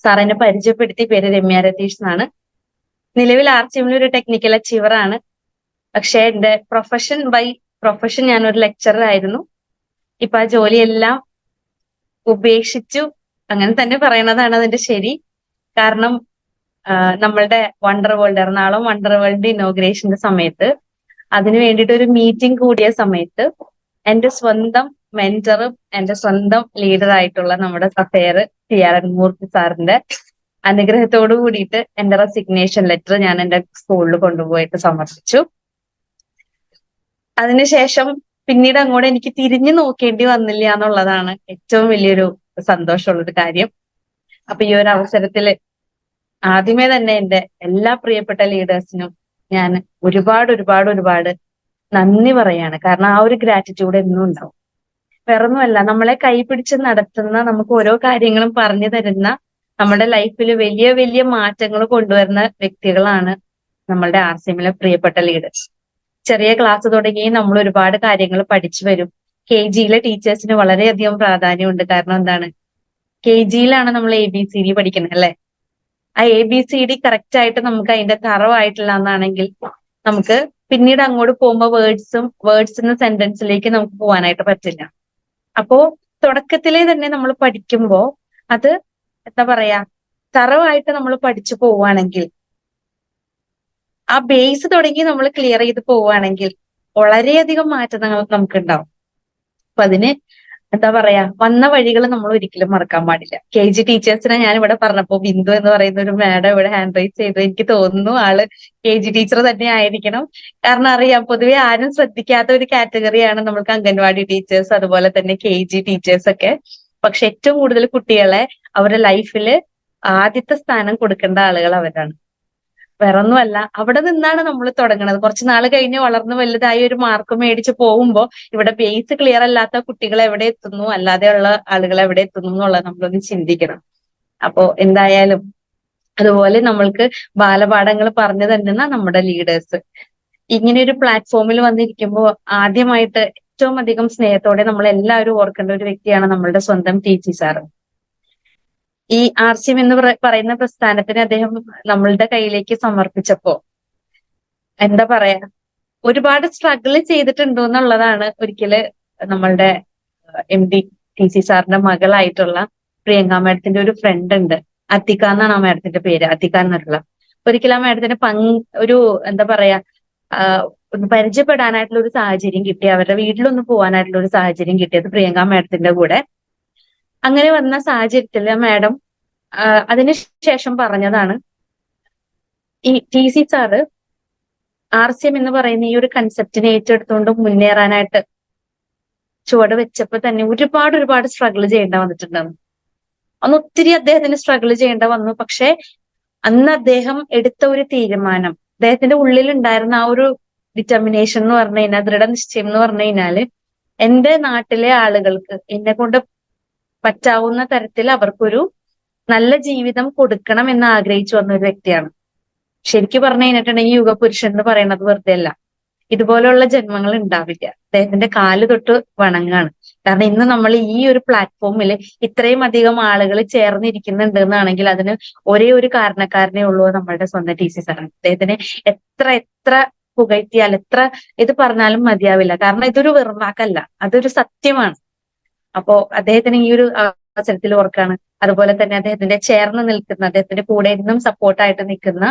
Sir എന്നെ പരിചയപ്പെടുത്തി, പേര് രമ്യ രതീഷ് എന്നാണ്. നിലവിൽ ആർസിഎമ്മിൽ ഒരു ടെക്നിക്കൽ അച്ചീവർ ആണ്. പക്ഷെ എന്റെ പ്രൊഫഷൻ ഞാനൊരു ലെക്ചറർ ആയിരുന്നു. ഇപ്പൊ ആ ജോലിയെല്ലാം ഉപേക്ഷിച്ചു, അങ്ങനെ തന്നെ പറയണതാണ് അതിന്റെ ശരി. കാരണം നമ്മളുടെ wonder world, Ernakulam wonder world ഇനോഗ്രേഷന്റെ സമയത്ത്, അതിനു വേണ്ടിയിട്ട് ഒരു മീറ്റിംഗ് കൂടിയ സമയത്ത് എന്റെ സ്വന്തം മെന്ററും എന്റെ സ്വന്തം ലീഡർ ആയിട്ടുള്ള നമ്മുടെ സഫേർ CRN മൂർത്തി സാറിന്റെ അനുഗ്രഹത്തോടു കൂടിയിട്ട് എന്റെ റെസിഗ്നേഷൻ ലെറ്റർ ഞാൻ എന്റെ സ്കൂളിൽ കൊണ്ടുപോയിട്ട് സമർപ്പിച്ചു. അതിനുശേഷം പിന്നീട് അങ്ങോട്ട് എനിക്ക് തിരിഞ്ഞു നോക്കേണ്ടി വന്നില്ല എന്നുള്ളതാണ് ഏറ്റവും വലിയൊരു സന്തോഷമുള്ളൊരു കാര്യം. അപ്പൊ ഈ ഒരു അവസരത്തില് ആദ്യമേ തന്നെ എന്റെ എല്ലാ പ്രിയപ്പെട്ട ലീഡേഴ്സിനും ഞാൻ ഒരുപാട് നന്ദി പറയാണ്. കാരണം ആ ഒരു ഗ്രാറ്റിറ്റ്യൂഡ് എന്നും ഉണ്ടാവും. വേറൊന്നുമല്ല, നമ്മളെ കൈപിടിച്ച് നടത്തുന്ന, നമുക്ക് ഓരോ കാര്യങ്ങളും പറഞ്ഞു തരുന്ന, നമ്മുടെ ലൈഫിൽ വലിയ വലിയ മാറ്റങ്ങൾ കൊണ്ടുവരുന്ന വ്യക്തികളാണ് നമ്മളുടെ ആർസിഎമ്മിലെ പ്രിയപ്പെട്ട ലീഡേഴ്സ്. ചെറിയ ക്ലാസ് തുടങ്ങി നമ്മൾ ഒരുപാട് കാര്യങ്ങൾ പഠിച്ചു വരും. KGയിലെ ടീച്ചേഴ്സിന് വളരെയധികം പ്രാധാന്യമുണ്ട്. കാരണം എന്താണ്, KGയിലാണ് നമ്മൾ ABCD പഠിക്കുന്നത് അല്ലെ. ആ ABCD കറക്റ്റ് ആയിട്ട് നമുക്ക് അതിന്റെ തറവായിട്ടില്ല എന്നാണെങ്കിൽ നമുക്ക് പിന്നീട് അങ്ങോട്ട് പോകുമ്പോൾ വേർഡ്സിന്ന് സെന്റൻസിലേക്ക് നമുക്ക് പോകാനായിട്ട് പറ്റില്ല. അപ്പോ തുടക്കത്തിലെ തന്നെ നമ്മൾ പഠിക്കുമ്പോ അത് എന്താ പറയാ, തറവായിട്ട് നമ്മൾ പഠിച്ചു പോവുകയാണെങ്കിൽ, ആ ബേസ് തുടങ്ങി നമ്മൾ ക്ലിയർ ചെയ്ത് പോവുകയാണെങ്കിൽ വളരെയധികം മാറ്റങ്ങൾ നമുക്ക് ഉണ്ടാവും. അപ്പൊ അതിന് എന്താ പറയാ, വന്ന വഴികൾ നമ്മൾ ഒരിക്കലും മറക്കാൻ പാടില്ല. KG ടീച്ചേഴ്സിനെ ഞാൻ ഇവിടെ പറഞ്ഞപ്പോ ബിന്ദു എന്ന് പറയുന്ന ഒരു മാഡം ഇവിടെ ഹാൻഡ് റൈസ് ചെയ്തു. എനിക്ക് തോന്നുന്നു ആള് KG ടീച്ചർ തന്നെ ആയിരിക്കണം. കാരണം അറിയാം, പൊതുവെ ആരും ശ്രദ്ധിക്കാത്ത ഒരു കാറ്റഗറിയാണ് നമ്മൾക്ക് അംഗൻവാടി ടീച്ചേഴ്സ്, അതുപോലെ തന്നെ KG ടീച്ചേഴ്സ് ഒക്കെ. പക്ഷെ ഏറ്റവും കൂടുതൽ കുട്ടികളെ അവരുടെ ലൈഫില് ആദ്യത്തെ സ്ഥാനം കൊടുക്കേണ്ട ആളുകൾ അവരാണ്. വേറൊന്നുമല്ല, അവിടെ നിന്നാണ് നമ്മൾ തുടങ്ങുന്നത്. കുറച്ച് നാൾ കഴിഞ്ഞ് വളർന്ന് വലുതായി ഒരു മാർക്ക് മേടിച്ച് പോകുമ്പോ ഇവിടെ ബേസ് ക്ലിയർ അല്ലാത്ത കുട്ടികൾ എവിടെ എത്തുന്നു, അല്ലാതെയുള്ള ആളുകൾ എവിടെ എത്തുന്നു എന്നുള്ളത് നമ്മളൊന്ന് ചിന്തിക്കണം. അപ്പോ എന്തായാലും അതുപോലെ നമ്മൾക്ക് ബാലപാഠങ്ങൾ പറഞ്ഞു തരുന്ന നമ്മുടെ ലീഡേഴ്സ് ഇങ്ങനെ ഒരു പ്ലാറ്റ്ഫോമിൽ വന്നിരിക്കുമ്പോൾ ആദ്യമായിട്ട് ഏറ്റവും അധികം സ്നേഹത്തോടെ നമ്മൾ എല്ലാവരും ഓർക്കേണ്ട ഒരു വ്യക്തിയാണ് നമ്മളുടെ സ്വന്തം TC സാറ്. ഈ ആർസിഎം എന്ന് പറയുന്ന പ്രസ്ഥാനത്തിന് അദ്ദേഹം നമ്മളുടെ കയ്യിലേക്ക് സമർപ്പിച്ചപ്പോ എന്താ പറയാ, ഒരുപാട് സ്ട്രഗിൾ ചെയ്തിട്ടുണ്ടോ എന്നുള്ളതാണ്. ഒരിക്കല് നമ്മളുടെ MD TC സാറിന്റെ മകളായിട്ടുള്ള പ്രിയങ്ക മാഡത്തിന്റെ ഒരു ഫ്രണ്ട് ഉണ്ട്, അത്തിക്ക എന്നാണ് ആ മാഡത്തിന്റെ പേര്, അത്തിക്ക എന്നുള്ള. ഒരിക്കലും ആ മാഡത്തിന് ഒരു എന്താ പറയാ, ഒന്ന് പരിചയപ്പെടാനായിട്ടുള്ള ഒരു സാഹചര്യം കിട്ടി, അവരുടെ വീട്ടിലൊന്ന് പോകാനായിട്ടുള്ള ഒരു സാഹചര്യം കിട്ടിയത് പ്രിയങ്ക മാഡത്തിന്റെ കൂടെ. അങ്ങനെ വന്ന സാഹചര്യത്തിൽ മാഡം അതിനുശേഷം പറഞ്ഞതാണ്, ഈ TC സാറ് ആർസിഎം എന്ന് പറയുന്ന ഈ ഒരു കൺസെപ്റ്റിനെ ഏറ്റെടുത്തുകൊണ്ട് മുന്നേറാനായിട്ട് ചുവട് വെച്ചപ്പോ തന്നെ ഒരുപാട് സ്ട്രഗിൾ ചെയ്യേണ്ട വന്നിട്ടുണ്ടായിരുന്നു. അന്ന് ഒത്തിരി അദ്ദേഹത്തിന് സ്ട്രഗിൾ ചെയ്യേണ്ട വന്നു. പക്ഷെ അന്ന് അദ്ദേഹം എടുത്ത ഒരു തീരുമാനം, അദ്ദേഹത്തിന്റെ ഉള്ളിൽ ഉണ്ടായിരുന്ന ആ ഒരു ഡിറ്റർമിനേഷൻ എന്ന് പറഞ്ഞു കഴിഞ്ഞാൽ, ദൃഢനിശ്ചയം എന്ന് പറഞ്ഞു കഴിഞ്ഞാല്, എന്റെ നാട്ടിലെ ആളുകൾക്ക് എന്നെ കൊണ്ട് പറ്റാവുന്ന തരത്തിൽ അവർക്കൊരു നല്ല ജീവിതം കൊടുക്കണം എന്ന് ആഗ്രഹിച്ചു വന്ന ഒരു വ്യക്തിയാണ്. ശരിക്കും പറഞ്ഞു കഴിഞ്ഞിട്ടുണ്ടെങ്കിൽ യുഗപുരുഷൻ എന്ന് പറയുന്നത് വെറുതെ അല്ല. ഇതുപോലെയുള്ള ജന്മങ്ങൾ ഉണ്ടാവില്ല. അദ്ദേഹത്തിന്റെ കാല് തൊട്ട് വണങ്ങാണ്. കാരണം ഇന്ന് നമ്മൾ ഈ ഒരു പ്ലാറ്റ്ഫോമിൽ ഇത്രയും അധികം ആളുകൾ ചേർന്നിരിക്കുന്നുണ്ട് എന്നാണെങ്കിൽ അതിന് ഒരേ ഒരു കാരണക്കാരനേ ഉള്ളൂ, നമ്മളുടെ സ്വന്തം TC സാറാണ്. അദ്ദേഹത്തിന് എത്ര പുകഴ്ത്തിയാൽ, എത്ര ഇത് പറഞ്ഞാലും മതിയാവില്ല. കാരണം ഇതൊരു വെറും വാക്കല്ല, അതൊരു സത്യമാണ്. അപ്പോ അദ്ദേഹത്തിന് ഈ ഒരു അവസരത്തിൽ ഓർക്കാണ്. അതുപോലെ തന്നെ അദ്ദേഹത്തിന്റെ ചേർന്ന് നിൽക്കുന്ന, അദ്ദേഹത്തിന്റെ കൂടെ എന്നും സപ്പോർട്ടായിട്ട് നിൽക്കുന്ന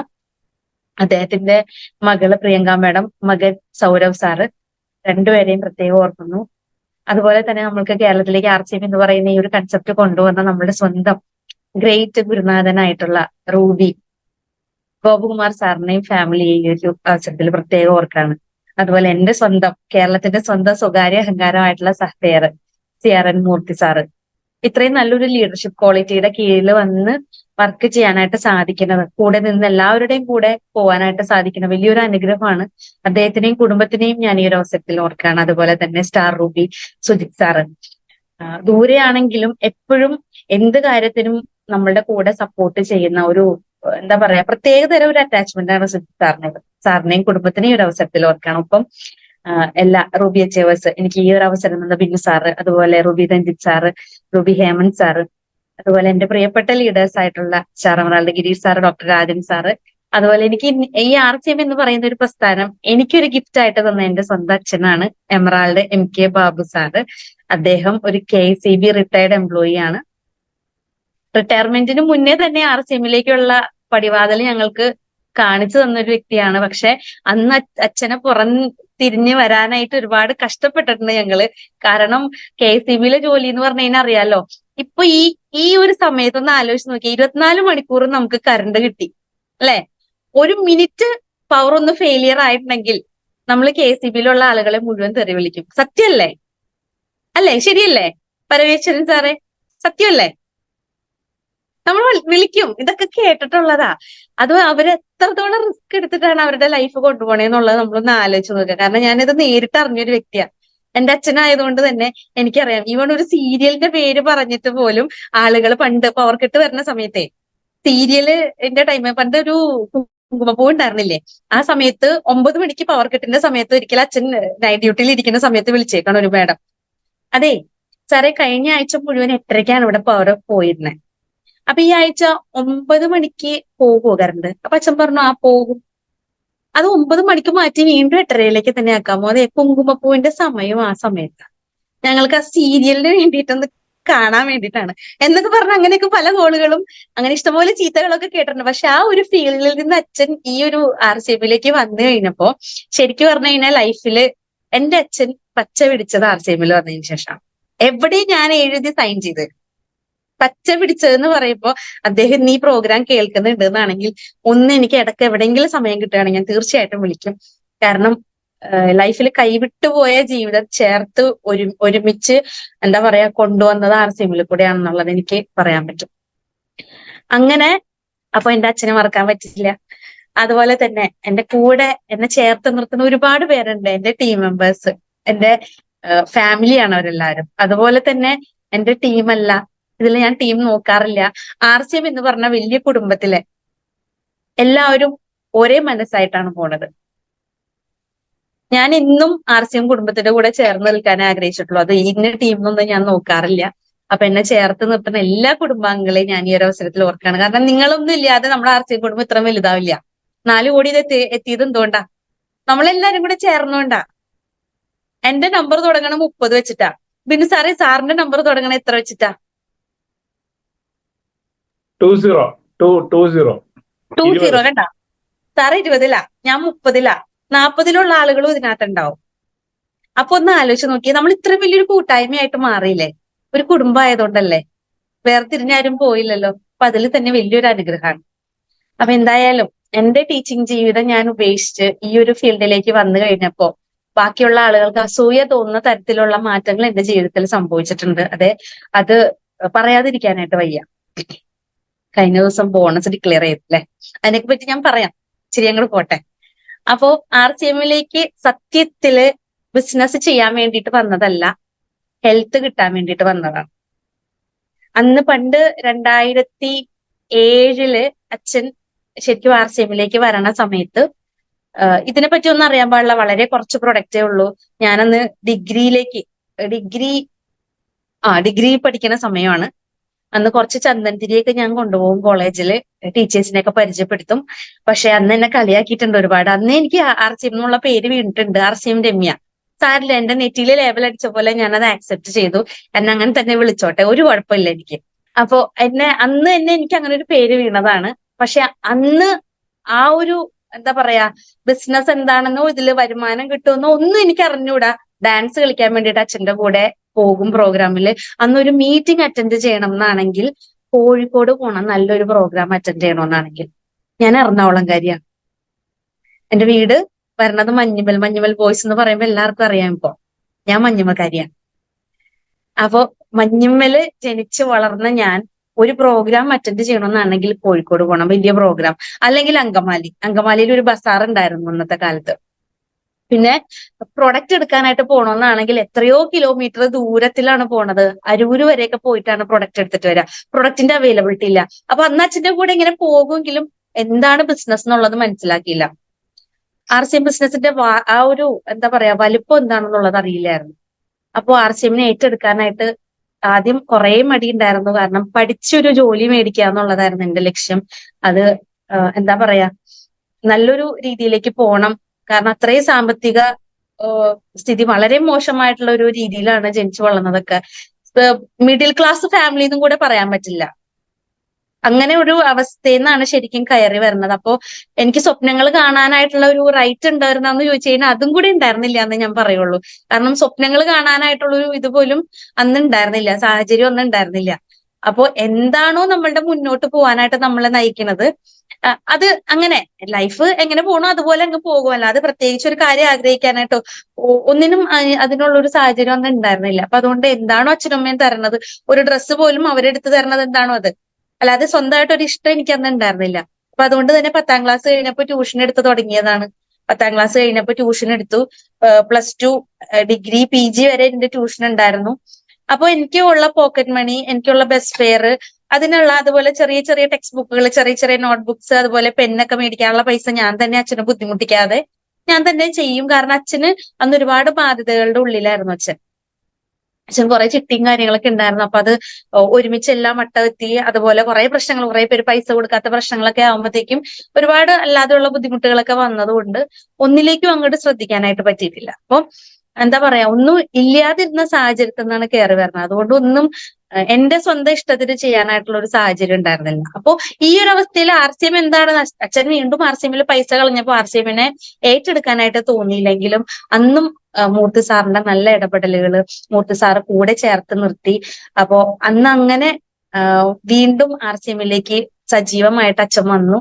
അദ്ദേഹത്തിന്റെ മകള് പ്രിയങ്ക മാഡം, മകൻ സൗരവ് സാറ്, രണ്ടുപേരെയും പ്രത്യേകം ഓർക്കുന്നു. അതുപോലെ തന്നെ നമ്മൾക്ക് കേരളത്തിലേക്ക് ആർസിഎം എന്ന് പറയുന്ന ഈ ഒരു കൺസെപ്റ്റ് കൊണ്ടുവന്ന നമ്മുടെ സ്വന്തം ഗ്രേറ്റ് ഗുരുനാഥനായിട്ടുള്ള റൂബി ഗോപകുമാർ സാറിനെയും ഫാമിലിയെയും ഈ ഒരു അവസരത്തിൽ പ്രത്യേകം ഓർക്കാണ്. അതുപോലെ എന്റെ സ്വന്തം, കേരളത്തിന്റെ സ്വന്തം സ്വകാര്യ അഹങ്കാരമായിട്ടുള്ള സഹ്തേർ CRN മൂർത്തി സാറ്, ഇത്രയും നല്ലൊരു ലീഡർഷിപ്പ് ക്വാളിറ്റിയുടെ കീഴിൽ വന്ന് വർക്ക് ചെയ്യാനായിട്ട് സാധിക്കുന്നത്, കൂടെ നിന്ന് എല്ലാവരുടെയും കൂടെ പോകാനായിട്ട് സാധിക്കുന്ന വലിയൊരു അനുഗ്രഹമാണ്. അദ്ദേഹത്തിനെയും കുടുംബത്തിനെയും ഞാൻ ഈ ഒരു അവസരത്തിൽ ഓർക്കുകയാണ്. അതുപോലെ തന്നെ സ്റ്റാർ റൂബി സുജിത് സാറ്, ദൂരെയാണെങ്കിലും എപ്പോഴും എന്ത് കാര്യത്തിനും നമ്മളുടെ കൂടെ സപ്പോർട്ട് ചെയ്യുന്ന ഒരു എന്താ പറയാ, പ്രത്യേകതരം ഒരു അറ്റാച്ച്മെന്റ് ആണ് സുജിത് സാറിനോട്. സാറിനെയും കുടുംബത്തിനെയും ഒരു അവസരത്തിൽ ഓർക്കണം. ഒപ്പം എല്ലാ റൂബി അച്ചേവേഴ്സ്, എനിക്ക് ഈ ഒരു അവസരം തന്ന ബിന്നു സാറ്, അതുപോലെ Ruby Ranjith sir, Ruby Hemanth sir, അതുപോലെ എന്റെ പ്രിയപ്പെട്ട ലീഡേഴ്സ് ആയിട്ടുള്ള Emerald Girish sir, doctor Rajan sir, അതുപോലെ എനിക്ക് ഈ RCM എന്ന് പറയുന്ന ഒരു പ്രസ്ഥാനം എനിക്കൊരു ഗിഫ്റ്റ് ആയിട്ട് തന്ന എന്റെ സ്വന്തം അച്ഛനാണ് എമറാൾഡ് MK ബാബു സാറ്. അദ്ദേഹം ഒരു KCB റിട്ടയർഡ് എംപ്ലോയി ആണ്. റിട്ടയർമെന്റിന് മുന്നേ തന്നെ RCMലേക്കുള്ള പടിവാതിൽ ഞങ്ങൾക്ക് കാണിച്ചു തന്നൊരു വ്യക്തിയാണ്. പക്ഷെ അന്ന് അച്ഛനെ തിരിഞ്ഞ് വരാനായിട്ട് ഒരുപാട് കഷ്ടപ്പെട്ടിട്ടുണ്ട് ഞങ്ങള്. കാരണം KCBയിലെ ജോലി എന്ന് പറഞ്ഞു കഴിഞ്ഞാൽ അറിയാലോ, ഇപ്പൊ ഈ ഒരു സമയത്തൊന്ന് ആലോചിച്ച് നോക്കി, 24 മണിക്കൂറും നമുക്ക് കറണ്ട് കിട്ടി അല്ലെ. ഒരു മിനിറ്റ് പവർ ഒന്ന് ഫെയിലിയർ ആയിട്ടുണ്ടെങ്കിൽ നമ്മൾ KCBയിലുള്ള ആളുകളെ മുഴുവൻ തെറി വിളിക്കും. സത്യമല്ലേ? അല്ലേ? ശരിയല്ലേ പരമേശ്വരൻ സാറേ? സത്യമല്ലേ? നമ്മൾ വിളിക്കും. ഇതൊക്കെ കേട്ടിട്ടുള്ളതാ. അത് അവരെത്രത്തോളം റിസ്ക് എടുത്തിട്ടാണ് അവരുടെ ലൈഫ് കൊണ്ടുപോകണേന്നുള്ളത് നമ്മളൊന്ന് ആലോചിച്ച് നോക്കുക. കാരണം ഞാനിത് നേരിട്ട് അറിഞ്ഞൊരു വ്യക്തിയാ. എന്റെ അച്ഛനായതുകൊണ്ട് തന്നെ എനിക്കറിയാം. ഈവൺ ഒരു സീരിയലിന്റെ പേര് പറഞ്ഞിട്ട് പോലും ആളുകൾ പണ്ട് പവർ കട്ട് വരുന്ന സമയത്തെ, സീരിയലിന്റെ ടൈം പണ്ട് ഒരു കുങ്കുമപ്പൂ ഉണ്ടായിരുന്നില്ലേ, ആ സമയത്ത് 9 മണിക്ക് പവർ കട്ടിന്റെ സമയത്ത് ഒരിക്കലും അച്ഛൻ നൈറ്റ് ഡ്യൂട്ടിയിൽ ഇരിക്കുന്ന സമയത്ത് വിളിച്ചേക്കാണ് ഒരു മാഡം. അതെ സാറേ, കഴിഞ്ഞ ആഴ്ച മുഴുവൻ 8:30ക്കാണ് ഇവിടെ പവർ പോയിരുന്നത്. അപ്പൊ ഈ ആഴ്ച 9 മണിക്ക് പോകുമോ കറണ്ട്? അപ്പൊ അച്ഛൻ പറഞ്ഞു ആ പോകും. അത് 9 മണിക്ക് മാറ്റി വീണ്ടും 8:30യിലേക്ക് തന്നെ ആക്കാമോ? അതെ, കുങ്കുമപ്പൂവിന്റെ സമയം ആ സമയത്താണ്. ഞങ്ങൾക്ക് ആ സീരിയലിന് വേണ്ടിയിട്ടൊന്ന് കാണാൻ വേണ്ടിയിട്ടാണ് എന്നൊക്കെ പറഞ്ഞ അങ്ങനെയൊക്കെ പല കോളുകളും അങ്ങനെ ഇഷ്ടംപോലെ ചീത്തകളൊക്കെ കേട്ടിട്ടുണ്ട്. പക്ഷെ ആ ഒരു ഫീൽഡിൽ നിന്ന് അച്ഛൻ ഈ ഒരു RCMയിലേക്ക് വന്നു കഴിഞ്ഞപ്പോ ശരിക്കും പറഞ്ഞു കഴിഞ്ഞാൽ ലൈഫില് എന്റെ അച്ഛൻ പച്ച പിടിച്ചത് RCMയിൽ വന്നതിന് ശേഷം. എവിടെയും ഞാൻ എഴുതി സൈൻ ചെയ്ത് പച്ച പിടിച്ചതെന്ന് പറയുമ്പോ അദ്ദേഹം ഈ പ്രോഗ്രാം കേൾക്കുന്നുണ്ട് എന്നാണെങ്കിൽ ഒന്ന് എനിക്ക് ഇടയ്ക്ക് എവിടെയെങ്കിലും സമയം കിട്ടുകയാണെങ്കിൽ ഞാൻ തീർച്ചയായിട്ടും വിളിക്കും. കാരണം ലൈഫിൽ കൈവിട്ടുപോയ ജീവിതം ചേർത്ത് ഒരുമിച്ച് എന്താ പറയാ കൊണ്ടുവന്നത് RCMയിൽ കൂടെയാണെന്നുള്ളത് എനിക്ക് പറയാൻ പറ്റും. അങ്ങനെ അപ്പൊ എന്റെ അച്ഛനെ മറക്കാൻ പറ്റില്ല. അതുപോലെ തന്നെ എന്റെ കൂടെ എന്നെ ചേർത്ത് നിർത്തുന്ന ഒരുപാട് പേരുണ്ട്. എന്റെ ടീം മെമ്പേഴ്സ്, എന്റെ ഫാമിലിയാണ് അവരെല്ലാവരും. അതുപോലെ തന്നെ എന്റെ ടീമല്ല, ഇതിൽ ഞാൻ ടീം നോക്കാറില്ല. RCM എന്ന് പറഞ്ഞ വലിയ കുടുംബത്തിലെ എല്ലാവരും ഒരേ മനസ്സായിട്ടാണ് പോണത്. ഞാൻ ഇന്നും RCM കുടുംബത്തിന്റെ കൂടെ ചേർന്ന് നിൽക്കാൻ ആഗ്രഹിച്ചിട്ടുള്ളൂ. അത് ഇന്ന ടീമൊന്നും ഞാൻ നോക്കാറില്ല. അപ്പൊ എന്നെ ചേർത്ത് നിർത്തുന്ന എല്ലാ കുടുംബാംഗങ്ങളെയും ഞാൻ ഈ ഒരു അവസരത്തിൽ ഓർക്കാണ്. കാരണം നിങ്ങളൊന്നും ഇല്ലാതെ നമ്മുടെ RCM കുടുംബം ഇത്ര വലുതാവില്ല. 4 കോടി എത്തിയത് എന്തുകൊണ്ടാ? നമ്മളെല്ലാരും കൂടെ ചേർന്നുകൊണ്ടാ. എന്റെ നമ്പർ തുടങ്ങണം 30 വെച്ചിട്ടാ. ബിനു സാറേ, സാറിന്റെ നമ്പർ തുടങ്ങണം എത്ര വെച്ചിട്ടാ? 20 കണ്ട സാറ് 20-ലാ, ഞാൻ 30-ലാ. 40-ലുള്ള ആളുകളും ഇതിനകത്തുണ്ടാവും. അപ്പൊ ഒന്ന് ആലോചിച്ച് നോക്കിയേ, നമ്മൾ ഇത്ര വലിയൊരു കൂട്ടായ്മയായിട്ട് മാറിയില്ലേ? ഒരു കുടുംബമായതുകൊണ്ടല്ലേ. വേർതിരിഞ്ഞാരും പോയില്ലല്ലോ. അപ്പൊ അതിൽ തന്നെ വലിയൊരു അനുഗ്രഹമാണ്. അപ്പൊ എന്തായാലും എന്റെ ടീച്ചിങ് ജീവിതം ഞാൻ ഉപേക്ഷിച്ച് ഈ ഒരു ഫീൽഡിലേക്ക് വന്നു കഴിഞ്ഞപ്പോ ബാക്കിയുള്ള ആളുകൾക്ക് അസൂയ തോന്നുന്ന തരത്തിലുള്ള മാറ്റങ്ങൾ എന്റെ ജീവിതത്തിൽ സംഭവിച്ചിട്ടുണ്ട്. അത് പറയാതിരിക്കാനായിട്ട് വയ്യ. കഴിഞ്ഞ ദിവസം ബോണസ് ഡിക്ലെയർ ചെയ്തില്ലേ, അതിനെ പറ്റി ഞാൻ പറയാം. ശരി, അങ്ങോട്ട് പോട്ടെ. അപ്പോ RCMയിലേക്ക് സത്യത്തില് ബിസിനസ് ചെയ്യാൻ വേണ്ടിയിട്ട് വന്നതല്ല, ഹെൽത്ത് കിട്ടാൻ വേണ്ടിയിട്ട് വന്നതാണ്. അന്ന് പണ്ട് 2007 അച്ഛൻ ശരിക്കും RCMയിലേക്ക് വരണ സമയത്ത് ഇതിനെപ്പറ്റി ഒന്നും അറിയാൻ പാടില്ല. വളരെ കുറച്ച് പ്രൊഡക്റ്റേ ഉള്ളൂ. ഞാനന്ന് ഡിഗ്രി പഠിക്കുന്ന സമയമാണ്. അന്ന് കുറച്ച് ചന്ദനത്തിരിയൊക്കെ ഞാൻ കൊണ്ടുപോകും കോളേജില്, ടീച്ചേഴ്സിനെയൊക്കെ പരിചയപ്പെടുത്തും. പക്ഷെ അന്ന് എന്നെ കളിയാക്കിയിട്ടുണ്ട് ഒരുപാട്. അന്ന് എനിക്ക് RCM എന്നുള്ള പേര് വീണിട്ടുണ്ട്, RCM രമ്യ. സാരില്ല, എന്റെ നെറ്റിയില് ലേബൽ അടിച്ച പോലെ ഞാനത് ആക്സെപ്റ്റ് ചെയ്തു. എന്നെ അങ്ങനെ തന്നെ വിളിച്ചോട്ടെ, ഒരു കുഴപ്പമില്ല എനിക്ക്. അപ്പോ അന്ന് എനിക്ക് അങ്ങനെ ഒരു പേര് വീണതാണ്. പക്ഷെ അന്ന് ആ ഒരു എന്താ പറയാ, ബിസിനസ് എന്താണെന്നോ ഇതില് വരുമാനം കിട്ടുമെന്നോ ഒന്നും എനിക്ക് അറിഞ്ഞൂടാ. ഡാൻസ് കളിക്കാൻ വേണ്ടിയിട്ട് അച്ഛന്റെ കൂടെ പോകും പ്രോഗ്രാമില്. അന്നൊരു മീറ്റിംഗ് അറ്റൻഡ് ചെയ്യണം എന്നാണെങ്കിൽ, കോഴിക്കോട് പോണം നല്ലൊരു പ്രോഗ്രാം അറ്റൻഡ് ചെയ്യണമെന്നാണെങ്കിൽ, ഞാൻ എറണാകുളംകാരിയാണ്. എന്റെ വീട് വരണത് മഞ്ഞുമൽ ബോയ്സ് എന്ന് പറയുമ്പോൾ എല്ലാവർക്കും അറിയാം. ഇപ്പൊ ഞാൻ മഞ്ഞുമക്കാരിയാണ്. അപ്പോ മഞ്ഞുമ്മല് ജനിച്ചു വളർന്ന ഞാൻ ഒരു പ്രോഗ്രാം അറ്റൻഡ് ചെയ്യണമെന്നാണെങ്കിൽ കോഴിക്കോട് പോകണം, വലിയ പ്രോഗ്രാം. അല്ലെങ്കിൽ അങ്കമാലിയിൽ ഒരു ബസാർ ഉണ്ടായിരുന്നു അന്നത്തെ കാലത്ത്. പിന്നെ പ്രൊഡക്റ്റ് എടുക്കാനായിട്ട് പോകണമെന്നാണെങ്കിൽ എത്രയോ കിലോമീറ്റർ ദൂരത്തിലാണ് പോണത്. അരൂര് വരെയൊക്കെ പോയിട്ടാണ് പ്രൊഡക്റ്റ് എടുത്തിട്ട് വരിക. പ്രൊഡക്റ്റിന്റെ അവൈലബിലിറ്റി ഇല്ല. അപ്പൊ അന്ന് അച്ഛന്റെ കൂടെ ഇങ്ങനെ പോകുമെങ്കിലും എന്താണ് ബിസിനസ് എന്നുള്ളത് മനസ്സിലാക്കിയില്ല. RCM ബിസിനസിന്റെ ആ ഒരു എന്താ പറയാ വലിപ്പം എന്താണെന്നുള്ളത് അറിയില്ലായിരുന്നു. അപ്പോ RCMനെ ഏറ്റെടുക്കാനായിട്ട് ആദ്യം കുറെ മടി ഉണ്ടായിരുന്നു. കാരണം പഠിച്ചൊരു ജോലി മേടിക്കുക എന്നുള്ളതായിരുന്നു എന്റെ ലക്ഷ്യം. അത് എന്താ പറയാ, നല്ലൊരു രീതിയിലേക്ക് പോണം. കാരണം അത്രയും സാമ്പത്തിക സ്ഥിതി വളരെ മോശമായിട്ടുള്ള ഒരു രീതിയിലാണ് ജനിച്ചു വളർന്നതൊക്കെ. മിഡിൽ ക്ലാസ് ഫാമിലി എന്നും കൂടെ പറയാൻ പറ്റില്ല. അങ്ങനെ ഒരു അവസ്ഥയിൽ നിന്നാണ് ശരിക്കും കയറി വരുന്നത്. അപ്പോ എനിക്ക് സ്വപ്നങ്ങൾ കാണാനായിട്ടുള്ള ഒരു റൈറ്റ് ഉണ്ടായിരുന്നെന്ന് ചോദിച്ചു കഴിഞ്ഞാൽ അതും കൂടി ഉണ്ടായിരുന്നില്ല എന്ന് ഞാൻ പറയുള്ളൂ. കാരണം സ്വപ്നങ്ങൾ കാണാനായിട്ടുള്ള ഒരു ഇതുപോലും അന്ന് ഉണ്ടായിരുന്നില്ല, സാഹചര്യം ഒന്നും ഉണ്ടായിരുന്നില്ല. അപ്പോ എന്താണോ നമ്മളുടെ മുന്നോട്ട് പോകാനായിട്ട് നമ്മളെ നയിക്കുന്നത്, അത് അങ്ങനെ ലൈഫ് എങ്ങനെ പോകണോ അതുപോലെ അങ്ങ് പോകുമല്ലോ. അത് പ്രത്യേകിച്ച് ഒരു കാര്യം ആഗ്രഹിക്കാനായിട്ടോ ഒന്നിനും അതിനുള്ള ഒരു സാഹചര്യം ഒന്നും ഉണ്ടായിരുന്നില്ല. അപ്പൊ അതുകൊണ്ട് എന്താണോ അച്ഛനും അമ്മയും തരണത്, ഒരു ഡ്രസ്സ് പോലും അവരെടുത്ത് തരണത് എന്താണോ അത്, അല്ലാതെ സ്വന്തമായിട്ട് ഒരു ഇഷ്ടം എനിക്ക് അന്ന് ഉണ്ടായിരുന്നില്ല. അപ്പൊ അതുകൊണ്ട് തന്നെ 10ാം ക്ലാസ് കഴിഞ്ഞപ്പോ ട്യൂഷൻ എടുത്ത് തുടങ്ങിയതാണ്. 10ാം ക്ലാസ് കഴിഞ്ഞപ്പോ ട്യൂഷൻ എടുത്തു. +2 ഡിഗ്രി PG വരെ എന്റെ ട്യൂഷൻ ഉണ്ടായിരുന്നു. അപ്പൊ എനിക്ക് ഉള്ള പോക്കറ്റ് മണി, എനിക്കുള്ള ബസ് ഫെയർ, അതിനുള്ള അതുപോലെ ചെറിയ ചെറിയ ടെക്സ്റ്റ് ബുക്കുകൾ, ചെറിയ ചെറിയ നോട്ട്ബുക്സ്, അതുപോലെ പെന്നൊക്കെ മേടിക്കാനുള്ള പൈസ ഞാൻ തന്നെ അച്ഛനെ ബുദ്ധിമുട്ടിക്കാതെ ഞാൻ തന്നെ ചെയ്യും. കാരണം അച്ഛന് അന്ന് ഒരുപാട് ബാധ്യതകളുടെ ഉള്ളിലായിരുന്നു അച്ഛൻ. അച്ഛൻ കുറെ ചിട്ടിയും കാര്യങ്ങളൊക്കെ ഉണ്ടായിരുന്നു. അപ്പൊ അത് ഒരുമിച്ച് എല്ലാം വട്ടമെത്തി. അതുപോലെ കുറെ പ്രശ്നങ്ങൾ, കുറെ പേര് പൈസ കൊടുക്കാത്ത പ്രശ്നങ്ങളൊക്കെ ആകുമ്പോഴത്തേക്കും ഒരുപാട് അല്ലാതെയുള്ള ബുദ്ധിമുട്ടുകളൊക്കെ വന്നതുകൊണ്ട് ഒന്നിലേക്കും അങ്ങോട്ട് ശ്രദ്ധിക്കാനായിട്ട് പറ്റിയിട്ടില്ല. അപ്പൊ എന്താ പറയാ, ഒന്നും ഇല്ലാതിരുന്ന സാഹചര്യത്തിൽ നിന്നാണ് കയറി വരുന്നത്. അതുകൊണ്ട് ഒന്നും എന്റെ സ്വന്തം ഇഷ്ടത്തിന് ചെയ്യാനായിട്ടുള്ള ഒരു സാഹചര്യം ഉണ്ടായിരുന്നില്ല. അപ്പൊ ഈ ഒരു അവസ്ഥയിൽ RCM എന്താണ്, അച്ഛൻ വീണ്ടും RCM പൈസ കളഞ്ഞപ്പോ RCM ഏറ്റെടുക്കാനായിട്ട് തോന്നിയില്ലെങ്കിലും അന്നും മൂർത്തി സാറിന്റെ നല്ല ഇടപെടലുകള്, മൂർത്തി സാറ് കൂടെ ചേർത്ത് നിർത്തി. അപ്പോ അന്ന് അങ്ങനെ വീണ്ടും RCM സജീവമായിട്ട് അച്ഛൻ വന്നു.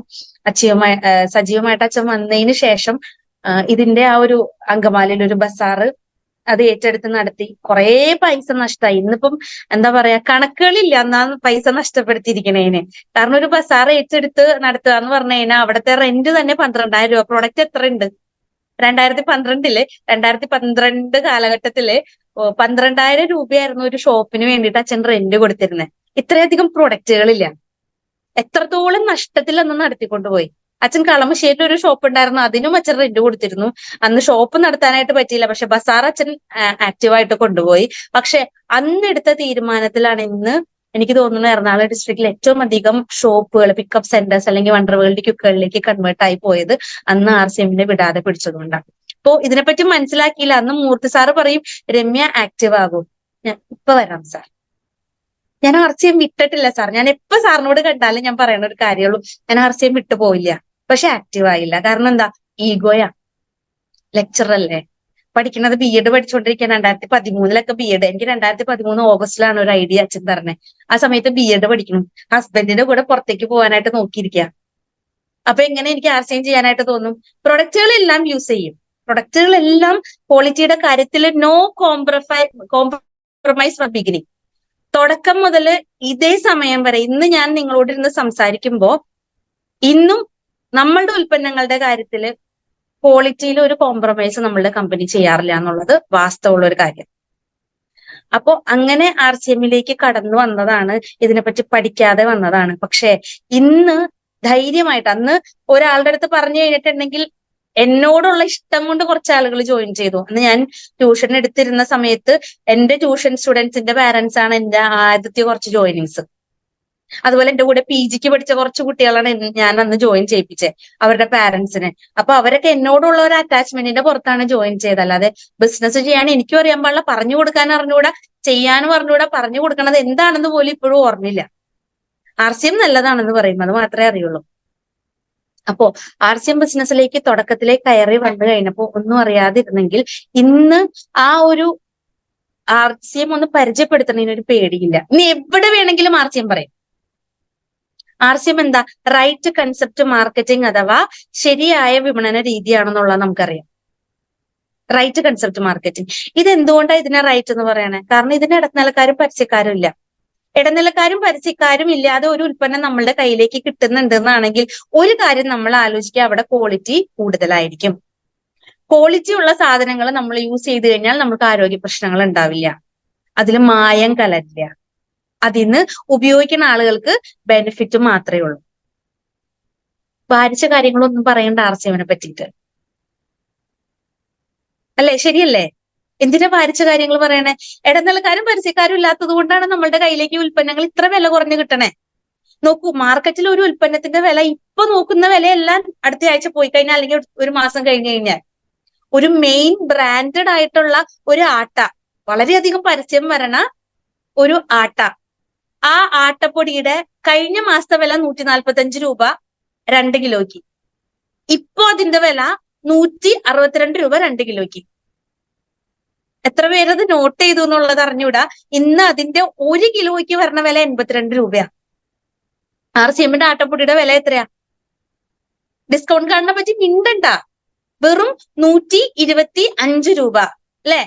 സജീവമായിട്ട് അച്ഛൻ വന്നതിന് ശേഷം ഇതിന്റെ ആ ഒരു അങ്കമാലിയിൽ ഒരു ബസാറ് അത് ഏറ്റെടുത്ത് നടത്തി. കുറേ പൈസ നഷ്ടമായി. ഇന്നിപ്പം എന്താ പറയാ, കണക്കുകളില്ല എന്നാ പൈസ നഷ്ടപ്പെടുത്തിയിരിക്കണേന്. കാരണം ഒരു ബസാർ ഏറ്റെടുത്ത് നടത്തുക എന്ന് പറഞ്ഞു കഴിഞ്ഞാൽ അവിടുത്തെ റെന്റ് തന്നെ 12,000 രൂപ. പ്രൊഡക്റ്റ് എത്ര ഉണ്ട്? 2012 കാലഘട്ടത്തില് 12,000 രൂപയായിരുന്നു ഒരു ഷോപ്പിന് വേണ്ടിയിട്ട് അച്ഛൻ റെന്റ് കൊടുത്തിരുന്നത്. ഇത്രയധികം പ്രൊഡക്റ്റുകളില്ല. എത്രത്തോളം നഷ്ടത്തിൽ അന്ന് നടത്തിക്കൊണ്ടുപോയി. അച്ഛൻ കളമശ്ശേരിയിൽ ഒരു ഷോപ്പ് ഉണ്ടായിരുന്നു, അതിനും അച്ഛൻ റെന്റ് കൊടുത്തിരുന്നു. അന്ന് ഷോപ്പ് നടത്താനായിട്ട് പറ്റിയില്ല, പക്ഷെ ബസാർ അച്ഛൻ ആക്റ്റീവായിട്ട് കൊണ്ടുപോയി. പക്ഷെ അന്നെടുത്ത തീരുമാനത്തിലാണ് ഇന്ന് എനിക്ക് തോന്നുന്നു എറണാകുളം ഡിസ്ട്രിക്റ്റിൽ ഏറ്റവും അധികം ഷോപ്പുകൾ, പിക്കപ്പ് സെന്റേഴ്സ് അല്ലെങ്കിൽ വണ്ടർ വേൾഡ് ക്യുക്കുകളിലേക്ക് കൺവേർട്ട് ആയി പോയത് അന്ന് RCM വിടാതെ പിടിച്ചതുകൊണ്ടാണ്. അപ്പോ ഇതിനെപ്പറ്റി മനസ്സിലാക്കിയില്ല. അന്ന് മൂർത്തി സാറ് പറയും, രമ്യ ആക്റ്റീവ് ആകും. ഇപ്പൊ വരാം സാർ, ഞാൻ RCM വിട്ടിട്ടില്ല സാർ. ഞാൻ എപ്പോ സാറിനോട് കണ്ടാലും ഞാൻ പറയുന്ന ഒരു കാര്യമുള്ളൂ, ഞാൻ RCM വിട്ടു പോയില്ല. പക്ഷെ ആക്റ്റീവ് ആയില്ല. കാരണം എന്താ? ഈഗോയാ. ലെക്ചറർ അല്ലേ, പഠിക്കുന്നത് B.Ed പഠിച്ചുകൊണ്ടിരിക്കാൻ. 2013 B.Ed. എനിക്ക് 2013 ഓഗസ്റ്റിലാണ് ഒരു ഐഡിയ അച്ഛൻ തരണേ. ആ സമയത്ത് B.Ed പഠിക്കണം. ഹസ്ബൻഡിന്റെ കൂടെ പുറത്തേക്ക് പോകാനായിട്ട് നോക്കിയിരിക്കുക. അപ്പൊ എങ്ങനെ എനിക്ക് RCM ചെയ്യാനായിട്ട് തോന്നും? പ്രൊഡക്റ്റുകളെല്ലാം യൂസ് ചെയ്യും. പ്രൊഡക്റ്റുകളെല്ലാം ക്വാളിറ്റിയുടെ കാര്യത്തിൽ നോ കോംപ്രമൈസ് ഫ്രം ബിഗിനിങ്. തുടക്കം മുതൽ ഇതേ സമയം വരെ ഇന്ന് ഞാൻ നിങ്ങളോട് ഇരുന്ന് സംസാരിക്കുമ്പോ ഇന്നും നമ്മളുടെ ഉൽപ്പന്നങ്ങളുടെ കാര്യത്തിൽ ക്വാളിറ്റിയിൽ ഒരു കോംപ്രമൈസ് നമ്മളുടെ കമ്പനി ചെയ്യാറില്ല എന്നുള്ളത് വാസ്തവമുള്ള ഒരു കാര്യം. അപ്പോ അങ്ങനെ RCM കടന്നു വന്നതാണ്, ഇതിനെപ്പറ്റി പഠിക്കാതെ വന്നതാണ്. പക്ഷെ ഇന്ന് ധൈര്യമായിട്ട്, അന്ന് ഒരാളുടെ അടുത്ത് പറഞ്ഞു കഴിഞ്ഞിട്ടുണ്ടെങ്കിൽ എന്നോടുള്ള ഇഷ്ടം കൊണ്ട് കുറച്ച് ആളുകൾ ജോയിൻ ചെയ്തു. അന്ന് ഞാൻ ട്യൂഷൻ എടുത്തിരുന്ന സമയത്ത് എന്റെ ട്യൂഷൻ സ്റ്റുഡൻസിന്റെ പാരന്റ്സ് ആണ് എന്റെ ആദ്യത്തെ കുറച്ച് ജോയിനിങ്സ്. അതുപോലെ എന്റെ കൂടെ PG പഠിച്ച കുറച്ച് കുട്ടികളാണ് ഞാൻ അന്ന് ജോയിൻ ചെയ്യിപ്പിച്ചത്, അവരുടെ പാരന്റ്സിനെ. അപ്പൊ അവരൊക്കെ എന്നോടുള്ള ഒരു അറ്റാച്ച്മെന്റിന്റെ പുറത്താണ് ജോയിൻ ചെയ്തത്. അല്ലാതെ ബിസിനസ് ചെയ്യാൻ എനിക്കും അറിയാൻ പാടില്ല, പറഞ്ഞു കൊടുക്കാൻ അറിഞ്ഞുകൂടാ, ചെയ്യാനും അറിഞ്ഞുകൂടാ, പറഞ്ഞു കൊടുക്കണത് എന്താണെന്ന് പോലും ഇപ്പോഴും ഓർമ്മയില്ല. RCM നല്ലതാണെന്ന് പറയും, അത് മാത്രമേ അറിയുള്ളൂ. അപ്പോ RCM ബിസിനസ്സിലേക്ക് തുടക്കത്തിലേക്ക് കയറി വന്നു കഴിഞ്ഞപ്പോ ഒന്നും അറിയാതിരുന്നെങ്കിൽ ഇന്ന് ആ ഒരു RCM ഒന്ന് പരിചയപ്പെടുത്തുന്നതിന് ഒരു പേടിയില്ല. ഇനി എവിടെ വേണമെങ്കിലും RCM പറയും. RCM എന്താ? റൈറ്റ് കൺസെപ്റ്റ് മാർക്കറ്റിംഗ് അഥവാ ശരിയായ വിപണന രീതിയാണെന്നുള്ളത് നമുക്കറിയാം. Right concept marketing. ഇതെന്തുകൊണ്ടാണ് ഇതിനെ റൈറ്റ് എന്ന് പറയണേ? കാരണം ഇതിന് ഇടനിലക്കാരും പരസ്യക്കാരും ഇല്ല. ഇടനിലക്കാരും പരസ്യക്കാരും ഇല്ലാതെ ഒരു ഉൽപ്പന്നം നമ്മളുടെ കയ്യിലേക്ക് കിട്ടുന്നുണ്ടെന്നാണെങ്കിൽ ഒരു കാര്യം നമ്മൾ ആലോചിക്കുക, അവിടെ ക്വാളിറ്റി കൂടുതലായിരിക്കും. ക്വാളിറ്റി ഉള്ള സാധനങ്ങൾ നമ്മൾ യൂസ് ചെയ്ത് കഴിഞ്ഞാൽ നമുക്ക് ആരോഗ്യ പ്രശ്നങ്ങൾ ഉണ്ടാവില്ല, അതിൽ മായം കലരില്ല, അതിന്ന് ഉപയോഗിക്കുന്ന ആളുകൾക്ക് ബെനിഫിറ്റ് മാത്രമേ ഉള്ളൂ. ഭാരിച്ച കാര്യങ്ങളൊന്നും പറയേണ്ട RCM പറ്റിയിട്ട്, അല്ലേ? ശരിയല്ലേ? എന്തിനാ ഭാരിച്ച കാര്യങ്ങൾ പറയണേ? ഇടനിലക്കാരും പരസ്യക്കാരും ഇല്ലാത്തത് കൊണ്ടാണ് നമ്മളുടെ കയ്യിലേക്ക് ഉൽപ്പന്നങ്ങൾ ഇത്ര വില കുറഞ്ഞു കിട്ടണേ. നോക്കൂ, മാർക്കറ്റിൽ ഒരു ഉൽപ്പന്നത്തിന്റെ വില ഇപ്പൊ നോക്കുന്ന വിലയെല്ലാം അടുത്ത ആഴ്ച പോയി കഴിഞ്ഞാൽ, അല്ലെങ്കിൽ ഒരു മാസം കഴിഞ്ഞു കഴിഞ്ഞാൽ, ഒരു മെയിൻ ബ്രാൻഡഡ് ആയിട്ടുള്ള ഒരു ആട്ട, വളരെയധികം പരസ്യം വരണ ഒരു ആട്ട, ആ ആട്ടപ്പൊടിയുടെ കഴിഞ്ഞ മാസത്തെ വില 145 രൂപ 2 കിലോയ്ക്ക്. ഇപ്പൊ അതിന്റെ വില 162 രൂപ 2 കിലോയ്ക്ക്. എത്ര പേരത് നോട്ട് ചെയ്തു എന്നുള്ളത് അറിഞ്ഞൂടാ. ഇന്ന് അതിന്റെ 1 കിലോയ്ക്ക് വരണ വില 82 രൂപയാ. RCMന്റെ ആട്ടപ്പൊടിയുടെ വില എത്രയാ? ഡിസ്കൗണ്ട് കാർഡിനെ പറ്റി മിണ്ടണ്ട. വെറും 125 രൂപ അല്ലെ?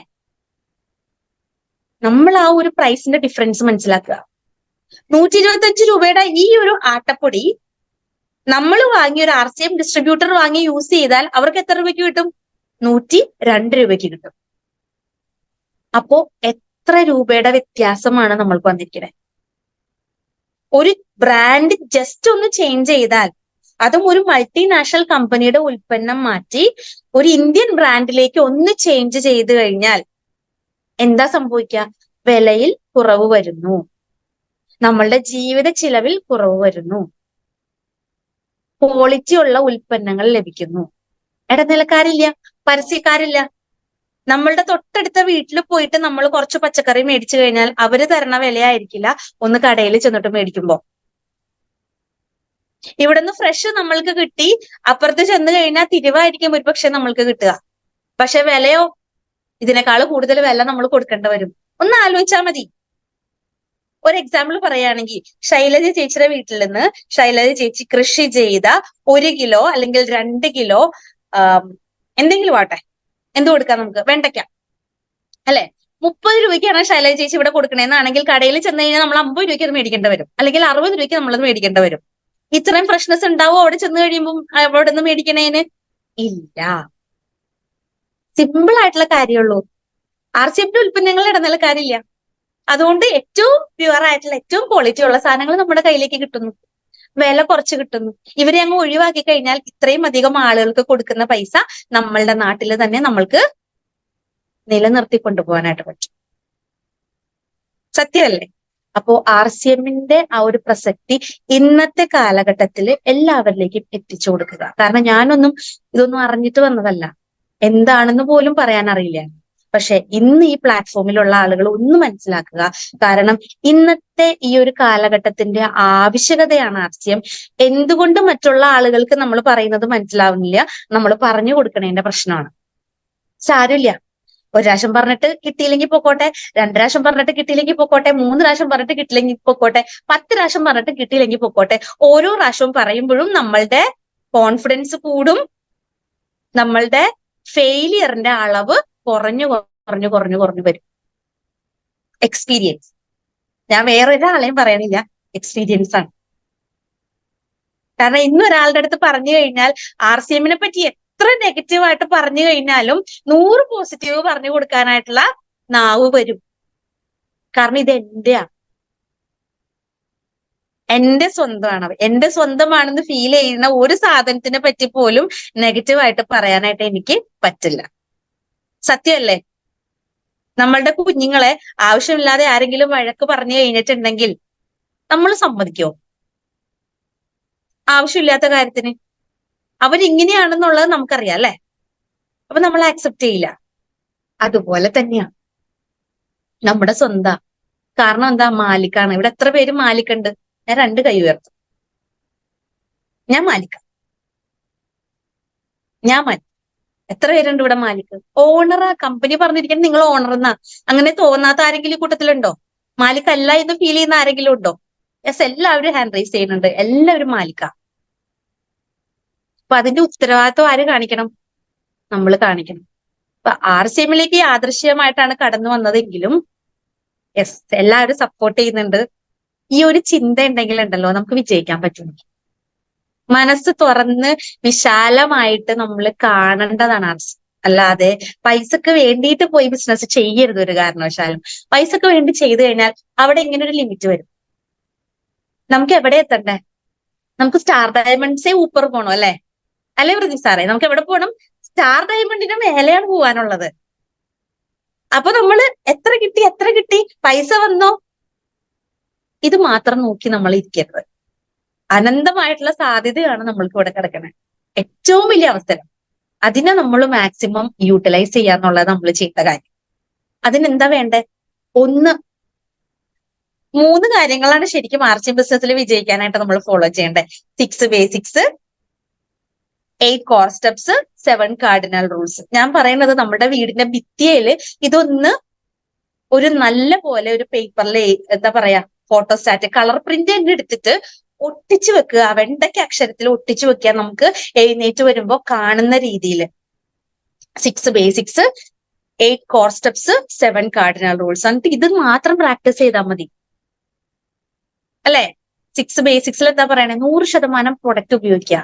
നമ്മൾ ആ ഒരു പ്രൈസിന്റെ ഡിഫറൻസ് മനസ്സിലാക്കുക. 125 രൂപയുടെ ഈ ഒരു ആട്ടപ്പൊടി നമ്മൾ വാങ്ങി, ഒരു RCM ഡിസ്ട്രിബ്യൂട്ടർ വാങ്ങി യൂസ് ചെയ്താൽ അവർക്ക് എത്ര രൂപയ്ക്ക് കിട്ടും? 102 രൂപയ്ക്ക് കിട്ടും. അപ്പോ എത്ര രൂപയുടെ വ്യത്യാസമാണ് നമ്മൾക്ക് വന്നിരിക്കുന്നത്? ഒരു ബ്രാൻഡ് ജസ്റ്റ് ഒന്ന് ചേഞ്ച് ചെയ്താൽ, അതും ഒരു മൾട്ടിനാഷണൽ കമ്പനിയുടെ ഉൽപ്പന്നം മാറ്റി ഒരു ഇന്ത്യൻ ബ്രാൻഡിലേക്ക് ഒന്ന് ചേഞ്ച് ചെയ്ത് കഴിഞ്ഞാൽ എന്താ സംഭവിക്കുക? വിലയിൽ കുറവ് വരുന്നു, നമ്മളുടെ ജീവിത ചിലവിൽ കുറവ് വരുന്നു, ക്വാളിറ്റി ഉള്ള ഉൽപ്പന്നങ്ങൾ ലഭിക്കുന്നു. ഇടനിലക്കാരില്ല, പരസ്യക്കാരില്ല. നമ്മളുടെ തൊട്ടടുത്ത വീട്ടിൽ പോയിട്ട് നമ്മൾ കുറച്ച് പച്ചക്കറി മേടിച്ചു കഴിഞ്ഞാൽ അവര് തരണ വിലയായിരിക്കില്ല ഒന്ന് കടയിൽ ചെന്നിട്ട് മേടിക്കുമ്പോ. ഇവിടുന്ന് ഫ്രഷ് നമ്മൾക്ക് കിട്ടി, അപ്പുറത്ത് ചെന്ന് കഴിഞ്ഞാൽ തിരിവായിരിക്കും ഒരു പക്ഷെ നമ്മൾക്ക് കിട്ടുക. പക്ഷെ വിലയോ ഇതിനേക്കാൾ കൂടുതൽ വില നമ്മൾ കൊടുക്കേണ്ടി വരും. ഒന്ന് ആലോചിച്ചാൽ മതി. ഒരു എക്സാമ്പിൾ പറയുകയാണെങ്കിൽ, ശൈലജ ചേച്ചിയുടെ വീട്ടിൽ നിന്ന് ശൈലജ ചേച്ചി കൃഷി ചെയ്ത 1 കിലോ അല്ലെങ്കിൽ 2 കിലോ എന്തെങ്കിലും ആട്ടെ, എന്ത് കൊടുക്കാം നമുക്ക്? വെണ്ടയ്ക്ക അല്ലെ? 30 രൂപയ്ക്കാണ് ശൈലജ ചേച്ചി ഇവിടെ കൊടുക്കണേന്നാണെങ്കിൽ കടയിൽ ചെന്ന് കഴിഞ്ഞാൽ നമ്മൾ 50 രൂപയ്ക്ക് അത് മേടിക്കേണ്ടി വരും, അല്ലെങ്കിൽ 60 രൂപയ്ക്ക് നമ്മളത് മേടിക്കേണ്ടി വരും. ഇത്രയും ഫ്രഷ്നെസ് ഉണ്ടാവോ അവിടെ ചെന്ന് കഴിയുമ്പോൾ അവിടെ നിന്ന് മേടിക്കണേന്? ഇല്ല. സിമ്പിൾ ആയിട്ടുള്ള കാര്യമുള്ളൂ. RCMന്റെ ഉൽപ്പന്നങ്ങൾ ഇടനിലക്കാരില്ല. അതുകൊണ്ട് ഏറ്റവും പ്യുവർ ആയിട്ടുള്ള, ഏറ്റവും ക്വാളിറ്റി ഉള്ള സാധനങ്ങൾ നമ്മുടെ കയ്യിലേക്ക് കിട്ടുന്നു, വില കുറച്ച് കിട്ടുന്നു. ഇവരെ അങ്ങ് ഒഴിവാക്കി കഴിഞ്ഞാൽ ഇത്രയും അധികം ആളുകൾക്ക് കൊടുക്കുന്ന പൈസ നമ്മളുടെ നാട്ടിൽ തന്നെ നമ്മൾക്ക് നിലനിർത്തി കൊണ്ടുപോകാനായിട്ട് പറ്റും. സത്യമല്ലേ? അപ്പോ RCMന്റെ ആ ഒരു പ്രസക്തി ഇന്നത്തെ കാലഘട്ടത്തിൽ എല്ലാവരിലേക്കും എത്തിച്ചു കൊടുക്കുക. കാരണം ഞാനൊന്നും ഇതൊന്നും അറിഞ്ഞിട്ട് വന്നതല്ല, എന്താണെന്ന് പോലും പറയാൻ അറിയില്ല. പക്ഷെ ഇന്ന് ഈ പ്ലാറ്റ്ഫോമിലുള്ള ആളുകൾ ഒന്ന് മനസ്സിലാക്കുക. കാരണം ഇന്നത്തെ ഈ ഒരു കാലഘട്ടത്തിന്റെ ആവശ്യകതയാണ് RCM. എന്തുകൊണ്ട് മറ്റുള്ള ആളുകൾക്ക് നമ്മൾ പറയുന്നത് മനസ്സിലാവുന്നില്ല? നമ്മൾ പറഞ്ഞു കൊടുക്കണതിന്റെ പ്രശ്നമാണ്. സാരമില്ല, 1 പ്രാവശ്യം പറഞ്ഞിട്ട് കിട്ടിയില്ലെങ്കിൽ പൊക്കോട്ടെ, 2 പ്രാവശ്യം പറഞ്ഞിട്ട് കിട്ടിയില്ലെങ്കിൽ പൊക്കോട്ടെ, 3 പ്രാവശ്യം പറഞ്ഞിട്ട് കിട്ടിയില്ലെങ്കിൽ പൊക്കോട്ടെ, 10 പ്രാവശ്യം പറഞ്ഞിട്ട് കിട്ടിയില്ലെങ്കിൽ പൊക്കോട്ടെ. ഓരോ പ്രാവശ്യവും പറയുമ്പോഴും നമ്മളുടെ കോൺഫിഡൻസ് കൂടും, നമ്മളുടെ ഫെയിലിയറിന്റെ അളവ് കുറഞ്ഞു കുറഞ്ഞു കുറഞ്ഞു കുറഞ്ഞു വരും. എക്സ്പീരിയൻസ്, ഞാൻ വേറെ ഒരാളെയും പറയണില്ല, എക്സ്പീരിയൻസ് ആണ്. കാരണം ഇന്നൊരാളുടെ അടുത്ത് പറഞ്ഞു കഴിഞ്ഞാൽ RCMനെ പറ്റി എത്ര നെഗറ്റീവായിട്ട് പറഞ്ഞു കഴിഞ്ഞാലും 100 പോസിറ്റീവ് പറഞ്ഞു കൊടുക്കാനായിട്ടുള്ള നാവ് വരും. കാരണം ഇത് എന്റെയാണ്, എന്റെ സ്വന്തമാണ്. എന്റെ സ്വന്തമാണെന്ന് ഫീൽ ചെയ്യുന്ന ഒരു സാധനത്തിനെ പറ്റി പോലും നെഗറ്റീവായിട്ട് പറയാനായിട്ട് എനിക്ക് പറ്റില്ല. സത്യമല്ലേ? നമ്മളുടെ കുഞ്ഞുങ്ങളെ ആവശ്യമില്ലാതെ ആരെങ്കിലും വഴക്ക് പറഞ്ഞു കഴിഞ്ഞിട്ടുണ്ടെങ്കിൽ നമ്മൾ സമ്മതിക്കോ? ആവശ്യമില്ലാത്ത കാര്യത്തിന് അവരിങ്ങനെയാണെന്നുള്ളത് നമുക്കറിയാം അല്ലെ? അപ്പൊ നമ്മൾ ആക്സെപ്റ്റ് ചെയ്യില്ല. അതുപോലെ തന്നെയാണ് നമ്മുടെ സ്വന്തം. കാരണം എന്താ? മാലിക്കാണ്. ഇവിടെ എത്ര പേര് മാലിക്കുണ്ട്? ഞാൻ 2 കൈ ഉയർത്തും. ഞാൻ മാലിക്ക. എത്ര പേരുണ്ട് ഇവിടെ മാലിക്ക്? ഓണറാ. കമ്പനി പറഞ്ഞിരിക്കുന്നത് നിങ്ങൾ ഓണർ എന്നാ. അങ്ങനെ തോന്നാത്ത ആരെങ്കിലും കൂട്ടത്തിലുണ്ടോ? മാലിക്കല്ല എന്ന് ഫീൽ ചെയ്യുന്ന ആരെങ്കിലും ഉണ്ടോ? യെസ്, എല്ലാവരും ഹാൻഡ് റൈസ് ചെയ്യുന്നുണ്ട്. എല്ലാവരും മാലിക്ക. അപ്പൊ അതിന്റെ ഉത്തരവാദിത്വം ആര് കാണിക്കണം? നമ്മൾ കാണിക്കണം. അപ്പൊ RCMലേക്ക് യാദൃശ്യമായിട്ടാണ് കടന്നു വന്നതെങ്കിലും യെസ്, എല്ലാവരും സപ്പോർട്ട് ചെയ്യുന്നുണ്ട്. ഈ ഒരു ചിന്ത ഉണ്ടെങ്കിൽ ഉണ്ടല്ലോ നമുക്ക് വിജയിക്കാൻ പറ്റും. മനസ്സ് തുറന്ന് വിശാലമായിട്ട് നമ്മൾ കാണേണ്ടതാണ് RCM. അല്ലാതെ പൈസക്ക് വേണ്ടിയിട്ട് പോയി ബിസിനസ് ചെയ്യരുത് ഒരു കാരണവശാലും. പൈസക്ക് വേണ്ടി ചെയ്തു കഴിഞ്ഞാൽ അവിടെ ഇങ്ങനെ ഒരു ലിമിറ്റ് വരും. നമുക്ക് എവിടെ എത്തണ്ടേ? നമുക്ക് സ്റ്റാർ ഡയമണ്ട്സേ ഊപ്പർ പോകണം അല്ലെ? അല്ലെ പ്രദീപ് സാറേ? നമുക്ക് എവിടെ പോകണം? സ്റ്റാർ ഡയമണ്ടിന്റെ മേലെയാണ് പോവാനുള്ളത്. അപ്പൊ നമ്മള് എത്ര കിട്ടി, പൈസ വന്നോ, ഇത് മാത്രം നോക്കി നമ്മൾ ഇരിക്കരുത്. അനന്തമായിട്ടുള്ള സാധ്യതയാണ് നമ്മൾക്ക് ഇവിടെ കിടക്കുന്നത്. ഏറ്റവും വലിയ അവസരം. അതിനെ നമ്മൾ മാക്സിമം യൂട്ടിലൈസ് ചെയ്യാന്നുള്ളത് നമ്മൾ ചെയ്ത കാര്യം. അതിനെന്താ വേണ്ടേ? ഒന്ന്, 3 കാര്യങ്ങളാണ് ശരിക്കും മാർച്ചിങ് ബിസിനസ്സിൽ വിജയിക്കാനായിട്ട് നമ്മൾ ഫോളോ ചെയ്യേണ്ടത്. 6 basics, 8 core steps, 7 cardinal rules. ഞാൻ പറയുന്നത് നമ്മുടെ വീടിന്റെ ഭിത്തിയില് ഇതൊന്ന് ഒരു നല്ല പോലെ ഒരു പേപ്പറിൽ എന്താ പറയാ ഫോട്ടോസ്റ്റാറ്റ് കളർ പ്രിന്റ് തന്നെ എടുത്തിട്ട് ഒട്ടിച്ചു വെക്കുക. വെണ്ടയ്ക്ക് അക്ഷരത്തിൽ ഒട്ടിച്ചു വെക്കുക. നമുക്ക് എഴുന്നേറ്റ് വരുമ്പോ കാണുന്ന രീതിയിൽ 6 basics, 8 core steps, 7 cardinal rules. എന്നിട്ട് ഇത് മാത്രം പ്രാക്ടീസ് ചെയ്താൽ മതി അല്ലെ? 6 ബേസിക്സിൽ എന്താ പറയണേ? 100% പ്രൊഡക്റ്റ് ഉപയോഗിക്കുക.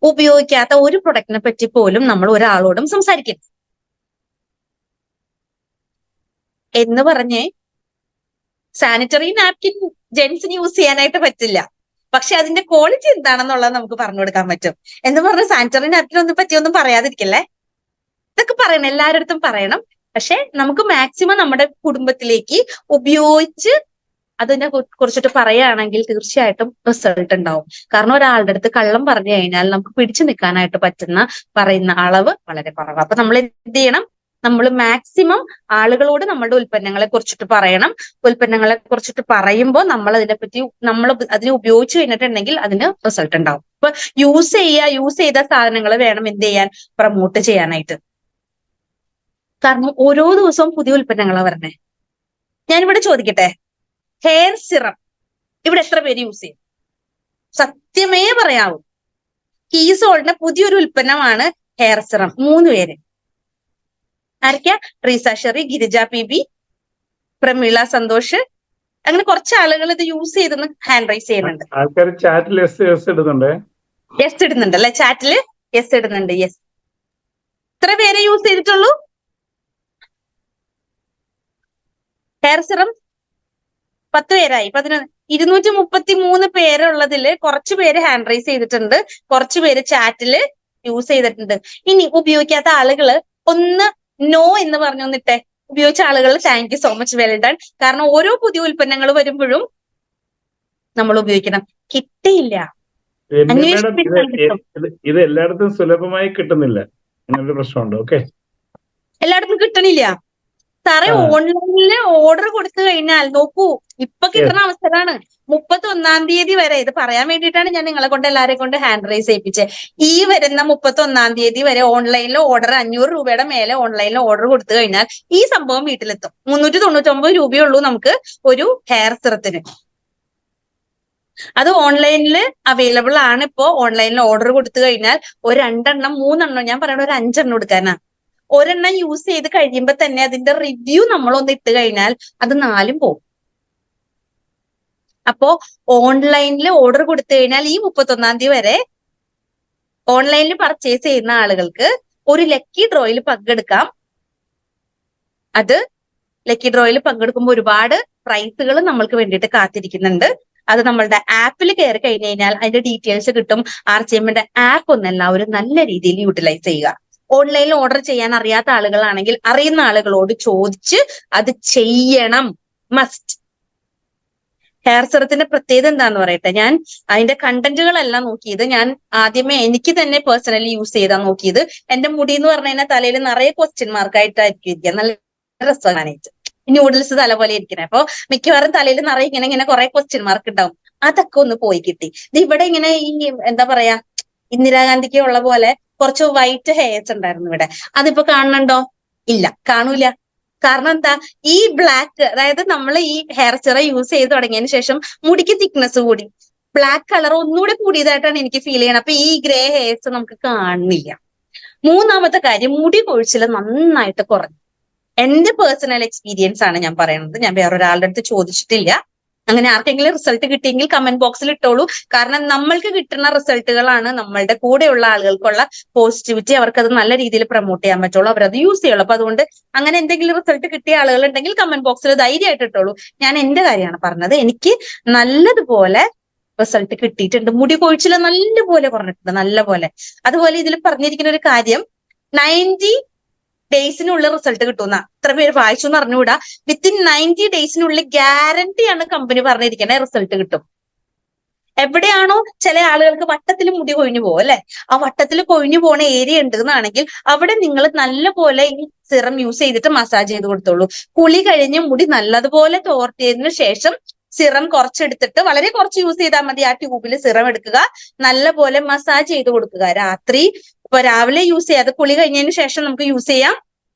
ഉപയോഗിക്കാത്ത ഒരു പ്രൊഡക്റ്റിനെ പറ്റി പോലും നമ്മൾ ഒരാളോടും സംസാരിക്കരുത് എന്ന് പറഞ്ഞ് സാനിറ്ററി നാപ്കിൻ ജെന്റ്സിന് യൂസ് ചെയ്യാനായിട്ട് പറ്റില്ല. പക്ഷെ അതിന്റെ ക്വാളിറ്റി എന്താണെന്നുള്ളത് നമുക്ക് പറഞ്ഞു കൊടുക്കാൻ പറ്റും. എന്ന് പറഞ്ഞ് സാനിറ്ററി നാപ്കിൻ ഒന്നും പറ്റിയൊന്നും പറയാതിരിക്കല്ലേ. ഇതൊക്കെ പറയണം, എല്ലാവരുടെ അടുത്തും പറയണം. പക്ഷെ നമുക്ക് മാക്സിമം നമ്മുടെ കുടുംബത്തിലേക്ക് ഉപയോഗിച്ച് അതിനെ കുറിച്ചിട്ട് പറയുകയാണെങ്കിൽ തീർച്ചയായിട്ടും റിസൾട്ട് ഉണ്ടാവും. കാരണം ഒരാളുടെ അടുത്ത് കള്ളം പറഞ്ഞു കഴിഞ്ഞാൽ നമുക്ക് പിടിച്ചു നിൽക്കാനായിട്ട് പറ്റുന്ന പറയുന്ന അളവ് വളരെ കുറവാണ്. അപ്പൊ നമ്മൾ എന്ത് ചെയ്യണം? നമ്മൾ മാക്സിമം ആളുകളോട് നമ്മുടെ ഉൽപ്പന്നങ്ങളെ കുറിച്ചിട്ട് പറയണം. ഉൽപ്പന്നങ്ങളെ കുറിച്ചിട്ട് പറയുമ്പോൾ നമ്മൾ അതിനെപ്പറ്റി നമ്മൾ അതിനെ ഉപയോഗിച്ച് കഴിഞ്ഞിട്ടുണ്ടെങ്കിൽ അതിന് റിസൾട്ട് ഉണ്ടാവും. ഇപ്പൊ യൂസ് ചെയ്ത സാധനങ്ങൾ വേണം എന്ത് ചെയ്യാൻ? പ്രൊമോട്ട് ചെയ്യാനായിട്ട്. കാരണം ഓരോ ദിവസവും പുതിയ ഉൽപ്പന്നങ്ങളാണ് വരണേ. ഞാനിവിടെ ചോദിക്കട്ടെ, ഹെയർ സിറം ഇവിടെ എത്ര പേര് യൂസ് ചെയ്യും? സത്യമേ പറയാവൂ. കീസോളിന്റെ പുതിയൊരു ഉൽപ്പന്നമാണ് ഹെയർ സിറം. 3 പേര്. ആരൊക്കെയാ? ട്രീസ ഷെറി, ഗിരിജ PB, പ്രമീള സന്തോഷ്. അങ്ങനെ കുറച്ച് ആളുകൾ ഇത് യൂസ് ചെയ്തെന്ന് ഹാൻഡ് റൈസ് ചെയ്യുന്നുണ്ട്. ആൾക്കാർ ചാറ്റിൽ യെസ് ഇടുന്നുണ്ട്. യെസ് ഇടുന്നുണ്ട് അല്ലെ? ചാറ്റില് യെസ് ഇടുന്നുണ്ട്. യെസ്. എത്ര പേരെ യൂസ് ചെയ്തിട്ടുള്ളൂ? ഹെയർ സിറം 10 പേരായി. 11, 233 പേരുള്ളതില് കുറച്ചു പേര് ഹാൻഡ് റൈസ് ചെയ്തിട്ടുണ്ട്, കുറച്ചു പേര് ചാറ്റില് യൂസ് ചെയ്തിട്ടുണ്ട്. ഇനി ഉപയോഗിക്കാത്ത ആളുകള് ഒന്ന് നോ എന്ന് പറഞ്ഞൊന്നിട്ടെ. ഉപയോഗിച്ച ആളുകൾ thank you so much, well done. കാരണം ഓരോ പുതിയ ഉൽപ്പന്നങ്ങൾ വരുമ്പോഴും നമ്മൾ ഉപയോഗിക്കണം. കിട്ടിയില്ല, ഇത് എല്ലായിടത്തും സുലഭമായി കിട്ടുന്നില്ല. അങ്ങനൊരു പ്രശ്നമുണ്ട്. ഓക്കെ, എല്ലായിടത്തും കിട്ടണില്ല സാറേ. ഓൺലൈനില് ഓർഡർ കൊടുത്തു കഴിഞ്ഞാൽ നോക്കൂ, ഇപ്പൊ കിട്ടുന്ന അവസരമാണ്. 31-ാം തീയതി വരെ. ഇത് പറയാൻ വേണ്ടിയിട്ടാണ് ഞാൻ നിങ്ങളെ കൊണ്ട് എല്ലാവരെയും കൊണ്ട് ഹാൻഡ് റൈസ് ചെയ്യിപ്പിച്ചത്. ഈ വരുന്ന 31-ാം തീയതി വരെ ഓൺലൈനിൽ ഓർഡർ 500 രൂപയുടെ മേലെ ഓൺലൈനിൽ ഓർഡർ കൊടുത്തു കഴിഞ്ഞാൽ ഈ സംഭവം വീട്ടിലെത്തും. 399 രൂപയുള്ളൂ നമുക്ക് ഒരു ഹെയർ സിറത്തിന്. അത് ഓൺലൈനിൽ അവൈലബിൾ ആണ്. ഇപ്പോ ഓൺലൈനിൽ ഓർഡർ കൊടുത്തു കഴിഞ്ഞാൽ ഒരു 2 എണ്ണം 3 എണ്ണം, ഞാൻ പറയണ ഒരു 5 എണ്ണം എടുക്കാനാ. ഒരെണ്ണം യൂസ് ചെയ്ത് കഴിയുമ്പോ തന്നെ അതിന്റെ റിവ്യൂ നമ്മളൊന്ന് ഇട്ട് കഴിഞ്ഞാൽ അത് 4ഉം പോകും. അപ്പോ ഓൺലൈനിൽ ഓർഡർ കൊടുത്തു കഴിഞ്ഞാൽ ഈ 31-ാം തീയതി വരെ ഓൺലൈനിൽ പർച്ചേസ് ചെയ്യുന്ന ആളുകൾക്ക് ഒരു ലക്കി ഡ്രോയിൽ പങ്കെടുക്കാം. അത് ലക്കി ഡ്രോയിൽ പങ്കെടുക്കുമ്പോൾ ഒരുപാട് പ്രൈസുകൾ നമ്മൾക്ക് വേണ്ടിയിട്ട് കാത്തിരിക്കുന്നുണ്ട്. അത് നമ്മളുടെ ആപ്പിൽ കയറി കഴിഞ്ഞു കഴിഞ്ഞാൽ അതിന്റെ ഡീറ്റെയിൽസ് കിട്ടും. RCMന്റെ ആപ്പ് ഒന്ന് എല്ലാവരും നല്ല രീതിയിൽ യൂട്ടിലൈസ് ചെയ്യുക. ഓൺലൈനിൽ ഓർഡർ ചെയ്യാൻ അറിയാത്ത ആളുകളാണെങ്കിൽ അറിയുന്ന ആളുകളോട് ചോദിച്ച് അത് ചെയ്യണം, മസ്റ്റ്. ഹെയർ സിറത്തിന്റെ പ്രത്യേകത എന്താന്ന് പറയട്ടെ. ഞാൻ അതിന്റെ കണ്ടന്റുകളെല്ലാം നോക്കിയത് ഞാൻ ആദ്യമേ എനിക്ക് തന്നെ പേഴ്സണലി യൂസ് ചെയ്താൽ നോക്കിയത്. എന്റെ മുടി എന്ന് പറഞ്ഞു കഴിഞ്ഞാൽ തലയിൽ നിറയെ ക്വസ്റ്റ്യൻ മാർക്കായിട്ടായിരിക്കും ഇരിക്കുക. നല്ല രസമായിട്ട് ന്യൂഡിൽസ് തല പോലെ ഇരിക്കണേ. അപ്പൊ മിക്കവാറും തലയിൽ നിറയെ ഇങ്ങനെ കുറെ ക്വസ്റ്റ്യൻ മാർക്ക് ഉണ്ടാവും. അതൊക്കെ ഒന്ന് പോയി കിട്ടി. ഇത് ഇവിടെ ഇങ്ങനെ ഈ എന്താ പറയാ, ഇന്ദിരാഗാന്ധിക്ക് ഉള്ള പോലെ കുറച്ച് വൈറ്റ് ഹെയർസ് ഉണ്ടായിരുന്നു ഇവിടെ. അതിപ്പോ കാണുന്നുണ്ടോ? ഇല്ല, കാണൂല. കാരണം എന്താ? ഈ ബ്ലാക്ക്, അതായത് നമ്മൾ ഈ ഹെയർ സിറം യൂസ് ചെയ്ത് തുടങ്ങിയതിന് ശേഷം മുടിക്ക് തിക്നെസ് കൂടി, ബ്ലാക്ക് കളർ ഒന്നുകൂടെ കൂടിയതായിട്ടാണ് എനിക്ക് ഫീൽ ചെയ്യണത്. അപ്പൊ ഈ ഗ്രേ ഹെയർസ് നമുക്ക് കാണുന്നില്ല. 3ാമത്തെ കാര്യം, മുടി കൊഴിച്ചിൽ നന്നായിട്ട് കുറഞ്ഞു. എന്റെ പേഴ്സണൽ എക്സ്പീരിയൻസ് ആണ് ഞാൻ പറയുന്നത്. ഞാൻ വേറൊരാളുടെ അടുത്ത് ചോദിച്ചിട്ടില്ല. അങ്ങനെ ആർക്കെങ്കിലും റിസൾട്ട് കിട്ടിയെങ്കിൽ കമന്റ് ബോക്സിൽ ഇട്ടോളൂ. കാരണം നമ്മൾക്ക് കിട്ടുന്ന റിസൾട്ടുകളാണ് നമ്മളുടെ കൂടെയുള്ള ആളുകൾക്കുള്ള പോസിറ്റിവിറ്റി. അവർക്ക് അത് നല്ല രീതിയിൽ പ്രൊമോട്ട് ചെയ്യാൻ പറ്റുള്ളൂ, അവരത് യൂസ് ചെയ്യുള്ളൂ. അപ്പൊ അതുകൊണ്ട് അങ്ങനെ എന്തെങ്കിലും റിസൾട്ട് കിട്ടിയ ആളുകൾ ഉണ്ടെങ്കിൽ കമന്റ് ബോക്സിൽ ധൈര്യമായിട്ട് ഇട്ടോളൂ. ഞാൻ എന്റെ കാര്യമാണ് പറഞ്ഞത്. എനിക്ക് നല്ലതുപോലെ റിസൾട്ട് കിട്ടിയിട്ടുണ്ട്. മുടി കൊഴിച്ചിൽ നല്ലപോലെ കുറഞ്ഞിട്ടുണ്ട്, നല്ലപോലെ. അതുപോലെ ഇതിൽ പറഞ്ഞിരിക്കുന്ന ഒരു കാര്യം, ഡേയ്സിനുള്ളിൽ റിസൾട്ട് കിട്ടുന്ന ഇത്ര പേര് വായിച്ചു എന്ന് അറിഞ്ഞുകൂടാ. വിത്തിൻ 90 ഡേയ്സിനുള്ളിൽ ഗ്യാരണ്ടിയാണ് കമ്പനി പറഞ്ഞിരിക്കുന്നത് റിസൾട്ട് കിട്ടും. എവിടെയാണോ ചില ആളുകൾക്ക് വട്ടത്തിൽ മുടി കൊഴിഞ്ഞു പോകും അല്ലെ, ആ വട്ടത്തിൽ കൊഴിഞ്ഞു പോണ ഏരിയ ഉണ്ട് എന്നാണെങ്കിൽ അവിടെ നിങ്ങൾ നല്ലപോലെ ഈ സിറം യൂസ് ചെയ്തിട്ട് മസാജ് ചെയ്ത് കൊടുത്തോളൂ. കുളി കഴിഞ്ഞ് മുടി നല്ലതുപോലെ തോർത്തിയതിനു ശേഷം സിറം കുറച്ചെടുത്തിട്ട് വളരെ കുറച്ച് യൂസ് ചെയ്താൽ മതി. ആ ട്യൂബിൽ സിറം എടുക്കുക, നല്ലപോലെ മസാജ് ചെയ്ത് കൊടുക്കുക. രാത്രി ഇപ്പൊ രാവിലെ യൂസ് ചെയ്യാതെ കുളി കഴിഞ്ഞതിന് ശേഷം നമുക്ക് യൂസ് ചെയ്യാം,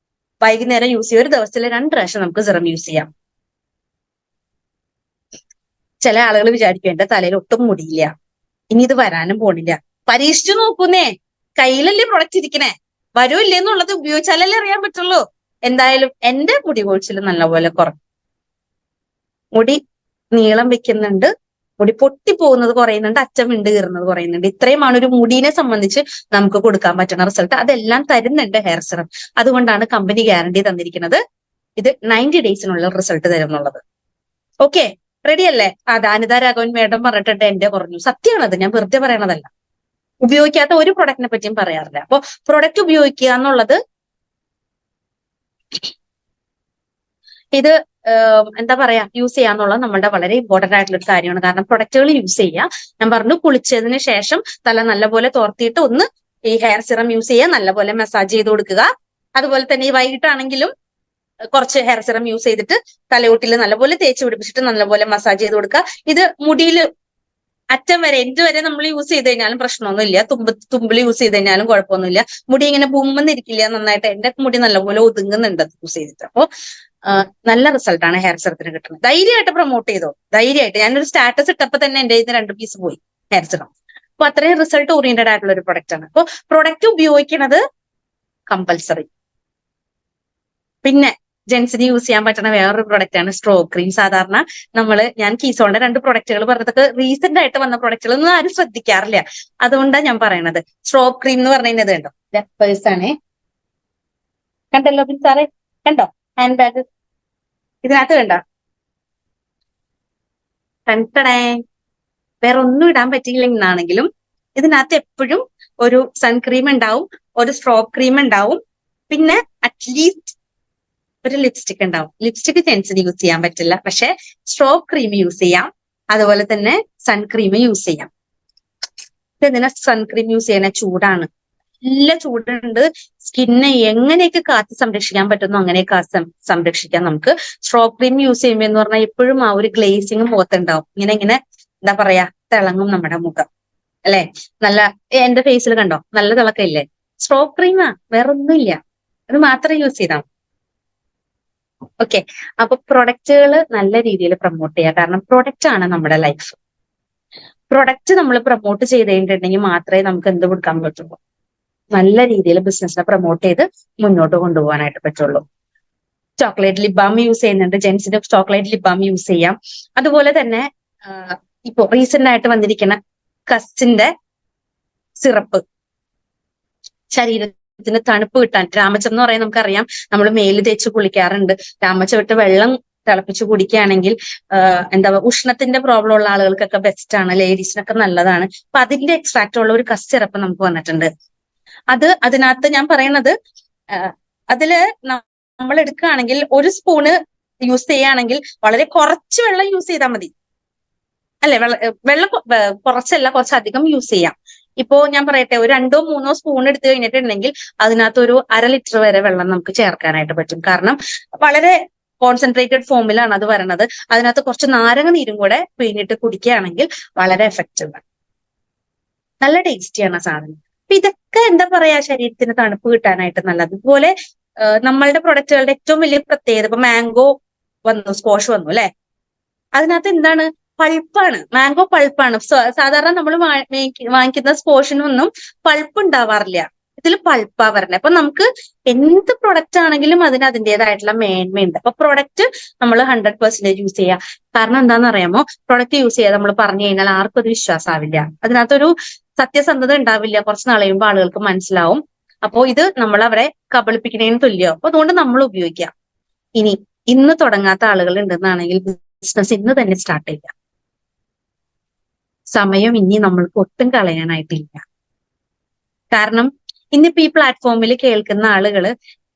വൈകുന്നേരം യൂസ് ചെയ്യാം. ഒരു ദിവസത്തിൽ 2 പ്രാവശ്യം നമുക്ക് സിറം യൂസ് ചെയ്യാം. ചില ആളുകൾ വിചാരിക്കും എന്റെ തലയിൽ ഒട്ടും മുടിയില്ല, ഇനി ഇത് വരാനും പോണില്ല. പരീക്ഷിച്ചു നോക്കുന്നേ, കയ്യിലല്ലേ പ്രൊഡക്റ്റ് ഇരിക്കണേ, വരൂല്ലേ എന്നുള്ളത് ഉപയോഗിച്ചാലല്ലേ അറിയാൻ പറ്റുള്ളൂ. എന്തായാലും എന്റെ മുടി കൊഴിച്ചിൽ നല്ലപോലെ കുറഞ്ഞു, മുടി നീളം വെക്കുന്നുണ്ട്, മുടി പൊട്ടിപ്പോകുന്നത് കുറയുന്നുണ്ട്, അറ്റം വിണ്ട് കീറുന്നത് കുറയുന്നുണ്ട്. ഇത്രയുമാണ് ഒരു മുടീനെ സംബന്ധിച്ച് നമുക്ക് കൊടുക്കാൻ പറ്റുന്ന റിസൾട്ട്. അതെല്ലാം തരുന്നുണ്ട് ഹെയർ സിറം. അതുകൊണ്ടാണ് കമ്പനി ഗ്യാരണ്ടി തന്നിരിക്കുന്നത് ഇത് 90 ഡേയ്സിനുള്ള റിസൾട്ട് തരുന്നുള്ളത്. ഓക്കെ, റെഡി അല്ലേ? അനിത രാഘവൻ മേഡം പറഞ്ഞിട്ടുണ്ട് എന്റെ കുറഞ്ഞു. സത്യമാണത്, ഞാൻ വെറുതെ പറയണതല്ല. ഉപയോഗിക്കാത്ത ഒരു പ്രൊഡക്റ്റിനെ പറ്റിയും പറയാറില്ല. അപ്പൊ പ്രൊഡക്റ്റ് ഉപയോഗിക്കുക എന്നുള്ളത് ഇത് എന്താ പറയാ, യൂസ് ചെയ്യാന്നുള്ളത് നമ്മുടെ വളരെ ഇമ്പോർട്ടന്റ് ആയിട്ടുള്ള ഒരു കാര്യമാണ്. കാരണം പ്രൊഡക്റ്റുകൾ യൂസ് ചെയ്യുക, ഞാൻ പറഞ്ഞു, കുളിച്ചതിന് ശേഷം തല നല്ലപോലെ തോർത്തിയിട്ട് ഒന്ന് ഈ ഹെയർ സിറം യൂസ് ചെയ്യുക, നല്ലപോലെ മസാജ് ചെയ്ത് കൊടുക്കുക. അതുപോലെ തന്നെ ഈ വൈകിട്ടാണെങ്കിലും കുറച്ച് ഹെയർ സിറം യൂസ് ചെയ്തിട്ട് തലയോട്ടിൽ നല്ലപോലെ തേച്ച് പിടിപ്പിച്ചിട്ട് നല്ലപോലെ മസാജ് ചെയ്ത് കൊടുക്കുക. ഇത് മുടിയിൽ അറ്റം വരെ എൻഡ് വരെ നമ്മൾ യൂസ് ചെയ്ത് കഴിഞ്ഞാലും പ്രശ്നമൊന്നുമില്ല. തുമ്പിൽ യൂസ് ചെയ്ത് കഴിഞ്ഞാലും കുഴപ്പമൊന്നുമില്ല. മുടി ഇങ്ങനെ ബുമ്മെന്നിരിക്കില്ല, നന്നായിട്ട് എന്റെ മുടി നല്ലപോലെ ഒതുങ്ങുന്നുണ്ട് യൂസ് ചെയ്തിട്ട്. അപ്പോ നല്ല റിസൾട്ടാണ് ഹെയർ സിറത്തിന് കിട്ടുന്നത്. ധൈര്യമായിട്ട് പ്രൊമോട്ട് ചെയ്തോ, ധൈര്യമായിട്ട്. ഞാനൊരു സ്റ്റാറ്റസ് ഇട്ടപ്പോ തന്നെ എന്റെ കയ്യിൽ നിന്ന് 2 പീസ് പോയി ഹെയർ സിറം. അപ്പൊ അത്രയും റിസൾട്ട് ഓറിയന്റഡ് ആയിട്ടുള്ള ഒരു പ്രൊഡക്റ്റ് ആണ്. അപ്പൊ പ്രൊഡക്റ്റ് ഉപയോഗിക്കുന്നത് കമ്പൽസറി. പിന്നെ ജെൻസിന് യൂസ് ചെയ്യാൻ പറ്റുന്ന വേറൊരു പ്രൊഡക്റ്റ് ആണ് സ്ട്രോ ക്രീം. സാധാരണ ഞാൻ കീസോണിന്റെ 2 പ്രൊഡക്റ്റുകൾ പറഞ്ഞതൊക്കെ റീസെന്റ് ആയിട്ട് വന്ന പ്രൊഡക്റ്റുകൾ ഒന്നും ആരും ശ്രദ്ധിക്കാറില്ല. അതുകൊണ്ടാണ് ഞാൻ പറയണത്. സ്ട്രോ ക്രീം എന്ന് പറഞ്ഞത് കണ്ടോ, പേഴ്സാണേ, കണ്ടല്ലോ സാറേ, കണ്ടോ ഹാൻഡ് ബാഗ്, ഇതിനകത്ത് കണ്ടോ, കണ്ടടേ. വേറെ ഒന്നും ഇടാൻ പറ്റിയില്ലെന്നാണെങ്കിലും ഇതിനകത്ത് എപ്പോഴും ഒരു സൺക്രീം ഉണ്ടാവും, ഒരു സ്ട്രോ ക്രീം ഉണ്ടാവും, പിന്നെ അറ്റ്ലീസ്റ്റ് ഒരു ലിപ്സ്റ്റിക് ഉണ്ടാവും. ലിപ്സ്റ്റിക് ജെൻസിന് യൂസ് ചെയ്യാൻ പറ്റില്ല, പക്ഷെ സ്ട്രോ ക്രീം യൂസ് ചെയ്യാം, അതുപോലെ തന്നെ സൺക്രീം യൂസ് ചെയ്യാം. ഇതെന്തിനാ സൺക്രീം യൂസ് ചെയ്യണ? ചൂടാണ്, നല്ല ചൂടുണ്ട്. സ്കിന്നെ എങ്ങനെയൊക്കെ കാത്ത് സംരക്ഷിക്കാൻ പറ്റുന്നു അങ്ങനെയൊക്കെ സംരക്ഷിക്കാം നമുക്ക്. സ്ട്രോ ക്രീം യൂസ് ചെയ്യുമ്പോൾ എന്ന് പറഞ്ഞാൽ എപ്പോഴും ആ ഒരു ഗ്ലേസിങ് മുഖത്തുണ്ടാവും. ഇങ്ങനെ എന്താ പറയാ, തിളങ്ങും നമ്മുടെ മുഖം അല്ലെ. നല്ല എന്റെ ഫേസിൽ കണ്ടോ നല്ല തിളക്കമില്ലേ? സ്ട്രോ ക്രീമാ, വേറൊന്നുമില്ല. അത് മാത്രം യൂസ് ചെയ്താൽ. ഓക്കെ, അപ്പൊ പ്രൊഡക്റ്റുകൾ നല്ല രീതിയിൽ പ്രൊമോട്ട് ചെയ്യുക. കാരണം പ്രൊഡക്റ്റ് ആണ് നമ്മുടെ ലൈഫ്. പ്രൊഡക്റ്റ് നമ്മൾ പ്രൊമോട്ട് ചെയ്ത് കഴിഞ്ഞിട്ടുണ്ടെങ്കിൽ മാത്രമേ നമുക്ക് എന്ത് കൊടുക്കാൻ പറ്റുള്ളൂ, നല്ല രീതിയിൽ ബിസിനസ്സിനെ പ്രൊമോട്ട് ചെയ്ത് മുന്നോട്ട് കൊണ്ടുപോകാനായിട്ട് പറ്റുള്ളൂ. ചോക്ലേറ്റ് ലിപ് ബാം യൂസ് ചെയ്യുന്നുണ്ട്, ജെൻസിന്റെ ചോക്ലേറ്റ് ലിപ് ബാം യൂസ് ചെയ്യാം. അതുപോലെ തന്നെ ഇപ്പോ റീസെന്റ് ആയിട്ട് വന്നിരിക്കുന്ന കസിന്റെ സിറപ്പ്, ശരീരത്തിന് തണുപ്പ് കിട്ടാൻ. രാമച്ചം എന്ന് പറയാൻ നമുക്കറിയാം, നമ്മൾ മേല് തേച്ച് കുളിക്കാറുണ്ട്. രാമച്ചം ഇട്ട് വെള്ളം തിളപ്പിച്ച് കുടിക്കുകയാണെങ്കിൽ എന്താ ഉഷ്ണത്തിന്റെ പ്രോബ്ലം ഉള്ള ആളുകൾക്കൊക്കെ ബെസ്റ്റ് ആണ്, ലേഡീസിനൊക്കെ നല്ലതാണ്. അപ്പൊ അതിന്റെ എക്സ്ട്രാക്ട് ഉള്ള ഒരു കസ് സിറപ്പ് നമുക്ക് വന്നിട്ടുണ്ട്. അതിനകത്ത് ഞാൻ പറയണത്, അതില് നമ്മൾ എടുക്കുകയാണെങ്കിൽ 1 സ്പൂണ് യൂസ് ചെയ്യുകയാണെങ്കിൽ വളരെ കുറച്ച് വെള്ളം യൂസ് ചെയ്താൽ മതി അല്ലെ. വെള്ളം കുറച്ചല്ല, കുറച്ചധികം യൂസ് ചെയ്യാം. ഇപ്പോ ഞാൻ പറയട്ടെ, ഒരു 2-3 സ്പൂൺ എടുത്തു കഴിഞ്ഞിട്ടുണ്ടെങ്കിൽ അതിനകത്ത് ഒരു 1/2 ലിറ്റർ വരെ വെള്ളം നമുക്ക് ചേർക്കാനായിട്ട് പറ്റും. കാരണം വളരെ കോൺസെൻട്രേറ്റഡ് ഫോമിലാണ് അത് വരണത്. അതിനകത്ത് കുറച്ച് നാരങ്ങ നീരും കൂടെ പിഴിഞ്ഞിട്ട് കുടിക്കുകയാണെങ്കിൽ വളരെ എഫക്റ്റീവ് ആണ്, നല്ല ടേസ്റ്റിയാണ് ആ സാധനം. അപ്പൊ ഇതൊക്കെ എന്താ പറയാ, ശരീരത്തിന് തണുപ്പ് കിട്ടാനായിട്ട് നല്ലത്. അതുപോലെ നമ്മളുടെ പ്രൊഡക്റ്റുകളുടെ ഏറ്റവും വലിയ പ്രത്യേകത, ഇപ്പൊ മാംഗോ വന്നു, സ്ക്വാഷ് വന്നു അല്ലെ, അതിനകത്ത് എന്താണ്, പൾപ്പാണ്, മാംഗോ പൾപ്പാണ്. സാധാരണ നമ്മൾ വാങ്ങിക്കുന്ന സ്ക്വാഷിനൊന്നും പൾപ്പ് ഉണ്ടാവാറില്ല, ഇതിൽ പൾപ്പാ വരണേ. അപ്പൊ നമുക്ക് എന്ത് പ്രൊഡക്റ്റ് ആണെങ്കിലും അതിന് അതിൻ്റെതായിട്ടുള്ള മേന്മയുണ്ട്. അപ്പൊ പ്രൊഡക്റ്റ് നമ്മൾ 100% യൂസ് ചെയ്യുക. കാരണം എന്താണെന്ന് അറിയാമോ, പ്രൊഡക്റ്റ് യൂസ് ചെയ്യാതെ നമ്മൾ പറഞ്ഞു കഴിഞ്ഞാൽ ആർക്കും അത് വിശ്വാസമാവില്ല, അതിനകത്തൊരു സത്യസന്ധത ഉണ്ടാവില്ല. കുറച്ച് നാൾ കഴിയുമ്പോൾ ആളുകൾക്ക് മനസ്സിലാവും. അപ്പോ ഇത് നമ്മൾ അവരെ കബളിപ്പിക്കുന്നതിന് തുല്യം. അപ്പൊ അതുകൊണ്ട് നമ്മൾ ഉപയോഗിക്കാം. ഇനി ഇന്ന് തുടങ്ങാത്ത ആളുകൾ ഉണ്ടെന്നാണെങ്കിൽ ബിസിനസ് ഇന്ന് തന്നെ സ്റ്റാർട്ട് ചെയ്യാം. സമയം ഇനി നമ്മൾക്ക് ഒട്ടും കളയാനായിട്ടില്ല. കാരണം ഇന്നിപ്പോ ഈ പ്ലാറ്റ്ഫോമിൽ കേൾക്കുന്ന ആളുകള്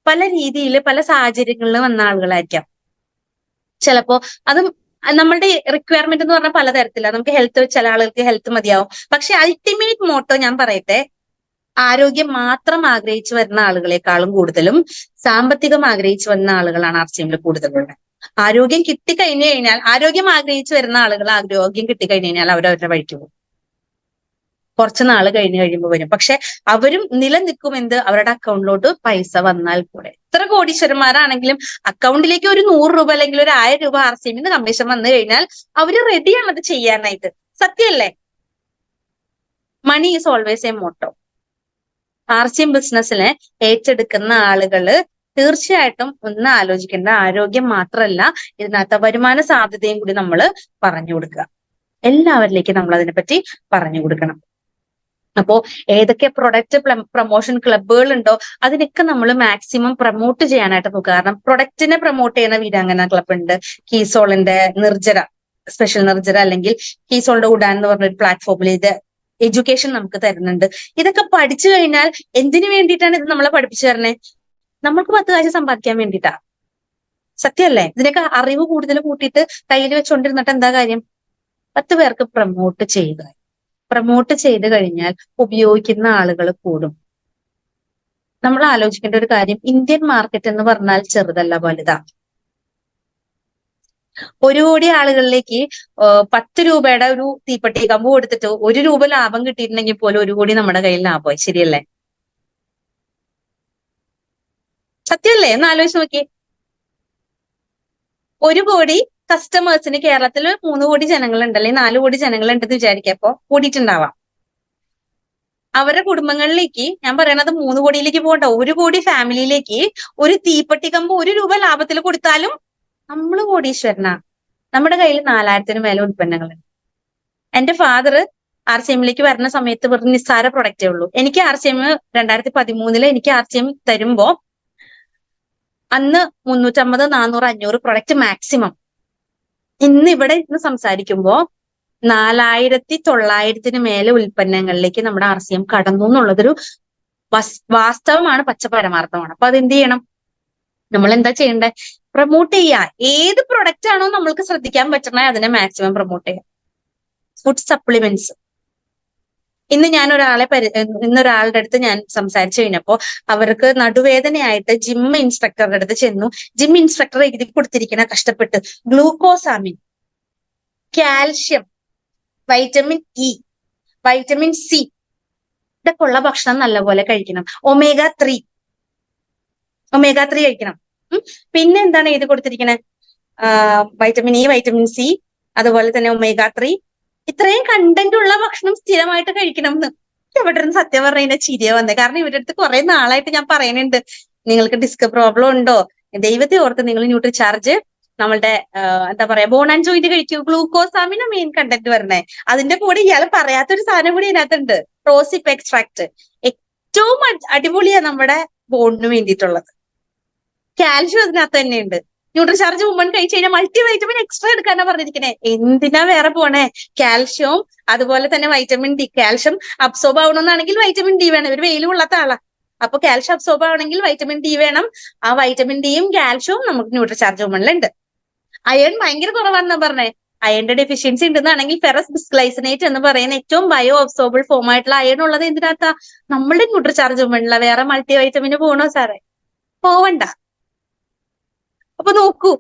പല രീതിയിൽ പല സാഹചര്യങ്ങളിൽ വന്ന ആളുകളായിരിക്കാം. ചിലപ്പോ അതും നമ്മളുടെ റിക്വയർമെന്റ് എന്ന് പറഞ്ഞാൽ പലതരത്തിലാണ്. നമുക്ക് ഹെൽത്ത്, ചില ആളുകൾക്ക് ഹെൽത്ത് മതിയാവും. പക്ഷെ അൾട്ടിമേറ്റ് മോട്ടോ ഞാൻ പറയട്ടെ, ആരോഗ്യം മാത്രം ആഗ്രഹിച്ചു വരുന്ന ആളുകളെക്കാളും കൂടുതലും സാമ്പത്തികം ആഗ്രഹിച്ചു വരുന്ന ആളുകളാണ് RCMൽ കൂടുതലുള്ളത്. ആരോഗ്യം കിട്ടിക്കഴിഞ്ഞു കഴിഞ്ഞാൽ, ആരോഗ്യം ആഗ്രഹിച്ചു വരുന്ന ആളുകൾ ആരോഗ്യം കിട്ടിക്കഴിഞ്ഞു കഴിഞ്ഞാൽ അവരവരുടെ വഴിക്ക് പോകും. കുറച്ച് നാൾ കഴിയുമ്പോൾ വരും. പക്ഷെ അവരും നിലനിൽക്കും എന്ത്, അവരുടെ അക്കൗണ്ടിലോട്ട് പൈസ വന്നാൽ കൂടെ. എത്ര കോടീശ്വരന്മാരാണെങ്കിലും അക്കൗണ്ടിലേക്ക് ഒരു 100 രൂപ അല്ലെങ്കിൽ ഒരു 1000 രൂപ RCMന്ന് കമ്മീഷൻ വന്നു കഴിഞ്ഞാൽ അവര് റെഡിയാണ് അത് ചെയ്യാനായിട്ട്. സത്യല്ലേ? Money is always a motto. RCM ബിസിനസ്സിനെ ഏറ്റെടുക്കുന്ന ആളുകള് തീർച്ചയായിട്ടും ഒന്ന് ആലോചിക്കേണ്ട, ആരോഗ്യം മാത്രമല്ല ഇതിനകത്ത് വരുമാന സാധ്യതയും കൂടി നമ്മൾ പറഞ്ഞു കൊടുക്കുക. എല്ലാവരിലേക്കും നമ്മൾ അതിനെപ്പറ്റി പറഞ്ഞു കൊടുക്കണം. അപ്പോ ഏതൊക്കെ പ്രൊഡക്റ്റ് പ്രൊമോഷൻ ക്ലബുകൾ ഉണ്ടോ അതിനൊക്കെ നമ്മൾ മാക്സിമം പ്രൊമോട്ട് ചെയ്യാനായിട്ട് നോക്കുക. കാരണം പ്രൊഡക്റ്റിനെ പ്രൊമോട്ട് ചെയ്യുന്ന വീരാംഗന ക്ലബ് ഉണ്ട്, കീസോളിന്റെ നിർജ്ജര, സ്പെഷ്യൽ നിർജ്ജര അല്ലെങ്കിൽ കീസോളിന്റെ ഉഡാൻ എന്ന് പറഞ്ഞൊരു പ്ലാറ്റ്ഫോമിൽ ഇത് എഡ്യൂക്കേഷൻ നമുക്ക് തരുന്നുണ്ട്. ഇതൊക്കെ പഠിച്ചു കഴിഞ്ഞാൽ എന്തിനു വേണ്ടിയിട്ടാണ് ഇത് നമ്മളെ പഠിപ്പിച്ചു തരണേ? നമ്മൾക്ക് 10 കാശ് സമ്പാദിക്കാൻ വേണ്ടിയിട്ടാ. സത്യല്ലേ? ഇതിനൊക്കെ അറിവ് കൂടുതൽ കൂട്ടിയിട്ട് കയ്യിൽ വെച്ചുകൊണ്ടിരുന്നിട്ട് എന്താ കാര്യം? 10 പേർക്ക് പ്രൊമോട്ട് ചെയ്യുക. പ്രൊമോട്ട് ചെയ്ത് കഴിഞ്ഞാൽ ഉപയോഗിക്കുന്ന ആളുകൾ കൂടും. നമ്മൾ ആലോചിക്കേണ്ട ഒരു കാര്യം, ഇന്ത്യൻ മാർക്കറ്റ് എന്ന് പറഞ്ഞാൽ ചെറുതല്ല, വലുതാ. 1 കോടി ആളുകളിലേക്ക് 10 രൂപയുടെ ഒരു തീപ്പെട്ടി കമ്പ് കൊടുത്തിട്ട് 1 രൂപ ലാഭം കിട്ടിയിട്ടുണ്ടെങ്കിൽ പോലും 1 കോടി നമ്മുടെ കയ്യിൽ ലാഭമായി. ശരിയല്ലേ? സത്യമല്ലേ? ഒന്ന് ആലോചിച്ച് നോക്കി. 1 കോടി കസ്റ്റമേഴ്സിന് കേരളത്തിൽ 3 കോടി ജനങ്ങളുണ്ട്, അല്ലെങ്കിൽ 4 കോടി ജനങ്ങളുണ്ടെന്ന് വിചാരിക്കപ്പോ കൂടിയിട്ടുണ്ടാവാം. അവരുടെ കുടുംബങ്ങളിലേക്ക്, ഞാൻ പറയണത് 3 കോടിയിലേക്ക് പോകണ്ട, 1 കോടി ഫാമിലിയിലേക്ക് ഒരു തീപ്പെട്ടി കമ്പ് 1 രൂപ ലാഭത്തിൽ കൊടുത്താലും നമ്മൾ കോടീശ്വരനാ. നമ്മുടെ കയ്യിൽ 4000-ന് മേലെ ഉൽപ്പന്നങ്ങളുണ്ട്. എന്റെ ഫാദർ RCMലേക്ക് വരുന്ന സമയത്ത് വെറും നിസ്സാര പ്രൊഡക്റ്റേ ഉള്ളൂ. എനിക്ക് RCM 2013 എനിക്ക് RCM തരുമ്പോ അന്ന് 350, 400, 500 പ്രൊഡക്റ്റ് മാക്സിമം. ഇന്ന് ഇവിടെ ഇന്ന് സംസാരിക്കുമ്പോ 4900-ന് മേലെ ഉൽപ്പന്നങ്ങളിലേക്ക് നമ്മുടെ RCM കടന്നു എന്നുള്ളതൊരു വാസ്തവമാണ്, പച്ച പരമാർത്ഥമാണ്. അപ്പൊ അതെന്ത് ചെയ്യണം? നമ്മൾ എന്താ ചെയ്യണ്ടേ? പ്രൊമോട്ട് ചെയ്യുക. ഏത് പ്രൊഡക്റ്റ് ആണോ നമ്മൾക്ക് ശ്രദ്ധിക്കാൻ പറ്റണേ അതിനെ മാക്സിമം പ്രൊമോട്ട് ചെയ്യാം. Food supplements. ഇന്ന് ഞാൻ ഇന്നൊരാളുടെ അടുത്ത് ഞാൻ സംസാരിച്ചു കഴിഞ്ഞപ്പോ അവർക്ക് നടുവേദനയായിട്ട് ജിം ഇൻസ്ട്രക്ടറുടെ അടുത്ത് ചെന്നു. ജിം ഇൻസ്ട്രക്ടർ എഴുതി കൊടുത്തിരിക്കുന്ന കഷ്ടപ്പെട്ട് ഗ്ലൂക്കോസാമിൻ, calcium, vitamin E, vitamin C ഇതൊക്കെ ഉള്ള ഭക്ഷണം നല്ലപോലെ കഴിക്കണം. ഒമേഗ 3 കഴിക്കണം. പിന്നെ എന്താണ് എഴുതി കൊടുത്തിരിക്കണേ? വൈറ്റമിൻ ഇ, വൈറ്റമിൻ സി, അതുപോലെ തന്നെ ഒമേഗ 3 ഇത്രയും കണ്ടന്റ് ഉള്ള ഭക്ഷണം സ്ഥിരമായിട്ട് കഴിക്കണം എന്ന്. ഇവിടെ നിന്ന് സത്യം പറഞ്ഞു കഴിഞ്ഞാൽ ചിരിയ വന്നേ. കാരണം ഇവരുടെ അടുത്ത് കുറെ നാളായിട്ട് ഞാൻ പറയുന്നുണ്ട്, നിങ്ങൾക്ക് ഡിസ്ക് പ്രോബ്ലം ഉണ്ടോ, ദൈവത്തെ ഓർത്ത് നിങ്ങൾ ന്യൂട്രിചാർജ് നമ്മളുടെ എന്താ പറയാ ബോൺ ആൻഡ് ജോയിന്റ് കഴിക്കൂ. ഗ്ലൂക്കോസാമിന് മെയിൻ കണ്ടന്റ് വരണേ. അതിന്റെ കൂടെ ഇയാൾ പറയാത്തൊരു സാധനം കൂടി ഇതിനകത്തുണ്ട്, റോസിപ്പ് എക്സ്ട്രാക്ട്. ഏറ്റവും അടിപൊളിയാ നമ്മുടെ ബോണിന് വേണ്ടിയിട്ടുള്ളത്. കാൽഷ്യം അതിനകത്ത് തന്നെയുണ്ട്. ന്യൂട്രിചാർജ് വുമൺ കഴിച്ചു കഴിഞ്ഞാൽ മൾട്ടി വൈറ്റമിൻ എക്സ്ട്രാ എടുക്കാനാ പറഞ്ഞിരിക്കണേ. എന്തിനാ വേറെ പോണേ? കാൽഷ്യവും അതുപോലെ തന്നെ വൈറ്റമിൻ ഡി. കാൽഷ്യം അബ്സോർബ് ആവണമെന്നാണെങ്കിൽ വൈറ്റമിൻ ഡി വേണം. ഇവർ വെയിൽ കൊള്ളാത്ത ആളാ. അപ്പൊ കാൽഷ്യം അബ്സോർബ് ആവണമെങ്കിൽ വൈറ്റമിൻ ഡി വേണം. ആ വൈറ്റമിൻ ഡിയും കാൽഷ്യവും നമുക്ക് ന്യൂട്രിചാർജ് വുമണിലുണ്ട്. അയൺ ഭയങ്കര കുറവാണെന്നാ പറഞ്ഞേ. അയണിന്റെ ഡെഫിഷ്യൻസി ഉണ്ടെന്നാണെങ്കിൽ ഫെറസ് ബിസ്ഗ്ലൈസിനേറ്റ് എന്ന് പറയുന്ന ഏറ്റവും ബയോ അബ്സോർബിൾ ഫോം ആയിട്ടുള്ള അയൺ ഉള്ളത് എന്തിനകത്താ? നമ്മളുടെ ന്യൂട്രിചാർജ് വുമണില. വേറെ മൾട്ടി വൈറ്റമിന് പോകണോ സാറേ? പോവണ്ട. അപ്പൊ നോക്കൂ,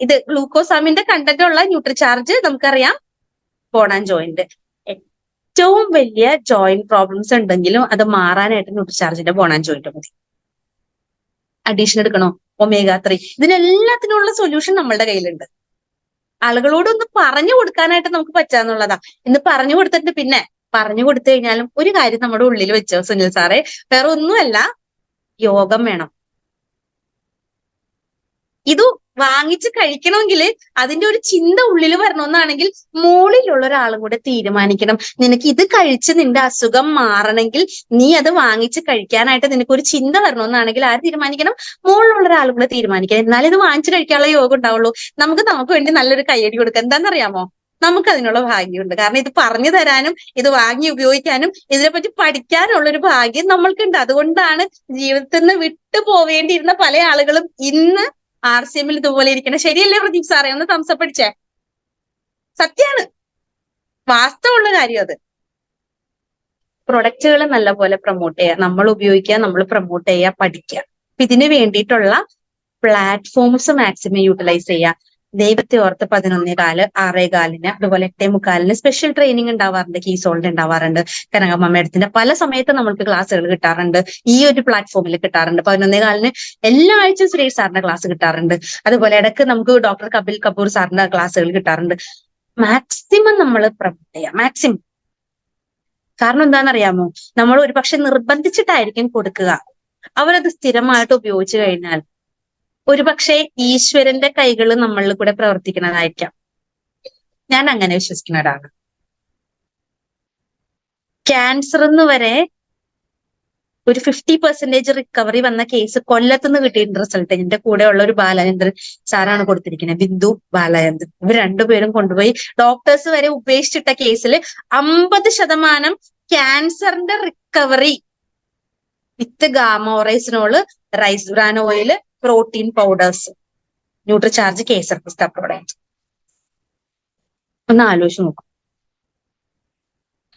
ഇത് ഗ്ലൂക്കോസാമിന്റെ കണ്ടന്റ് ഉള്ള ന്യൂട്രിചാർജ് നമുക്കറിയാം ബോൺ ആൻഡ് ജോയിന്റ്. ഏറ്റവും വലിയ ജോയിന്റ് പ്രോബ്ലംസ് ഉണ്ടെങ്കിലും അത് മാറാനായിട്ട് ന്യൂട്രിചാർജിന്റെ ബോൺ ആൻഡ് ജോയിന്റ് മതി. അഡീഷൻ എടുക്കണോ? ഒമേഗ 3. ഇതിനെല്ലാത്തിനുള്ള സൊല്യൂഷൻ നമ്മളുടെ കയ്യിലുണ്ട്. ആളുകളോടൊന്ന് പറഞ്ഞു കൊടുക്കാനായിട്ട് നമുക്ക് പറ്റാന്നുള്ളതാ. ഇന്ന് പറഞ്ഞു കൊടുത്തിട്ട് പിന്നെ പറഞ്ഞു കൊടുത്തു കഴിഞ്ഞാലും ഒരു കാര്യം നമ്മുടെ ഉള്ളിൽ വെച്ചോ സുനിൽ സാറേ, വേറെ ഒന്നുമല്ല, യോഗം വേണം. ഇത് വാങ്ങിച്ച് കഴിക്കണമെങ്കിൽ അതിന്റെ ഒരു ചിന്ത ഉള്ളിൽ വരണമെന്നാണെങ്കിൽ മുകളിലുള്ള ഒരാളും കൂടെ തീരുമാനിക്കണം. നിനക്ക് ഇത് കഴിച്ച് നിന്റെ അസുഖം മാറണമെങ്കിൽ നീ അത് വാങ്ങിച്ച് കഴിക്കാനായിട്ട് നിനക്ക് ഒരു ചിന്ത വരണമെന്നാണെങ്കിൽ ആര് തീരുമാനിക്കണം? മുകളിലുള്ള ഒരാളും കൂടെ തീരുമാനിക്കണം. എന്നാലും ഇത് വാങ്ങിച്ച് കഴിക്കാനുള്ള യോഗം ഉണ്ടാവുള്ളൂ. നമുക്ക് വേണ്ടി നല്ലൊരു കയ്യടി കൊടുക്കാം. എന്താണെന്നറിയാമോ? നമുക്ക് അതിനുള്ള ഭാഗ്യമുണ്ട്. കാരണം ഇത് പറഞ്ഞു തരാനും ഇത് വാങ്ങി ഉപയോഗിക്കാനും ഇതിനെപ്പറ്റി പഠിക്കാനുള്ള ഒരു ഭാഗ്യം നമ്മൾക്കുണ്ട്. അതുകൊണ്ടാണ് ജീവിതത്തിൽ നിന്ന് വിട്ടു പോവേണ്ടിയിരുന്ന പല ആളുകളും ഇന്ന് RCM ഇതുപോലെ ഇരിക്കണം. ശരിയല്ലേ പ്രദീപ് സാറേ? ഒന്ന് തംസപ്പ് അടിച്ചേ. സത്യാണ്, വാസ്തവമുള്ള കാര്യം അത്. പ്രൊഡക്റ്റുകൾ നല്ലപോലെ പ്രൊമോട്ട് ചെയ്യുക, നമ്മൾ ഉപയോഗിക്കുക, നമ്മൾ പ്രൊമോട്ട് ചെയ്യുക, പഠിക്കുക. ഇതിന് വേണ്ടിയിട്ടുള്ള പ്ലാറ്റ്ഫോംസ് മാക്സിമം യൂട്ടിലൈസ് ചെയ്യുക. ദൈവത്തെ ഓർത്ത് 11:15, 6:15, അതുപോലെ 8:45 സ്പെഷ്യൽ ട്രെയിനിങ് ഉണ്ടാവാറുണ്ട്, കീസോളിന്റെ ഉണ്ടാവാറുണ്ട്. കനകമ്മ മേഡത്തിന്റെ പല സമയത്ത് നമ്മൾക്ക് ക്ലാസ്സുകൾ കിട്ടാറുണ്ട്. ഈ ഒരു പ്ലാറ്റ്ഫോമിൽ കിട്ടാറുണ്ട്. 11:15 എല്ലാ ആഴ്ചയും സുരേഷ് സാറിന്റെ ക്ലാസ് കിട്ടാറുണ്ട്. അതുപോലെ ഇടയ്ക്ക് നമുക്ക് ഡോക്ടർ കപിൽ കപൂർ സാറിന്റെ ക്ലാസ്സുകൾ കിട്ടാറുണ്ട്. മാക്സിമം നമ്മൾ പ്രൊമോട്ട് ചെയ്യാം, മാക്സിമം. കാരണം എന്താണെന്നറിയാമോ? നമ്മൾ ഒരു പക്ഷെ നിർബന്ധിച്ചിട്ടായിരിക്കും കൊടുക്കുക. അവരത് സ്ഥിരമായിട്ട് ഉപയോഗിച്ചു കഴിഞ്ഞാൽ ഒരുപക്ഷെ ഈശ്വരന്റെ കൈകൾ നമ്മളിൽ കൂടെ പ്രവർത്തിക്കുന്നതായിരിക്കാം. ഞാൻ അങ്ങനെ വിശ്വസിക്കുന്ന ഒരാളാണ്. ക്യാൻസർ എന്ന് വരെ ഒരു 50% റിക്കവറി വന്ന കേസ് കൊല്ലത്തുനിന്ന് കിട്ടിയിട്ടുണ്ട് റിസൾട്ട്. എന്റെ കൂടെ ഉള്ള ഒരു ബാലചന്ദ്രൻ സാറാണ് കൊടുത്തിരിക്കുന്നത്, ബിന്ദു ബാലചന്ദ്രൻ. ഇവർ രണ്ടുപേരും കൊണ്ടുപോയി ഡോക്ടേഴ്സ് വരെ ഉപേക്ഷിച്ചിട്ട കേസിൽ 50% ക്യാൻസറിന്റെ recovery with gamma oryzanol, rice bran oil, protein powders, Nutricharge, kesar pista product. ഒന്ന് ആലോചിച്ച് നോക്കും.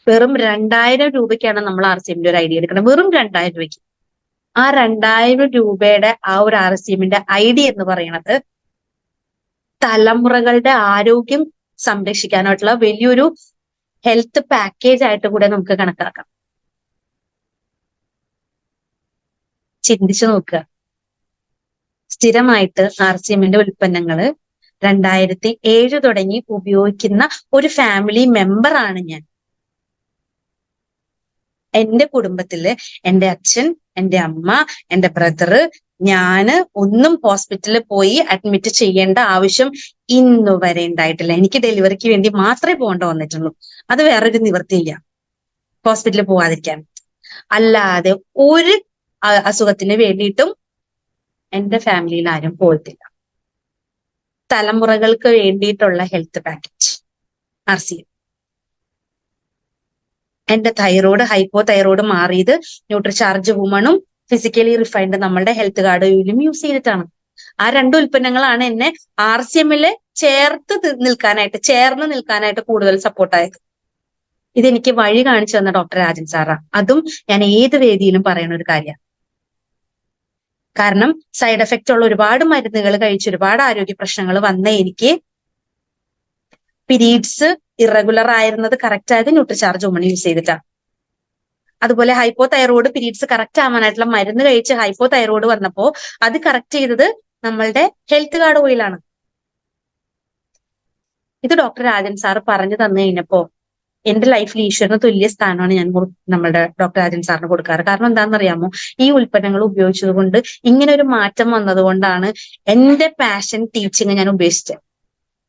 വെറും 2000 രൂപയ്ക്കാണ് നമ്മൾ RCMന്റെ ഒരു ഐഡിയ എടുക്കുന്നത്. വെറും 2000 രൂപയ്ക്ക്. ആ 2000 രൂപയുടെ ആ ഒരു RCMന്റെ ഐഡിയ എന്ന് പറയുന്നത് തലമുറകളുടെ ആരോഗ്യം സംരക്ഷിക്കാനായിട്ടുള്ള വലിയൊരു ഹെൽത്ത് പാക്കേജ് ആയിട്ട് കൂടെ നമുക്ക് കണക്കാക്കാം. ചിന്തിച്ചു നോക്കുക. സ്ഥിരമായിട്ട് RCMന്റെ ഉൽപ്പന്നങ്ങള് 2007 തുടങ്ങി ഉപയോഗിക്കുന്ന ഒരു ഫാമിലി മെമ്പർ ആണ് ഞാൻ. എന്റെ കുടുംബത്തില് എന്റെ അച്ഛൻ, എന്റെ അമ്മ, എന്റെ ബ്രദറ്, ഞാന് ഒന്നും ഹോസ്പിറ്റലിൽ പോയി അഡ്മിറ്റ് ചെയ്യേണ്ട ആവശ്യം ഇന്നു വരെ ഉണ്ടായിട്ടില്ല. എനിക്ക് ഡെലിവറിക്ക് വേണ്ടി മാത്രമേ പോകേണ്ട വന്നിട്ടുള്ളൂ. അത് വേറൊരു നിവൃത്തിയില്ല, ഹോസ്പിറ്റലിൽ പോവാതിരിക്കാൻ. അല്ലാതെ ഒരു അസുഖത്തിന് വേണ്ടിയിട്ടും എന്റെ ഫാമിലിയിൽ ആരും പോയിട്ടില്ല. തലമുറകൾക്ക് വേണ്ടിയിട്ടുള്ള ഹെൽത്ത് പാക്കേജ് RCM. എന്റെ തൈറോയ്ഡ്, ഹൈപ്പോ തൈറോയ്ഡ് മാറിയത് ന്യൂട്രിചാർജ് വുമണും ഫിസിക്കലി റിഫൈൻഡ് നമ്മളുടെ ഹെൽത്ത് കാർഡ് ഓയിലും യൂസ് ചെയ്തിട്ടാണ്. ആ 2 ഉൽപ്പന്നങ്ങളാണ് എന്നെ RCMല് ചേർന്ന് നിൽക്കാനായിട്ട് കൂടുതൽ സപ്പോർട്ടായത്. ഇതെനിക്ക് വഴി കാണിച്ചു തന്ന ഡോക്ടർ രാജൻ സാറാ. അതും ഞാൻ ഏത് വേദിയിലും പറയുന്ന ഒരു കാര്യമാണ്. കാരണം സൈഡ് എഫക്റ്റ് ഉള്ള ഒരുപാട് മരുന്നുകൾ കഴിച്ച് ഒരുപാട് ആരോഗ്യ പ്രശ്നങ്ങൾ വന്ന എനിക്ക് പീരീഡ്സ് ഇറഗുലർ ആയിരുന്നത് കറക്റ്റ് ആയത് ന്യൂട്രിചാർജ് വുമൺ യൂസ് ചെയ്തിട്ടാണ്. അതുപോലെ ഹൈപ്പോ തൈറോയ്ഡ് പീരീഡ്സ് കറക്റ്റ് ആവാനായിട്ടുള്ള മരുന്ന് കഴിച്ച് ഹൈപ്പോ തൈറോയ്ഡ് വന്നപ്പോ അത് കറക്റ്റ് ചെയ്തത് നമ്മളുടെ ഹെൽത്ത് കാർഡ് ഓയിലാണ്. ഇത് ഡോക്ടർ രാജൻ സാറ് പറഞ്ഞു തന്നു കഴിഞ്ഞപ്പോ എന്റെ ലൈഫിൽ ഈശ്വരന് തുല്യ സ്ഥാനമാണ് ഞാൻ നമ്മുടെ ഡോക്ടർ രാജൻ സാറിന് കൊടുക്കാറ്. കാരണം എന്താണെന്നറിയാമോ? ഈ ഉൽപ്പന്നങ്ങൾ ഉപയോഗിച്ചത് കൊണ്ട് ഇങ്ങനെ ഒരു മാറ്റം വന്നതുകൊണ്ടാണ് എന്റെ പാഷൻ ടീച്ചിങ് ഞാൻ ഉപേക്ഷിച്ചത്.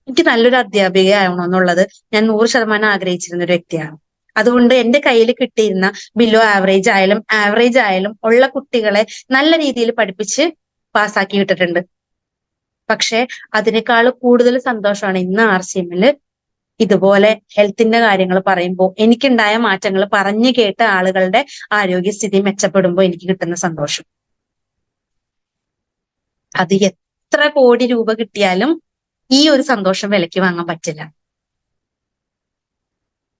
എനിക്ക് നല്ലൊരു അധ്യാപികയാവണമെന്നുള്ളത് ഞാൻ 100% ആഗ്രഹിച്ചിരുന്ന ഒരു വ്യക്തിയാണ്. അതുകൊണ്ട് എന്റെ കയ്യിൽ കിട്ടിയിരുന്ന ബിലോ ആവറേജ് ആയാലും ഉള്ള കുട്ടികളെ നല്ല രീതിയിൽ പഠിപ്പിച്ച് പാസ്സാക്കി വിട്ടിട്ടുണ്ട്. പക്ഷെ അതിനേക്കാൾ കൂടുതൽ സന്തോഷമാണ് ഇന്ന് RCMല് ഇതുപോലെ ഹെൽത്തിന്റെ കാര്യങ്ങൾ പറയുമ്പോൾ എനിക്കുണ്ടായ മാറ്റങ്ങൾ പറഞ്ഞു കേട്ട് ആളുകളുടെ ആരോഗ്യസ്ഥിതി മെച്ചപ്പെടുമ്പോൾ എനിക്ക് കിട്ടുന്ന സന്തോഷം. അത് എത്ര കോടി രൂപ കിട്ടിയാലും ഈ ഒരു സന്തോഷം വിലയ്ക്ക് വാങ്ങാൻ പറ്റില്ല.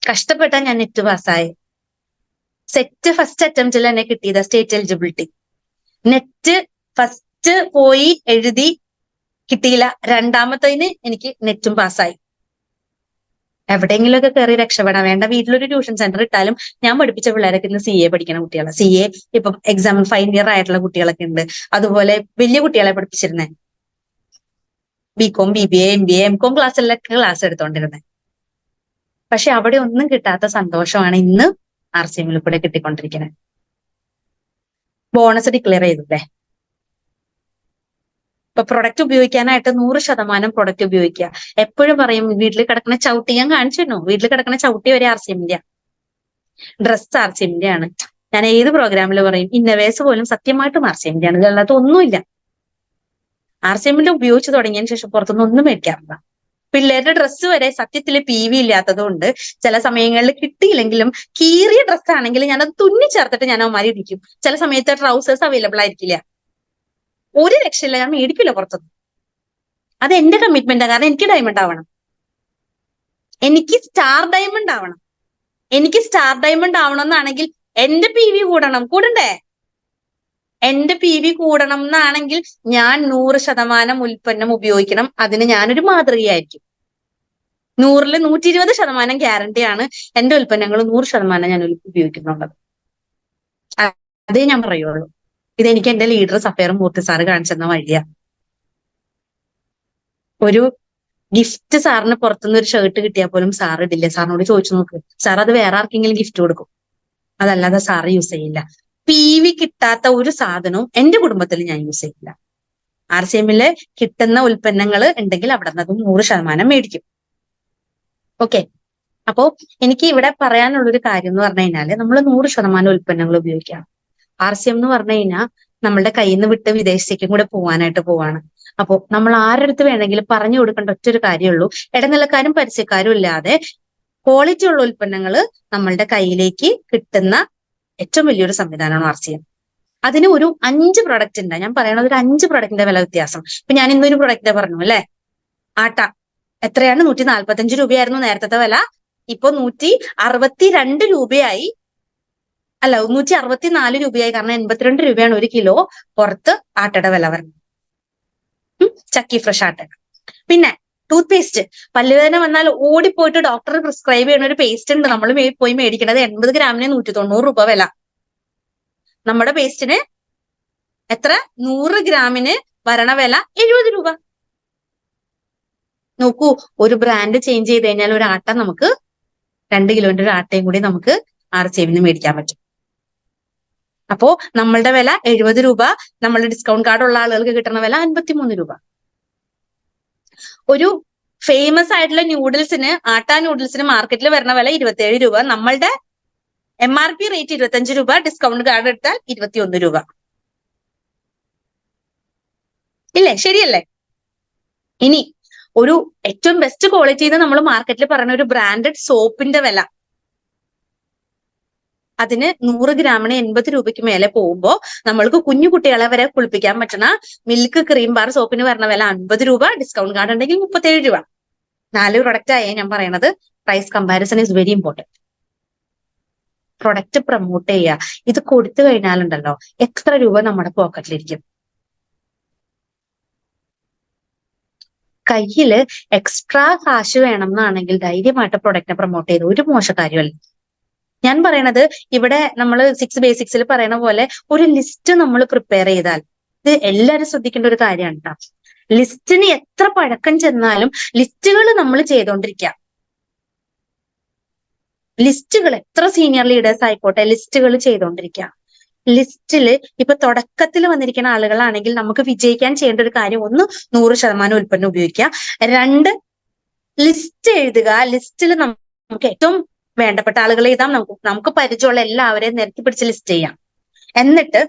കഷ്ടപ്പെട്ടാ ഞാൻ നെറ്റ് പാസ്സായി. സെറ്റ് ഫസ്റ്റ് അറ്റംപ്റ്റിൽ എന്നെ കിട്ടിയത് സ്റ്റേറ്റ് എലിജിബിലിറ്റി. നെറ്റ് ഫസ്റ്റ് പോയി എഴുതി കിട്ടിയില്ല, രണ്ടാമത്തതിന് എനിക്ക് നെറ്റും പാസ്സായി. എവിടെയെങ്കിലുമൊക്കെ കയറി രക്ഷപ്പെടാൻ വേണ്ട. വീട്ടിലൊരു ട്യൂഷൻ സെന്റർ ഇട്ടാലും ഞാൻ പഠിപ്പിച്ച പിള്ളേരൊക്കെ ഇന്ന് CA പഠിക്കുന്ന കുട്ടികളാണ്. CA ഇപ്പം എക്സാമിൽ ഫൈനൽ ഇയർ ആയിട്ടുള്ള കുട്ടികളൊക്കെ ഉണ്ട്. അതുപോലെ വലിയ കുട്ടികളെ പഠിപ്പിച്ചിരുന്നേ, BCom, BBA, MBA, MCom ക്ലാസ്സിലൊക്കെ ക്ലാസ് എടുത്തോണ്ടിരുന്നത്. പക്ഷെ അവിടെ ഒന്നും കിട്ടാത്ത സന്തോഷമാണ് ഇന്ന് RCMൽ കൂടെ കിട്ടിക്കൊണ്ടിരിക്കുന്നത്. ബോണസ് ഡിക്ലെയർ ചെയ്തില്ലേ? ഇപ്പൊ പ്രൊഡക്റ്റ് ഉപയോഗിക്കാനായിട്ട് 100% പ്രൊഡക്റ്റ് ഉപയോഗിക്കുക. എപ്പോഴും പറയും വീട്ടിൽ കിടക്കുന്ന ചവിട്ടി, ഞാൻ കാണിച്ചു തന്നു, വീട്ടിൽ കിടക്കുന്ന ചവിട്ടി വരെ RCMന്റെ, ഡ്രസ് RCMന്റെ ആണ്. ഞാൻ ഏത് പ്രോഗ്രാമിൽ പറയും ഇന്നവേഴ്സ് പോലും സത്യമായിട്ടും RCMന്റെ ആണ്, അല്ലാത്ത ഒന്നുമില്ല. RCMന്റെ ഉപയോഗിച്ച് തുടങ്ങിയതിന് ശേഷം പുറത്തുനിന്ന് ഒന്നും മേടിക്കാറില്ല. പിള്ളേരുടെ ഡ്രസ്സ് വരെ സത്യത്തിൽ PV ഇല്ലാത്തത് കൊണ്ട് ചില സമയങ്ങളിൽ കിട്ടിയില്ലെങ്കിലും കീറിയ ഡ്രസ്സ് ആണെങ്കിൽ ഞാനത് തുന്നി ചേർത്തിട്ട് ഞാൻ അവന്മാരെ ഇടിക്കും. ചില സമയത്ത് ട്രൗസേഴ്സ് അവൈലബിൾ ആയിരിക്കില്ല, ഒരു രക്ഷയില്ല, ഞാൻ മേടിക്കില്ല പുറത്തുനിന്ന്. അത് എന്റെ കമ്മിറ്റ്മെന്റാ. കാരണം എനിക്ക് ഡയമണ്ട് ആവണം, എനിക്ക് സ്റ്റാർ ഡയമണ്ട് ആവണം. എനിക്ക് സ്റ്റാർ ഡയമണ്ട് ആവണം എന്നാണെങ്കിൽ എന്റെ PV കൂടണ്ടേ? എന്റെ PV കൂടണം എന്നാണെങ്കിൽ ഞാൻ 100% ഉൽപ്പന്നം ഉപയോഗിക്കണം. അതിന് ഞാനൊരു മാതൃകയായിരിക്കും. 100-ൽ 120% ഗ്യാരണ്ടിയാണ് എന്റെ ഉൽപ്പന്നങ്ങൾ 100% ഞാൻ ഉപയോഗിക്കുന്നുള്ളത്. അതേ ഞാൻ പറയുള്ളൂ. ഇതെനിക്ക് എന്റെ ലീഡർ സഫയർ മൂർത്തി സാറ് കാണിച്ചെന്ന വഴിയാ. ഒരു ഗിഫ്റ്റ് സാറിന് പുറത്തുനിന്ന് ഒരു ഷർട്ട് കിട്ടിയാൽ പോലും സാർ ഇടില്ല. സാറിനോട് ചോദിച്ചു നോക്ക്, സാർ അത് വേറെ ആർക്കെങ്കിലും ഗിഫ്റ്റ് കൊടുക്കും, അതല്ലാതെ സാറ് യൂസ് ചെയ്യില്ല. PV കിട്ടാത്ത ഒരു സാധനവും എന്റെ കുടുംബത്തിൽ ഞാൻ യൂസ് ചെയ്യില്ല. RCMല് കിട്ടുന്ന ഉൽപ്പന്നങ്ങൾ ഉണ്ടെങ്കിൽ അവിടെ നിന്ന് അത് 100% മേടിക്കും. ഓക്കെ, അപ്പോ എനിക്ക് ഇവിടെ പറയാനുള്ളൊരു കാര്യം എന്ന് പറഞ്ഞു കഴിഞ്ഞാല് നമ്മൾ 100% ഉൽപ്പന്നങ്ങൾ ഉപയോഗിക്കാം. RCM എന്ന് പറഞ്ഞു കഴിഞ്ഞാൽ നമ്മളുടെ കയ്യിൽ നിന്ന് വിട്ട് വിദേശത്തേക്കും കൂടെ പോകാനായിട്ട് പോവാണ്. അപ്പോ നമ്മൾ ആരുടെ അടുത്ത് വേണമെങ്കിലും പറഞ്ഞു കൊടുക്കേണ്ട ഒറ്റൊരു കാര്യമുള്ളൂ, ഇടനിലക്കാരും പരസ്യക്കാരും ഇല്ലാതെ ക്വാളിറ്റി ഉള്ള ഉൽപ്പന്നങ്ങൾ നമ്മളുടെ കയ്യിലേക്ക് കിട്ടുന്ന ഏറ്റവും വലിയൊരു സംവിധാനമാണ് RCM. അതിന് ഒരു 5 പ്രൊഡക്റ്റ് ഉണ്ട്. ഞാൻ പറയണത് ഒരു 5 പ്രൊഡക്റ്റിന്റെ വില വ്യത്യാസം. ഇപ്പൊ ഞാൻ ഇന്നൊരു പ്രൊഡക്റ്റ് പറഞ്ഞു അല്ലെ, ആട്ട എത്രയാണ്? 145 രൂപയായിരുന്നു നേരത്തെ വില, ഇപ്പൊ 162 രൂപയായി, അല്ല 164 രൂപയായി. കാരണം 82 രൂപയാണ് 1 കിലോ പുറത്ത് ആട്ടയുടെ വില വരുന്നത്. ചക്കി ഫ്രഷ് ആട്ട. പിന്നെ ടൂത്ത് പേസ്റ്റ്, പല്ലുവേദന വന്നാൽ ഓടിപ്പോയിട്ട് ഡോക്ടർ പ്രിസ്ക്രൈബ് ചെയ്യുന്ന ഒരു പേസ്റ്റ് ഉണ്ട്, നമ്മൾ പോയി മേടിക്കുന്നത് 80 ഗ്രാമിന് 190 രൂപ വില. നമ്മുടെ പേസ്റ്റിന് എത്ര? 100 ഗ്രാമിന് വരണ വില 70 രൂപ. നോക്കൂ, ഒരു ബ്രാൻഡ് ചേഞ്ച് ചെയ്ത് കഴിഞ്ഞാൽ ഒരു ആട്ട നമുക്ക് 2 കിലോന്റെ ഒരു ആട്ടയും കൂടി നമുക്ക് RCMന്ന് മേടിക്കാൻ പറ്റും. അപ്പോ നമ്മളുടെ വില 70 രൂപ, നമ്മളുടെ ഡിസ്കൗണ്ട് കാർഡ് ഉള്ള ആളുകൾക്ക് കിട്ടുന്ന വില 53 രൂപ. ഒരു ഫേമസ് ആയിട്ടുള്ള ന്യൂഡിൽസിന്, ആട്ട ന്യൂഡിൽസിന് മാർക്കറ്റിൽ വരുന്ന വില 27 രൂപ. നമ്മളുടെ MRP റേറ്റ് 25 രൂപ, ഡിസ്കൗണ്ട് കാർഡ് എടുത്താൽ 21 രൂപ. ഇല്ലേ? ശരിയല്ലേ? ഇനി ഒരു ഏറ്റവും ബെസ്റ്റ് ക്വാളിറ്റി നമ്മൾ മാർക്കറ്റിൽ പറയുന്ന ഒരു ബ്രാൻഡഡ് സോപ്പിന്റെ വില, അതിന് 100 ഗ്രാമിന് 80 രൂപയ്ക്ക് മേലെ പോകുമ്പോൾ നമ്മൾക്ക് കുഞ്ഞു കുട്ടികളെ വരെ കുളിപ്പിക്കാൻ പറ്റുന്ന മിൽക്ക് ക്രീം ബാർ സോപ്പിന് വരുന്ന വില 50 രൂപ, ഡിസ്കൗണ്ട് കാർഡ് ഉണ്ടെങ്കിൽ 37 രൂപ. 4 പ്രൊഡക്റ്റ് ആയേ ഞാൻ പറയണത്. Price comparison is very important. Product promote ചെയ്യുക. ഇത് കൊടുത്തു കഴിഞ്ഞാലുണ്ടല്ലോ എത്ര രൂപ നമ്മുടെ പോക്കറ്റിലിരിക്കും. കയ്യില് എക്സ്ട്രാ കാശ് വേണം എന്നാണെങ്കിൽ ധൈര്യമായിട്ട് പ്രൊഡക്റ്റിനെ പ്രൊമോട്ട് ചെയ്ത് ഒരു മോശക്കാര്യമല്ല. ഞാൻ പറയണത് ഇവിടെ നമ്മൾ 6 ബേസിക്സിൽ പറയണ പോലെ ഒരു ലിസ്റ്റ് നമ്മൾ പ്രിപ്പയർ ചെയ്താൽ, ഇത് എല്ലാവരും ശ്രദ്ധിക്കേണ്ട ഒരു കാര്യമാണ് കേട്ടോ. ലിസ്റ്റിന് എത്ര പഴക്കം ചെന്നാലും ലിസ്റ്റുകൾ നമ്മൾ ചെയ്തോണ്ടിരിക്കുക. ലിസ്റ്റുകൾ എത്ര സീനിയർ ലീഡേഴ്സ് ആയിക്കോട്ടെ, ലിസ്റ്റുകൾ ചെയ്തോണ്ടിരിക്കുക. ലിസ്റ്റില് ഇപ്പൊ തുടക്കത്തിൽ വന്നിരിക്കുന്ന ആളുകളാണെങ്കിൽ നമുക്ക് വിജയിക്കാൻ ചെയ്യേണ്ട ഒരു കാര്യം, 1 100% ഉൽപ്പന്നം ഉപയോഗിക്കുക. 2 ലിസ്റ്റ് എഴുതുക. ലിസ്റ്റിൽ നമുക്ക് ഏറ്റവും വേണ്ടപ്പെട്ട ആളുകളെ എഴുതാം, നമുക്ക് പരിചയമുള്ള എല്ലാവരെയും നിരത്തി പിടിച്ച് ലിസ്റ്റ് ചെയ്യാം. എന്നിട്ട്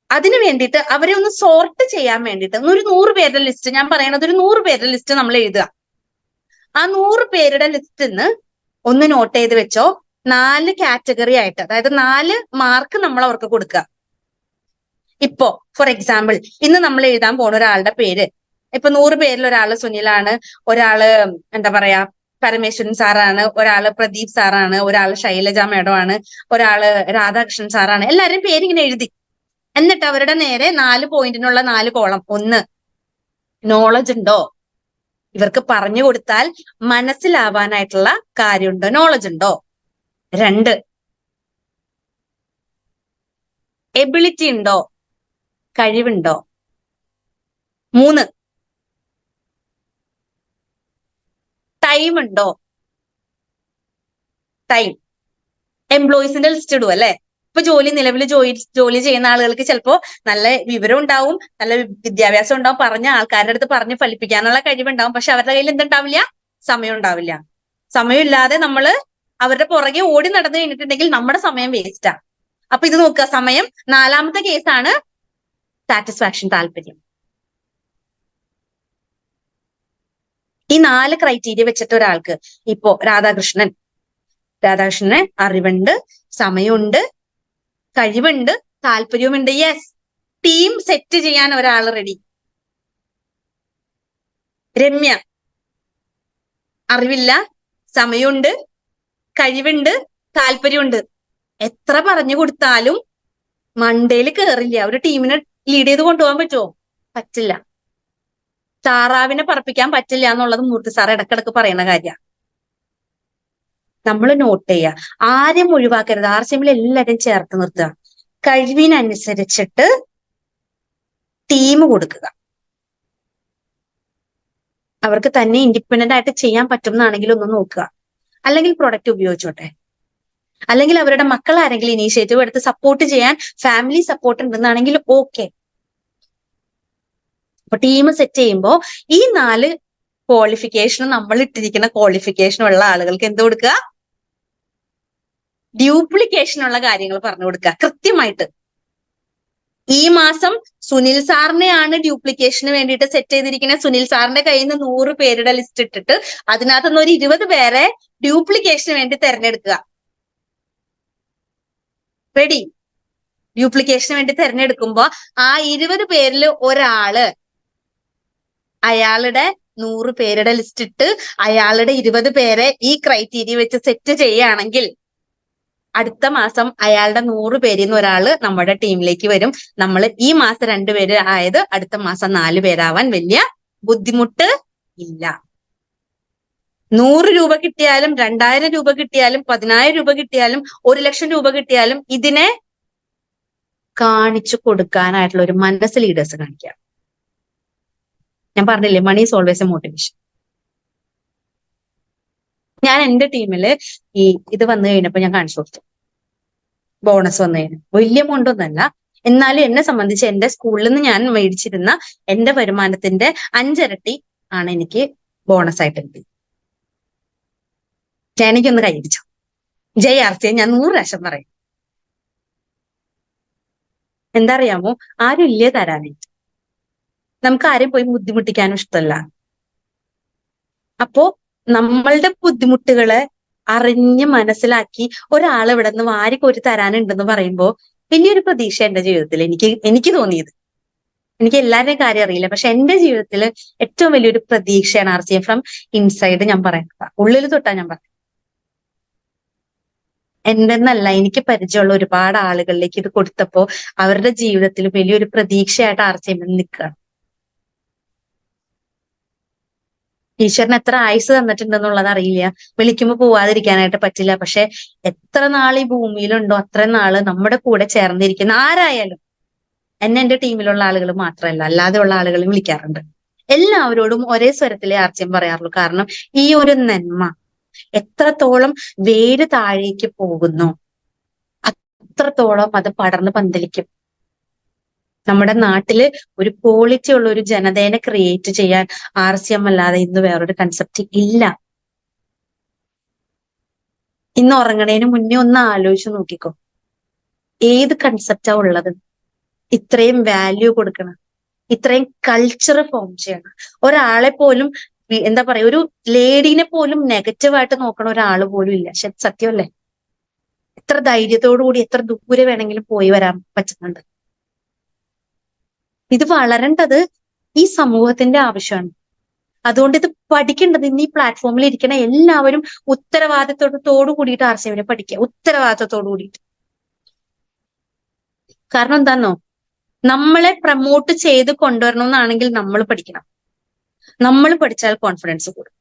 അതിനു വേണ്ടിയിട്ട് അവരെ ഒന്ന് സോർട്ട് ചെയ്യാൻ വേണ്ടിയിട്ട് ഒരു 100 പേരുടെ ലിസ്റ്റ്, ഞാൻ പറയണത് ഒരു 100 പേരുടെ ലിസ്റ്റ് നമ്മൾ എഴുതുക. ആ 100 പേരുടെ ലിസ്റ്റിൽ നിന്ന് ഒന്ന് നോട്ട് ചെയ്ത് വെച്ചോ, 4 കാറ്റഗറി ആയിട്ട്, അതായത് 4 മാർക്ക് നമ്മൾ അവർക്ക് കൊടുക്കുക. ഇപ്പോ ഫോർ എക്സാമ്പിൾ ഇന്ന് നമ്മൾ എഴുതാൻ പോണ ഒരാളുടെ പേര്, ഇപ്പൊ 100 പേരിൽ ഒരാള് സുനിലാണ്, ഒരാള് എന്താ പറയാ പരമേശ്വരൻ സാറാണ്, ഒരാള് പ്രദീപ് സാറാണ്, ഒരാള് ശൈലജ മേഡം ആണ്, ഒരാള് രാധാകൃഷ്ണൻ സാറാണ്. എല്ലാവരും പേരിങ്ങനെ എഴുതി. എന്നിട്ട് അവരുടെ നേരെ 4 പോയിന്റിനുള്ള 4 കോളം. 1, നോളജ് ഉണ്ടോ, ഇവർക്ക് പറഞ്ഞു കൊടുത്താൽ മനസ്സിലാവാനായിട്ടുള്ള കാര്യമുണ്ടോ, നോളജ് ഉണ്ടോ. 2, എബിലിറ്റി ഉണ്ടോ, കഴിവുണ്ടോ. 3, ടൈം ഉണ്ടോ, ടൈം. എംപ്ലോയീസിന്റെ ലിസ്റ്റ് ഇടും അല്ലെ. ഇപ്പൊ നിലവിൽ ജോലി ചെയ്യുന്ന ആളുകൾക്ക് ചിലപ്പോ നല്ല വിവരം ഉണ്ടാവും, നല്ല വിദ്യാഭ്യാസം ഉണ്ടാവും, പറഞ്ഞ ആൾക്കാരുടെ അടുത്ത് പറഞ്ഞ് ഫലിപ്പിക്കാനുള്ള കഴിവുണ്ടാവും. പക്ഷെ അവരുടെ കയ്യിൽ എന്തുണ്ടാവില്ല? സമയം ഉണ്ടാവില്ല. സമയമില്ലാതെ നമ്മള് അവരുടെ പുറകെ ഓടി നടന്നു കഴിഞ്ഞിട്ടുണ്ടെങ്കിൽ നമ്മുടെ സമയം വേസ്റ്റാ. അപ്പൊ ഇത് നോക്കുക, സമയം. 4ാമത്തെ കേസാണ് സാറ്റിസ്ഫാക്ഷൻ, താല്പര്യം. ഈ 4 ക്രൈറ്റീരിയ വെച്ചിട്ട് ഒരാൾക്ക് ഇപ്പോ രാധാകൃഷ്ണന് അറിവുണ്ട്, സമയമുണ്ട്, കഴിവുണ്ട്, താല്പര്യവുമുണ്ട്. യെസ്, ടീം സെറ്റ് ചെയ്യാൻ ഒരാൾ റെഡി. രമ്യ അറിവില്ല, സമയമുണ്ട്, കഴിവുണ്ട്, താല്പര്യമുണ്ട്. എത്ര പറഞ്ഞു കൊടുത്താലും മണ്ടയിൽ കയറില്ല. ഒരു ടീമിനെ ലീഡ് ചെയ്ത് കൊണ്ടുപോകാൻ പറ്റുമോ? പറ്റില്ല. താറാവിനെ പറപ്പിക്കാൻ പറ്റില്ല എന്നുള്ളത് മൂർത്തി സാർ ഇടക്കിടക്ക് പറയുന്ന കാര്യമാണ്. നമ്മൾ നോട്ട് ചെയ്യുക, ആരെയും ഒഴിവാക്കരുത്. RCMൽ എല്ലാവരും ചേർത്ത് നിർത്തുക. കഴിവിനനുസരിച്ചിട്ട് ടീം കൊടുക്കുക. അവർക്ക് തന്നെ ഇൻഡിപെൻഡന്റ് ആയിട്ട് ചെയ്യാൻ പറ്റും എന്നാണെങ്കിൽ ഒന്ന് നോക്കുക. അല്ലെങ്കിൽ പ്രൊഡക്റ്റ് ഉപയോഗിച്ചോട്ടെ. അല്ലെങ്കിൽ അവരുടെ മക്കൾ ആരെങ്കിലും ഇനീഷ്യേറ്റീവ് എടുത്ത് സപ്പോർട്ട് ചെയ്യാൻ ഫാമിലി സപ്പോർട്ട് ഉണ്ടെന്നാണെങ്കിൽ ഓക്കെ. അപ്പൊ ടീം സെറ്റ് ചെയ്യുമ്പോൾ ഈ 4 ക്വാളിഫിക്കേഷനും നമ്മൾ ഇട്ടിരിക്കുന്ന ക്വാളിഫിക്കേഷൻ ഉള്ള ആളുകൾക്ക് എന്ത് കൊടുക്കുക? ഡ്യൂപ്ലിക്കേഷൻ ഉള്ള കാര്യങ്ങൾ പറഞ്ഞു കൊടുക്കുക കൃത്യമായിട്ട്. ഈ മാസം സുനിൽ സാറിനെയാണ് ഡ്യൂപ്ലിക്കേഷന് വേണ്ടിയിട്ട് സെറ്റ് ചെയ്തിരിക്കുന്നത്. സുനിൽ സാറിന്റെ കയ്യിൽ നിന്ന് 100 പേരുടെ ലിസ്റ്റ് ഇട്ടിട്ട് അതിനകത്തുനിന്ന് ഒരു 20 പേരെ ഡ്യൂപ്ലിക്കേഷന് വേണ്ടി തെരഞ്ഞെടുക്കുക. റെഡി? ഡ്യൂപ്ലിക്കേഷന് വേണ്ടി തെരഞ്ഞെടുക്കുമ്പോ ആ 20 പേരിൽ ഒരാള് അയാളുടെ 100 പേരുടെ ലിസ്റ്റ് ഇട്ട് അയാളുടെ 20 പേരെ ഈ ക്രൈറ്റീരിയ വെച്ച് സെറ്റ് ചെയ്യുകയാണെങ്കിൽ അടുത്ത മാസം അയാളുടെ 100 പേരിൽ നിന്ന് ഒരാള് നമ്മുടെ ടീമിലേക്ക് വരും. നമ്മൾ ഈ മാസം 2 പേര് ആയത് അടുത്ത മാസം 4 പേരാവാൻ വലിയ ബുദ്ധിമുട്ട് ഇല്ല. 100 രൂപ കിട്ടിയാലും 2000 രൂപ കിട്ടിയാലും 10000 രൂപ കിട്ടിയാലും 1,00,000 രൂപ കിട്ടിയാലും ഇതിനെ കാണിച്ചു കൊടുക്കാനായിട്ടുള്ള ഒരു മനസ്സ് ലീഡേഴ്സ് കാണിക്കുക. ഞാൻ പറഞ്ഞില്ലേ, money is always a motivation. ഞാൻ എന്റെ ടീമില് ഇത് വന്നു കഴിഞ്ഞപ്പോ ഞാൻ കാണിച്ചു കൊടുത്തു. ബോണസ് വന്നു കഴിഞ്ഞു. വലിയ എമൗണ്ട് ഒന്നല്ല, എന്നാലും എന്നെ സംബന്ധിച്ച് എന്റെ സ്കൂളിൽ നിന്ന് ഞാൻ മേടിച്ചിരുന്ന എന്റെ വരുമാനത്തിന്റെ 5 ഇരട്ടി ആണ് എനിക്ക് ബോണസ് ആയിട്ട് കിട്ടി. എനിക്കൊന്ന് കൈയടിച്ചു. ജയ് RCM ഞാൻ 100 പ്രാവശ്യം പറയും. എന്താ അറിയാമോ, ആരും ഇല്ലേ തരാനായിട്ട്. നമുക്ക് ആരെയും പോയി ബുദ്ധിമുട്ടിക്കാനും ഇഷ്ടമല്ല. അപ്പോ നമ്മളുടെ ബുദ്ധിമുട്ടുകളെ അറിഞ്ഞ് മനസ്സിലാക്കി ഒരാൾ ഇവിടെ നിന്ന് വാരിക്കോരി തരാനുണ്ടെന്ന് പറയുമ്പോ വലിയൊരു പ്രതീക്ഷ എന്റെ ജീവിതത്തിൽ എനിക്ക് തോന്നിയത്. എനിക്ക് എല്ലാവരുടെയും കാര്യം അറിയില്ല, പക്ഷെ എന്റെ ജീവിതത്തിൽ ഏറ്റവും വലിയൊരു പ്രതീക്ഷയാണ് RCM ഫ്രം ഇൻസൈഡ്. ഞാൻ പറയുന്നത് ഉള്ളിൽ തൊട്ടാ ഞാൻ പറയാം. എന്തെന്നല്ല, എനിക്ക് പരിചയമുള്ള ഒരുപാട് ആളുകളിലേക്ക് ഇത് കൊടുത്തപ്പോ അവരുടെ ജീവിതത്തിൽ വലിയൊരു പ്രതീക്ഷയായിട്ട് RCM നിൽക്കുകയാണ്. ഈശ്വരൻ എത്ര ആയുസ് തന്നിട്ടുണ്ടെന്നുള്ളത് അറിയില്ല. വിളിക്കുമ്പോൾ പോവാതിരിക്കാനായിട്ട് പറ്റില്ല. പക്ഷെ എത്ര നാൾ ഈ ഭൂമിയിലുണ്ടോ അത്ര നാള് നമ്മുടെ കൂടെ ചേർന്നിരിക്കുന്ന ആരായാലും, എന്റെ ടീമിലുള്ള ആളുകൾ മാത്രമല്ല അല്ലാതെയുള്ള ആളുകളും വിളിക്കാറുണ്ട്. എല്ലാവരോടും ഒരേ സ്വരത്തിലേ RCM പറയാറുള്ളൂ. കാരണം ഈ ഒരു നന്മ എത്രത്തോളം വേര് താഴേക്ക് പോകുന്നു അത്രത്തോളം അത് പടർന്ന് പന്തലിക്കും. നമ്മുടെ നാട്ടില് ഒരു ക്വാളിറ്റി ഉള്ള ഒരു ജനതയെ ക്രിയേറ്റ് ചെയ്യാൻ RCM അല്ലാതെ ഇന്ന് വേറൊരു കൺസെപ്റ്റ് ഇല്ല. ഇന്ന് ഉറങ്ങണേന് മുന്നേ ഒന്ന് ആലോചിച്ച് നോക്കിക്കോ, ഏത് കൺസെപ്റ്റാ ഉള്ളത്? ഇത്രയും വാല്യൂ കൊടുക്കണം, ഇത്രയും കൾച്ചർ ഫോം ചെയ്യണം. ഒരാളെ പോലും എന്താ പറയാ, ഒരു ലേഡീനെ പോലും നെഗറ്റീവായിട്ട് നോക്കണ ഒരാൾ പോലും ഇല്ല. സത്യമല്ലേ? എത്ര ധൈര്യത്തോടു കൂടി എത്ര ദൂരെ വേണമെങ്കിലും പോയി വരാൻ പറ്റുന്നുണ്ട്. ഇത് വളരേണ്ടത് ഈ സമൂഹത്തിന്റെ ആവശ്യമാണ്. അതുകൊണ്ട് ഇത് പഠിക്കേണ്ടത് ഇന്ന് ഈ പ്ലാറ്റ്ഫോമിൽ ഇരിക്കുന്ന എല്ലാവരും ഉത്തരവാദിത്വത്തോടു കൂടിയിട്ട് RCMനെ പഠിക്കുക. ഉത്തരവാദിത്വത്തോടു കൂടിയിട്ട്. കാരണം എന്താന്നോ, നമ്മളെ പ്രൊമോട്ട് ചെയ്ത് കൊണ്ടുവരണമെന്നാണെങ്കിൽ നമ്മൾ പഠിക്കണം. നമ്മൾ പഠിച്ചാൽ കോൺഫിഡൻസ് കൂടും.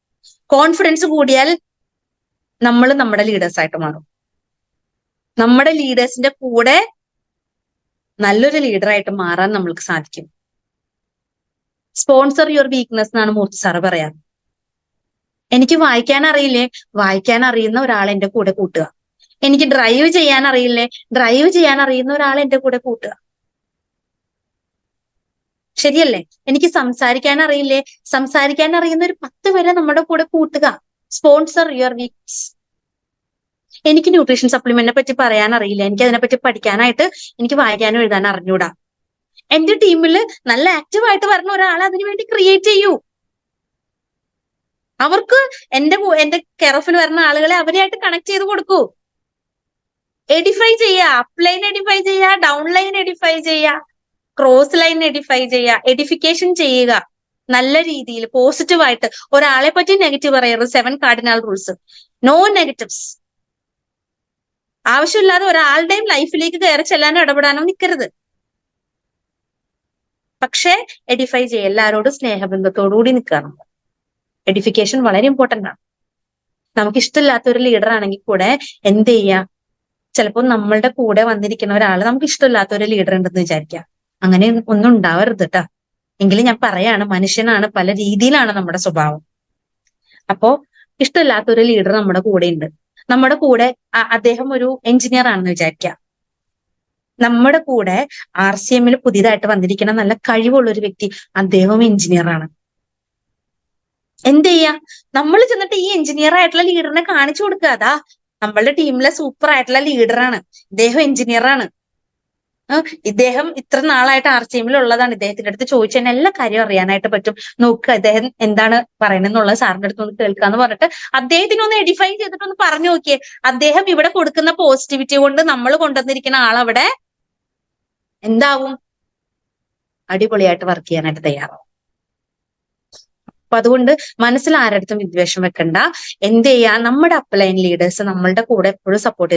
കോൺഫിഡൻസ് കൂടിയാൽ നമ്മൾ നമ്മുടെ ലീഡേഴ്സായിട്ട് മാറും. നമ്മുടെ ലീഡേഴ്സിന്റെ കൂടെ നല്ലൊരു ലീഡറായിട്ട് മാറാൻ നമ്മൾക്ക് സാധിക്കും. സ്പോൺസർ യുവർ വീക്ക്നെസ് എന്നാണ് മൂർത്തി സാറ് പറയാറ്. എനിക്ക് വായിക്കാൻ അറിയില്ലേ, വായിക്കാൻ അറിയുന്ന ഒരാൾ എന്റെ കൂടെ കൂട്ടുക. എനിക്ക് ഡ്രൈവ് ചെയ്യാൻ അറിയില്ലേ, ഡ്രൈവ് ചെയ്യാൻ അറിയുന്ന ഒരാൾ എന്റെ കൂടെ കൂട്ടുക. ശരിയല്ലേ? എനിക്ക് സംസാരിക്കാൻ അറിയില്ലേ, സംസാരിക്കാൻ അറിയുന്ന ഒരു 10 പേരെ നമ്മുടെ കൂടെ കൂട്ടുക. Sponsor your weakness. എനിക്ക് ന്യൂട്രീഷൻ സപ്ലിമെന്റിനെ പറ്റി പറയാൻ അറിയില്ല, എനിക്ക് അതിനെപ്പറ്റി പഠിക്കാനായിട്ട് എനിക്ക് വായിക്കാനും എഴുതാനും അറിഞ്ഞൂടാ. എന്റെ ടീമിൽ നല്ല ആക്റ്റീവായിട്ട് വരുന്ന ഒരാളെ അതിനു വേണ്ടി ക്രിയേറ്റ് ചെയ്യൂ. അവർക്ക് എന്റെ കെയർ ഓഫിൽ വരുന്ന ആളുകളെ അവരെയായിട്ട് കണക്ട് ചെയ്ത് കൊടുക്കൂ. എഡിഫൈ ചെയ്യുക, അപ്ലൈൻ എഡിഫൈ ചെയ്യുക, ഡൗൺലൈൻ എഡിഫൈ ചെയ്യുക, ക്രോസ് ലൈൻ എഡിഫൈ ചെയ്യുക, എഡിഫിക്കേഷൻ ചെയ്യുക. നല്ല രീതിയിൽ പോസിറ്റീവായിട്ട് ഒരാളെ പറ്റി നെഗറ്റീവ് പറയരുത്. 7 കാർഡിനൽ റൂൾസ്. No negatives. ആവശ്യമില്ലാതെ ഒരാളുടെയും ലൈഫിലേക്ക് കയറി ചെല്ലാനോ ഇടപെടാനോ നിൽക്കരുത്. പക്ഷേ എഡിഫൈ ചെയ്യുക, എല്ലാവരോടും സ്നേഹബന്ധത്തോടുകൂടി നിൽക്കണം. എഡിഫിക്കേഷൻ വളരെ ഇമ്പോർട്ടന്റ് ആണ്. നമുക്ക് ഇഷ്ടമില്ലാത്ത ഒരു ലീഡർ ആണെങ്കിൽ കൂടെ എന്ത് ചെയ്യുക, ചിലപ്പോൾ നമ്മളുടെ കൂടെ വന്നിരിക്കുന്ന ഒരാൾ നമുക്ക് ഇഷ്ടമില്ലാത്ത ഒരു ലീഡർ ഉണ്ടെന്ന് വിചാരിക്കുക. അങ്ങനെ ഒന്നും ഉണ്ടാവരുത് കേട്ടോ. എങ്കിലും ഞാൻ പറയാണ്, മനുഷ്യനാണ്, പല രീതിയിലാണ് നമ്മുടെ സ്വഭാവം. അപ്പോ ഇഷ്ടമില്ലാത്ത ഒരു ലീഡർ നമ്മുടെ കൂടെ ഉണ്ട്. നമ്മുടെ കൂടെ അദ്ദേഹം ഒരു എഞ്ചിനീയർ ആണെന്ന് വിചാരിക്കുക. നമ്മുടെ കൂടെ RCMൽ പുതിയതായിട്ട് വന്നിരിക്കുന്ന നല്ല കഴിവുള്ള ഒരു വ്യക്തി, അദ്ദേഹം എഞ്ചിനീയർ ആണ്. എന്ത് ചെയ്യാ, നമ്മൾ ചെന്നിട്ട് ഈ എഞ്ചിനീയർ ആയിട്ടുള്ള ലീഡറിനെ കാണിച്ചു കൊടുക്കുക. അതാ നമ്മളുടെ ടീമിലെ സൂപ്പർ ആയിട്ടുള്ള ലീഡറാണ്, ഇദ്ദേഹം എഞ്ചിനീയർ ആണ്, ഇദ്ദേഹം ഇത്ര നാളായിട്ട് RCMൽ ഉള്ളതാണ്, ഇദ്ദേഹത്തിന്റെ അടുത്ത് ചോദിച്ചാൽ എല്ലാ കാര്യവും അറിയാനായിട്ട് പറ്റും, നോക്കുക ഇദ്ദേഹം എന്താണ് പറയണെന്നുള്ളത് സാറിന്റെ അടുത്ത് ഒന്ന് കേൾക്കാന്ന് പറഞ്ഞിട്ട് അദ്ദേഹത്തിനൊന്ന് എഡിഫൈ ചെയ്തിട്ടൊന്ന് പറഞ്ഞു നോക്കിയേ. അദ്ദേഹം ഇവിടെ കൊടുക്കുന്ന പോസിറ്റിവിറ്റി കൊണ്ട് നമ്മൾ കൊണ്ടുവന്നിരിക്കുന്ന ആളവിടെ എന്താവും, അടിപൊളിയായിട്ട് വർക്ക് ചെയ്യാനായിട്ട് തയ്യാറാവും. അപ്പൊ അതുകൊണ്ട് മനസ്സിൽ ആരടുത്തും വിദ്വേഷം വെക്കണ്ട. എന്ത് ചെയ്യാ, നമ്മുടെ അപ്ലൈൻ ലീഡേഴ്സ് നമ്മളുടെ കൂടെ എപ്പോഴും സപ്പോർട്ട്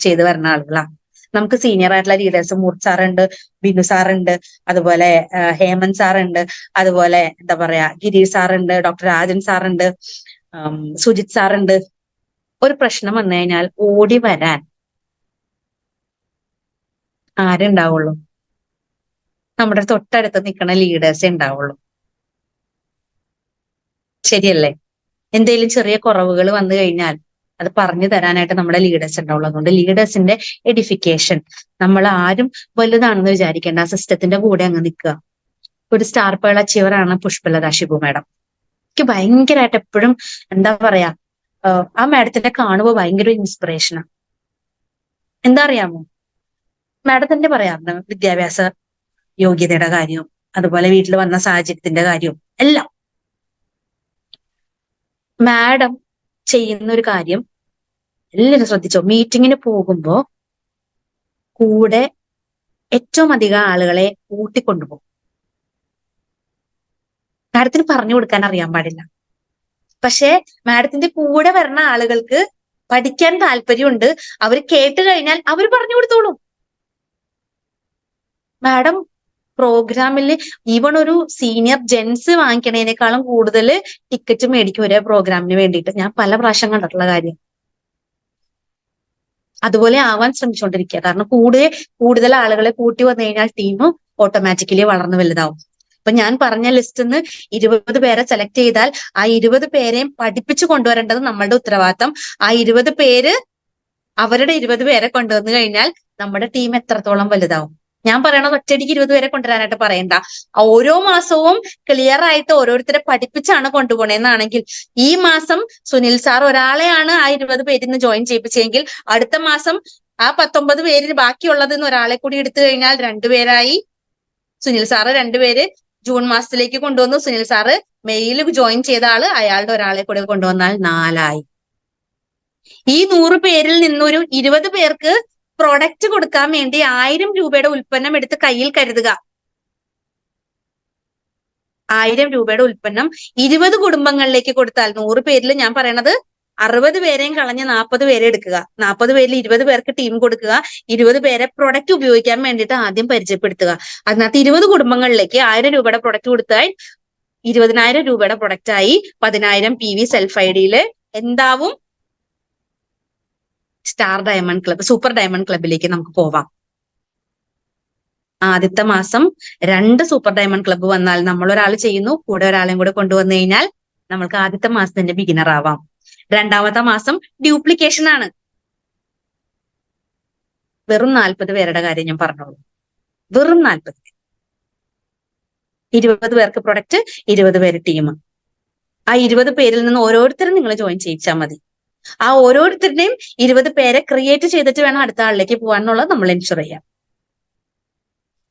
ചെയ്ത് വരുന്ന ആളുകളാണ്. നമുക്ക് സീനിയർ ആയിട്ടുള്ള ലീഡേഴ്സ് മൂർത്ത് സാറുണ്ട്, ബിനു സാറുണ്ട്, അതുപോലെ ഹേമന്ത് സാറുണ്ട്, അതുപോലെ എന്താ പറയാ ഗിരീഷ് സാറുണ്ട്, ഡോക്ടർ രാജൻ സാറുണ്ട്, സുജിത് സാറുണ്ട്. ഒരു പ്രശ്നം വന്നു കഴിഞ്ഞാൽ ഓടി വരാൻ ആരുണ്ടാവുള്ളൂ, നമ്മുടെ തൊട്ടടുത്ത് നിൽക്കുന്ന ലീഡേഴ്സേ ഉണ്ടാവുള്ളൂ. ശരിയല്ലേ? എന്തെങ്കിലും ചെറിയ കുറവുകൾ വന്നു കഴിഞ്ഞാൽ അത് പറഞ്ഞു തരാനായിട്ട് നമ്മുടെ ലീഡേഴ്സ് ഉണ്ടാവുള്ളൂ. അതുകൊണ്ട് ലീഡേഴ്സിന്റെ എഡിഫിക്കേഷൻ, നമ്മൾ ആരും വലുതാണെന്ന് വിചാരിക്കേണ്ട, ആ സിസ്റ്റത്തിന്റെ കൂടെ അങ്ങ് നിൽക്കുക. ഒരു സ്റ്റാർ പേൾ അച്ചീവർ ആണ് പുഷ്പലത ശിബു മാഡം. എനിക്ക് ഭയങ്കരമായിട്ട് എപ്പോഴും എന്താ പറയാ, ആ മാഡത്തിന്റെ കാണുമ്പോൾ ഭയങ്കര ഇൻസ്പിറേഷനാണ്. എന്താ അറിയാമോ, മാഡത്തിന്റെ പറയാറുണ്ട് വിദ്യാഭ്യാസ യോഗ്യതയുടെ കാര്യവും അതുപോലെ വീട്ടിൽ വന്ന സാഹചര്യത്തിന്റെ കാര്യവും എല്ലാം. മാഡം ചെയ്യുന്ന ഒരു കാര്യം എല്ലാവരും ശ്രദ്ധിച്ചോ, മീറ്റിങ്ങിന് പോകുമ്പോ കൂടെ ഏറ്റവും അധികം ആളുകളെ കൂട്ടിക്കൊണ്ടുപോകും. മാഡത്തിന് പറഞ്ഞു കൊടുക്കാൻ അറിയാൻ പാടില്ല, പക്ഷെ മാഡത്തിന്റെ കൂടെ വരുന്ന ആളുകൾക്ക് പഠിക്കാൻ താല്പര്യമുണ്ട്, അവർ കേട്ട് കഴിഞ്ഞാൽ അവർ പറഞ്ഞു കൊടുത്തോളും. മാഡം പ്രോഗ്രാമിൽ ഈവൺ ഒരു സീനിയർ ജെൻസ് വാങ്ങിക്കണേനേക്കാളും കൂടുതൽ ടിക്കറ്റ് മേടിക്കും ഒരേ പ്രോഗ്രാമിന് വേണ്ടിയിട്ട്. ഞാൻ പല പ്രാവശ്യം കണ്ടിട്ടുള്ള കാര്യം. അതുപോലെ ആവാൻ ശ്രമിച്ചുകൊണ്ടിരിക്കുക. കാരണം കൂടുതൽ ആളുകളെ കൂട്ടി വന്നു കഴിഞ്ഞാൽ ടീം ഓട്ടോമാറ്റിക്കലി വളർന്നു വലുതാവും. അപ്പൊ ഞാൻ പറഞ്ഞ ലിസ്റ്റിൽ നിന്ന് 20 പേരെ സെലക്ട് ചെയ്താൽ ആ 20 പേരെയും പഠിപ്പിച്ചു കൊണ്ടുവരേണ്ടത് നമ്മളുടെ ഉത്തരവാദിത്തം. ആ 20 പേര് അവരുടെ 20 പേരെ കൊണ്ടുവന്നു കഴിഞ്ഞാൽ നമ്മുടെ ടീം എത്രത്തോളം വലുതാവും. ഞാൻ പറയണത് ഒറ്റയടിക്ക് 20 പേരെ കൊണ്ടുവരാനായിട്ട് പറയണ്ട. ഓരോ മാസവും ക്ലിയർ ആയിട്ട് ഓരോരുത്തരെ പഠിപ്പിച്ചാണ് കൊണ്ടുപോകണേന്നാണെങ്കിൽ, ഈ മാസം സുനിൽ സാർ ഒരാളെയാണ് ആ 20 പേരിൽ നിന്ന് ജോയിൻ ചെയ്യിപ്പിച്ചെങ്കിൽ അടുത്ത മാസം ആ 19 പേരിൽ ബാക്കിയുള്ളതിൽ നിന്ന് ഒരാളെ കൂടി എടുത്തു കഴിഞ്ഞാൽ 2 പേരായി. സുനിൽ സാറ് 2 പേര് ജൂൺ മാസത്തിലേക്ക് കൊണ്ടുവന്നു, സുനിൽ സാറ് മെയ്യിൽ ജോയിൻ ചെയ്ത ആള് അയാളുടെ ഒരാളെ കൂടെ കൊണ്ടുവന്നാൽ 4 ആയി. ഈ 100 പേരിൽ നിന്നൊരു 20 പേർക്ക് പ്രൊഡക്റ്റ് കൊടുക്കാൻ വേണ്ടി 1000 രൂപയുടെ ഉൽപ്പന്നം എടുത്ത് കയ്യിൽ കരുതുക. 1000 രൂപയുടെ ഉൽപ്പന്നം 20 കുടുംബങ്ങളിലേക്ക് കൊടുത്താൽ 100 പേരിൽ ഞാൻ പറയണത് 60 പേരെയും കളഞ്ഞ് 40 പേരെ എടുക്കുക. 40 പേരിൽ 20 പേർക്ക് ടീം കൊടുക്കുക. 20 പേരെ പ്രൊഡക്റ്റ് ഉപയോഗിക്കാൻ വേണ്ടിയിട്ട് ആദ്യം പരിചയപ്പെടുത്തുക. അതിനകത്ത് 20 കുടുംബങ്ങളിലേക്ക് 1000 രൂപയുടെ പ്രൊഡക്റ്റ് കൊടുത്താൽ 20,000 രൂപയുടെ പ്രൊഡക്റ്റ് ആയി. 10,000 PV സെൽഫ് ഐഡിയില് എന്താവും, star diamond club, super diamond ക്ലബിലേക്ക് നമുക്ക് പോവാം. ആദ്യത്തെ മാസം 2 സൂപ്പർ ഡയമണ്ട് ക്ലബ്ബ് വന്നാൽ നമ്മൾ ഒരാൾ ചെയ്യുന്നു, കൂടെ ഒരാളെയും കൂടെ കൊണ്ടുവന്നു കഴിഞ്ഞാൽ നമ്മൾക്ക് ആദ്യത്തെ മാസത്തിന്റെ ബിഗിനർ ആവാം. 2ാമത്തെ മാസം ഡ്യൂപ്ലിക്കേഷൻ ആണ്. വെറും 40 പേരുടെ കാര്യം ഞാൻ പറഞ്ഞോളൂ. വെറും 40 പേര്, 20 പേർക്ക് പ്രൊഡക്റ്റ്, 20 പേര് ടീം. ആ 20 പേരിൽ നിന്ന് ഓരോരുത്തരും നിങ്ങൾ ജോയിൻ ചെയ്യിച്ചാൽ മതി. ആ ഓരോരുത്തരുടെയും 20 പേരെ ക്രിയേറ്റ് ചെയ്തിട്ട് വേണം അടുത്ത ആളിലേക്ക് പോകാനുള്ളത് നമ്മൾ എൻഷുർ ചെയ്യാം.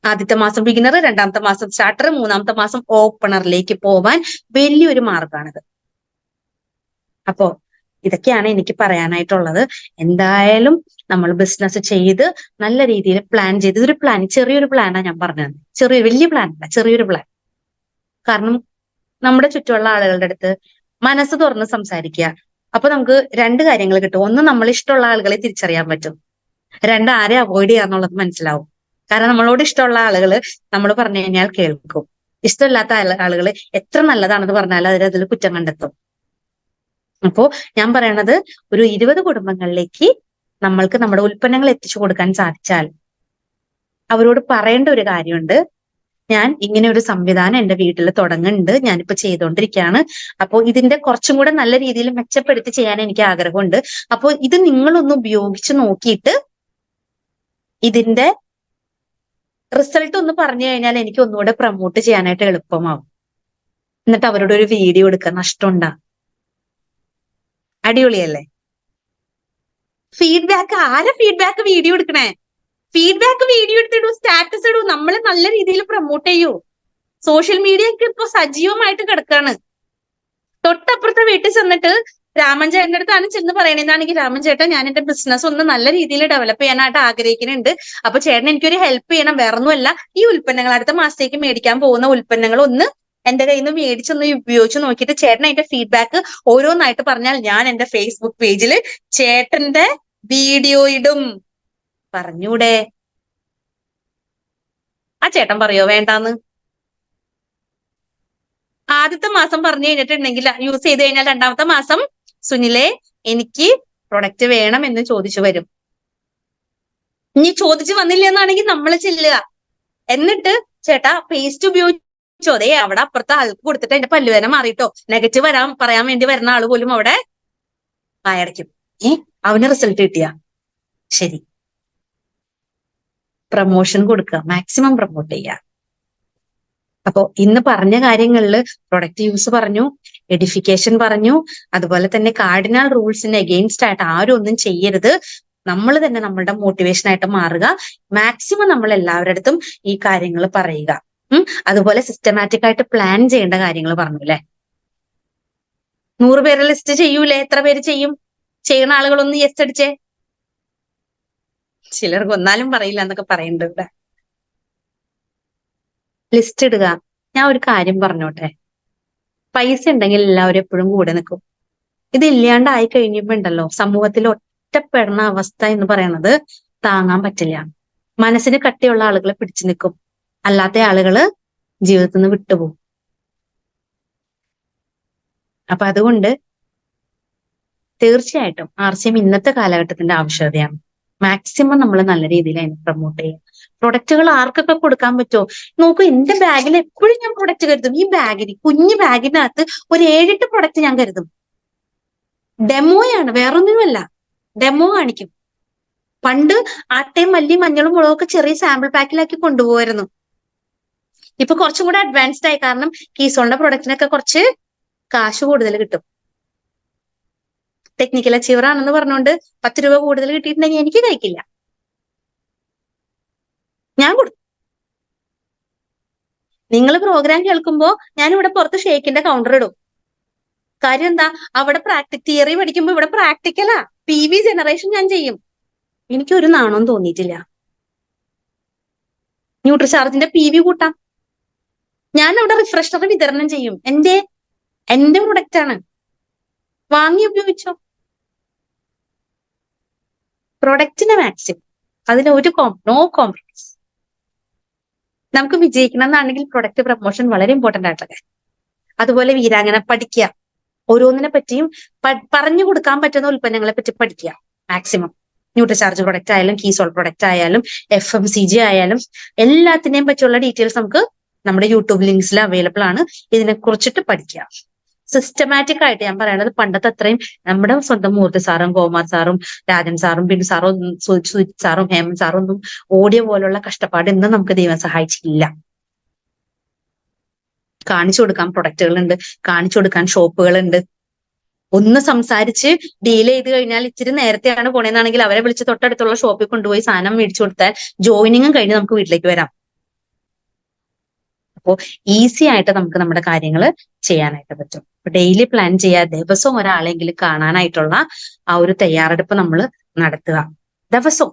ആദ്യത്തെ മാസം ബിഗിനർ, 2ാമത്തെ മാസം സ്റ്റാർട്ടർ, 3ാമത്തെ മാസം ഓപ്പണറിലേക്ക് പോവാൻ വലിയൊരു മാർഗമാണിത്. അപ്പോ ഇതൊക്കെയാണ് എനിക്ക് പറയാനായിട്ടുള്ളത്. എന്തായാലും നമ്മൾ ബിസിനസ് ചെയ്ത് നല്ല രീതിയിൽ പ്ലാൻ ചെയ്ത്, ഇതൊരു പ്ലാൻ, ചെറിയൊരു പ്ലാനാണ് ഞാൻ പറഞ്ഞത്, വലിയ പ്ലാൻ അല്ല, ചെറിയൊരു പ്ലാൻ. കാരണം നമ്മുടെ ചുറ്റുമുള്ള ആളുകളുടെ അടുത്ത് മനസ്സ് തുറന്ന് സംസാരിക്കുക. അപ്പൊ നമുക്ക് രണ്ട് കാര്യങ്ങൾ കിട്ടും. ഒന്ന്, നമ്മൾ ഇഷ്ടമുള്ള ആളുകളെ തിരിച്ചറിയാൻ പറ്റും. രണ്ട്, ആരെ അവോയ്ഡ് ചെയ്യാന്നുള്ളത് മനസ്സിലാവും. കാരണം നമ്മളോട് ഇഷ്ടമുള്ള ആളുകള് നമ്മൾ പറഞ്ഞു കഴിഞ്ഞാൽ കേൾക്കും. ഇഷ്ടമില്ലാത്ത ആളുകൾ എത്ര നല്ലതാണെന്ന് പറഞ്ഞാൽ അതിൽ കുറ്റം കണ്ടെത്തും. അപ്പോ ഞാൻ പറയണത്, ഒരു 20 കുടുംബങ്ങളിലേക്ക് നമ്മൾക്ക് നമ്മുടെ ഉൽപ്പന്നങ്ങൾ എത്തിച്ചു കൊടുക്കാൻ സാധിച്ചാൽ അവരോട് പറയേണ്ട ഒരു കാര്യമുണ്ട്, ഞാൻ ഇങ്ങനെ ഒരു സംവിധാനം എന്റെ വീട്ടിൽ തുടങ്ങുന്നുണ്ട്, ഞാനിപ്പോ ചെയ്തുകൊണ്ടിരിക്കുകയാണ്. അപ്പോൾ ഇതിന്റെ കുറച്ചും കൂടെ നല്ല രീതിയിൽ മെച്ചപ്പെടുത്തി ചെയ്യാൻ എനിക്ക് ആഗ്രഹമുണ്ട്. അപ്പോൾ ഇത് നിങ്ങളൊന്ന് ഉപയോഗിച്ച് നോക്കിയിട്ട് ഇതിന്റെ റിസൾട്ട് ഒന്ന് പറഞ്ഞു കഴിഞ്ഞാൽ എനിക്ക് ഒന്നുകൂടെ പ്രൊമോട്ട് ചെയ്യാനായിട്ട് എളുപ്പമാവും. എന്നിട്ട് അവരോട് ഒരു വീഡിയോ എടുക്കുക, നഷ്ടമുണ്ടാ? അടിപൊളിയല്ലേ? ഫീഡ്ബാക്ക്, ആരെ ഫീഡ്ബാക്ക് വീഡിയോ എടുക്കണേ? ഫീഡ്ബാക്ക് വീഡിയോ എടുത്തിടൂ, സ്റ്റാറ്റസ് ഇടൂ, നമ്മളെ നല്ല രീതിയിൽ പ്രൊമോട്ട് ചെയ്യൂ. സോഷ്യൽ മീഡിയ ഒക്കെ ഇപ്പൊ സജീവമായിട്ട് കിടക്കാണ്. തൊട്ടപ്പുറത്തെ വീട്ടിൽ ചെന്നിട്ട് രാമൻ ചേട്ടന്റെ അടുത്താണ് ചെന്ന് പറയണെന്നാണെങ്കിൽ, രാമൻ ചേട്ടൻ, ഞാൻ എന്റെ ബിസിനസ് ഒന്ന് നല്ല രീതിയിൽ ഡെവലപ്പ് ചെയ്യാനായിട്ട് ആഗ്രഹിക്കുന്നുണ്ട്. അപ്പൊ ചേട്ടൻ എനിക്കൊരു ഹെൽപ്പ് ചെയ്യണം. വേറൊന്നുമല്ല, ഈ ഉൽപ്പന്നങ്ങൾ അടുത്ത മാസത്തേക്ക് മേടിക്കാൻ പോകുന്ന ഉൽപ്പന്നങ്ങൾ ഒന്ന് എന്റെ കയ്യിൽ നിന്ന് മേടിച്ചൊന്ന് ഉപയോഗിച്ച് നോക്കിയിട്ട് ചേട്ടൻ അതിന്റെ ഫീഡ്ബാക്ക് ഓരോന്നായിട്ട് പറഞ്ഞാൽ ഞാൻ എന്റെ ഫേസ്ബുക്ക് പേജിൽ ചേട്ടന്റെ വീഡിയോ ഇടും. പറഞ്ഞൂടെ? ആ ചേട്ടൻ പറയോ വേണ്ടാന്ന്? ആദ്യത്തെ മാസം പറഞ്ഞു കഴിഞ്ഞിട്ടുണ്ടെങ്കിൽ, യൂസ് ചെയ്ത് കഴിഞ്ഞാൽ രണ്ടാമത്തെ മാസം, സുനിലെ എനിക്ക് പ്രൊഡക്റ്റ് വേണം എന്ന് ചോദിച്ചു വരും. ഇനി ചോദിച്ചു വന്നില്ല എന്നാണെങ്കിൽ നമ്മൾ ചെല്ലുക, എന്നിട്ട് ചേട്ടാ പേസ്റ്റ് ഉപയോഗിച്ചോ, അതേ അവിടെ അപ്പുറത്തെ ആൾക്ക് കൊടുത്തിട്ട് അതിന്റെ പല്ലുവേദന മാറിയിട്ടോ, നെഗറ്റീവ് പറയാൻ വേണ്ടി വരുന്ന ആള് പോലും അവിടെ വായടയ്ക്കും. അവന് റിസൾട്ട് കിട്ടിയ ശരി, പ്രൊമോഷൻ കൊടുക്കുക, മാക്സിമം പ്രൊമോട്ട് ചെയ്യുക. അപ്പോ ഇന്ന് പറഞ്ഞ കാര്യങ്ങളിൽ പ്രൊഡക്റ്റ് യൂസ് പറഞ്ഞു, എഡിഫിക്കേഷൻ പറഞ്ഞു, അതുപോലെ തന്നെ കാർഡിനൽ റൂൾസിന് എഗെയിൻസ്റ്റ് ആയിട്ട് ആരും ഒന്നും ചെയ്യരുത്. നമ്മൾ തന്നെ നമ്മളുടെ മോട്ടിവേഷൻ ആയിട്ട് മാറുക. മാക്സിമം നമ്മൾ എല്ലാവരുടെ അടുത്തും ഈ കാര്യങ്ങൾ പറയുക. അതുപോലെ സിസ്റ്റമാറ്റിക് ആയിട്ട് പ്ലാൻ ചെയ്യേണ്ട കാര്യങ്ങൾ പറഞ്ഞു അല്ലെ. 100 പേരെ ലിസ്റ്റ് ചെയ്യൂലേ? എത്ര പേര് ചെയ്യും? ചെയ്യുന്ന ആളുകളൊന്ന് യെസ് അടിച്ചേ. ചിലർക്ക് ഒന്നാലും പറയില്ല എന്നൊക്കെ പറയുന്നുണ്ട് ഇവിടെ. ലിസ്റ്റ് ഇടുക. ഞാൻ ഒരു കാര്യം പറഞ്ഞോട്ടെ, പൈസ ഉണ്ടെങ്കിൽ എല്ലാവരും എപ്പോഴും കൂടെ നിൽക്കും. ഇത് ഇല്ലാണ്ടായി കഴിയുമ്പോ ഉണ്ടല്ലോ, സമൂഹത്തിൽ ഒറ്റപ്പെടുന്ന അവസ്ഥ എന്ന് പറയുന്നത് താങ്ങാൻ പറ്റില്ല. മനസ്സിന് കട്ടിയുള്ള ആളുകളെ പിടിച്ചു നിൽക്കും, അല്ലാത്ത ആളുകള് ജീവിതത്തിൽ നിന്ന് വിട്ടുപോകും. അപ്പൊ അതുകൊണ്ട് തീർച്ചയായിട്ടും RCM ഇന്നത്തെ കാലഘട്ടത്തിന്റെ ആവശ്യകതയാണ്. മാക്സിമം നമ്മൾ നല്ല രീതിയിൽ അതിനെ പ്രൊമോട്ട് ചെയ്യും. പ്രൊഡക്റ്റുകൾ ആർക്കൊക്കെ കൊടുക്കാൻ പറ്റുമോ നോക്കൂ. എന്റെ ബാഗിൽ എപ്പോഴും ഞാൻ പ്രൊഡക്റ്റ് കരുതും. ഈ ബാഗിൽ, കുഞ്ഞു ബാഗിനകത്ത് ഒരു 7-8 പ്രൊഡക്റ്റ് ഞാൻ കരുതും. ഡെമോയാണ്, വേറൊന്നുമല്ല, ഡെമോ കാണിക്കും. പണ്ട് ആട്ടയും മല്ലിയും മഞ്ഞളും മുളകൊക്കെ ചെറിയ സാമ്പിൾ പാക്കിലാക്കി കൊണ്ടുപോകായിരുന്നു. ഇപ്പൊ കുറച്ചും കൂടെ അഡ്വാൻസ്ഡ് ആയി. കാരണം കീസോളിന്റെ പ്രൊഡക്റ്റിനൊക്കെ കുറച്ച് കാശ് കൂടുതൽ കിട്ടും. ടെക്നിക്കൽ അച്ചീവർ ആണെന്ന് പറഞ്ഞുകൊണ്ട് 10 രൂപ കൂടുതൽ കിട്ടിയിട്ടുണ്ടെങ്കിൽ എനിക്ക് കഴിക്കില്ല, ഞാൻ കൊടുക്കും. നിങ്ങൾ പ്രോഗ്രാം കേൾക്കുമ്പോ ഞാൻ ഇവിടെ പുറത്ത് ഷേക്കിന്റെ കൗണ്ടർ ഇടും. കാര്യം എന്താ? അവിടെ തിയറി പഠിക്കുമ്പോ ഇവിടെ പ്രാക്ടിക്കലാ. PV ജനറേഷൻ ഞാൻ ചെയ്യും. എനിക്കൊരു നാണവും തോന്നിയിട്ടില്ല. ന്യൂട്രിചാർജിന്റെ PV കൂട്ടാം. ഞാൻ അവിടെ റിഫ്രഷർ വിതരണം ചെയ്യും. എന്റെ പ്രൊഡക്റ്റ് ആണ്, വാങ്ങി ഉപയോഗിച്ചോ. പ്രൊഡക്റ്റിന് മാക്സിമം, അതിന് ഒരു നോ കോംപ്രമൈസ്. നമുക്ക് വിജയിക്കണം എന്നാണെങ്കിൽ പ്രൊഡക്റ്റ് പ്രൊമോഷൻ വളരെ ഇമ്പോർട്ടന്റ് ആയിട്ടുള്ള. അതുപോലെ വീരാങ്ങനെ പഠിക്കുക. ഓരോന്നിനെ പറ്റിയും പറഞ്ഞു കൊടുക്കാൻ പറ്റുന്ന ഉൽപ്പന്നങ്ങളെ പറ്റി പഠിക്കുക മാക്സിമം. ന്യൂട്രിചാർജ് പ്രൊഡക്റ്റ് ആയാലും, കീസോൾ പ്രൊഡക്റ്റ് ആയാലും, FMCG ആയാലും, എല്ലാത്തിനെയും പറ്റിയുള്ള ഡീറ്റെയിൽസ് നമുക്ക് നമ്മുടെ യൂട്യൂബ് ലിങ്ക്സിൽ അവൈലബിൾ ആണ്. ഇതിനെ കുറിച്ചിട്ട് പഠിക്കുക സിസ്റ്റമാറ്റിക് ആയിട്ട്. ഞാൻ പറയണത് പണ്ടത്തെ അത്രയും നമ്മുടെ സ്വന്തം മൂർത്തി സാറും ഗോമാർ സാറും രാജൻ സാറും ബിൻ സാറും സുജിത് സാറും ഹേമന്ത് സാറും ഒന്നും ഓടിയ പോലുള്ള കഷ്ടപ്പാട് ഇന്ന് നമുക്ക് ദൈവം സഹായിച്ചില്ല. കാണിച്ചു കൊടുക്കാൻ പ്രൊഡക്റ്റുകളുണ്ട്, കാണിച്ചു കൊടുക്കാൻ ഷോപ്പുകളുണ്ട്. ഒന്ന് സംസാരിച്ച് ഡീൽ ചെയ്ത് കഴിഞ്ഞാൽ ഇച്ചിരി നേരത്തെയാണ് പോണേന്നാണെങ്കിൽ അവരെ വിളിച്ച് തൊട്ടടുത്തുള്ള ഷോപ്പിൽ കൊണ്ടുപോയി സാധനം മേടിച്ചു കൊടുത്താൽ ജോയിനിങ്ങും കഴിഞ്ഞ് നമുക്ക് വീട്ടിലേക്ക് വരാം. അപ്പോൾ ഈസി ആയിട്ട് നമുക്ക് നമ്മുടെ കാര്യങ്ങൾ ചെയ്യാനായിട്ട് പറ്റും. ഡെയിലി പ്ലാൻ ചെയ്യുക, ദിവസവും ഒരാളെങ്കിലും കാണാനായിട്ടുള്ള ആ ഒരു തയ്യാറെടുപ്പ് നമ്മൾ നടത്തുക. ദിവസവും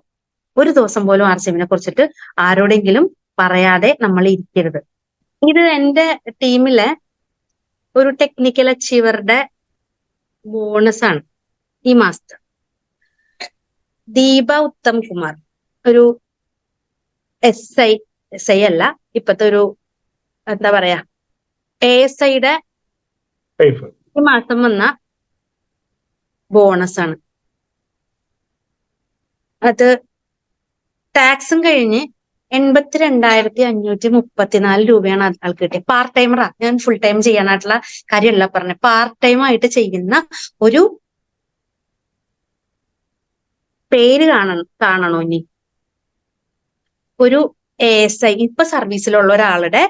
ഒരു ദിവസം പോലും RCMനെ കുറിച്ചിട്ട് ആരോടെങ്കിലും പറയാതെ നമ്മൾ ഇരിക്കരുത്. ഇത് എന്റെ ടീമിലെ ഒരു ടെക്നിക്കൽ അച്ചീവറുടെ ബോണസ് ആണ് ഈ മാസത്തെ. ദീപ ഉത്തം കുമാർ, ഒരു എസ് ഐ അല്ല, ഇപ്പത്തെ ഒരു എന്താ പറയാ ASIയുടെ ഈ മാസം വന്ന ബോണസ് ആണ്. അത് ടാക്സും കഴിഞ്ഞ് 82,534 രൂപയാണ് ആൾക്ക് കിട്ടിയത്. പാർട്ട് ടൈമറാ, ഞാൻ ഫുൾ ടൈം ചെയ്യാനായിട്ടുള്ള കാര്യമല്ല പറഞ്ഞത്. പാർട്ട് ടൈം ആയിട്ട് ചെയ്യുന്ന ഒരു പേര് കാണണോ ഇനി, ഒരു ASI ഇപ്പൊ സർവീസിലുള്ള ഒരാളുടെ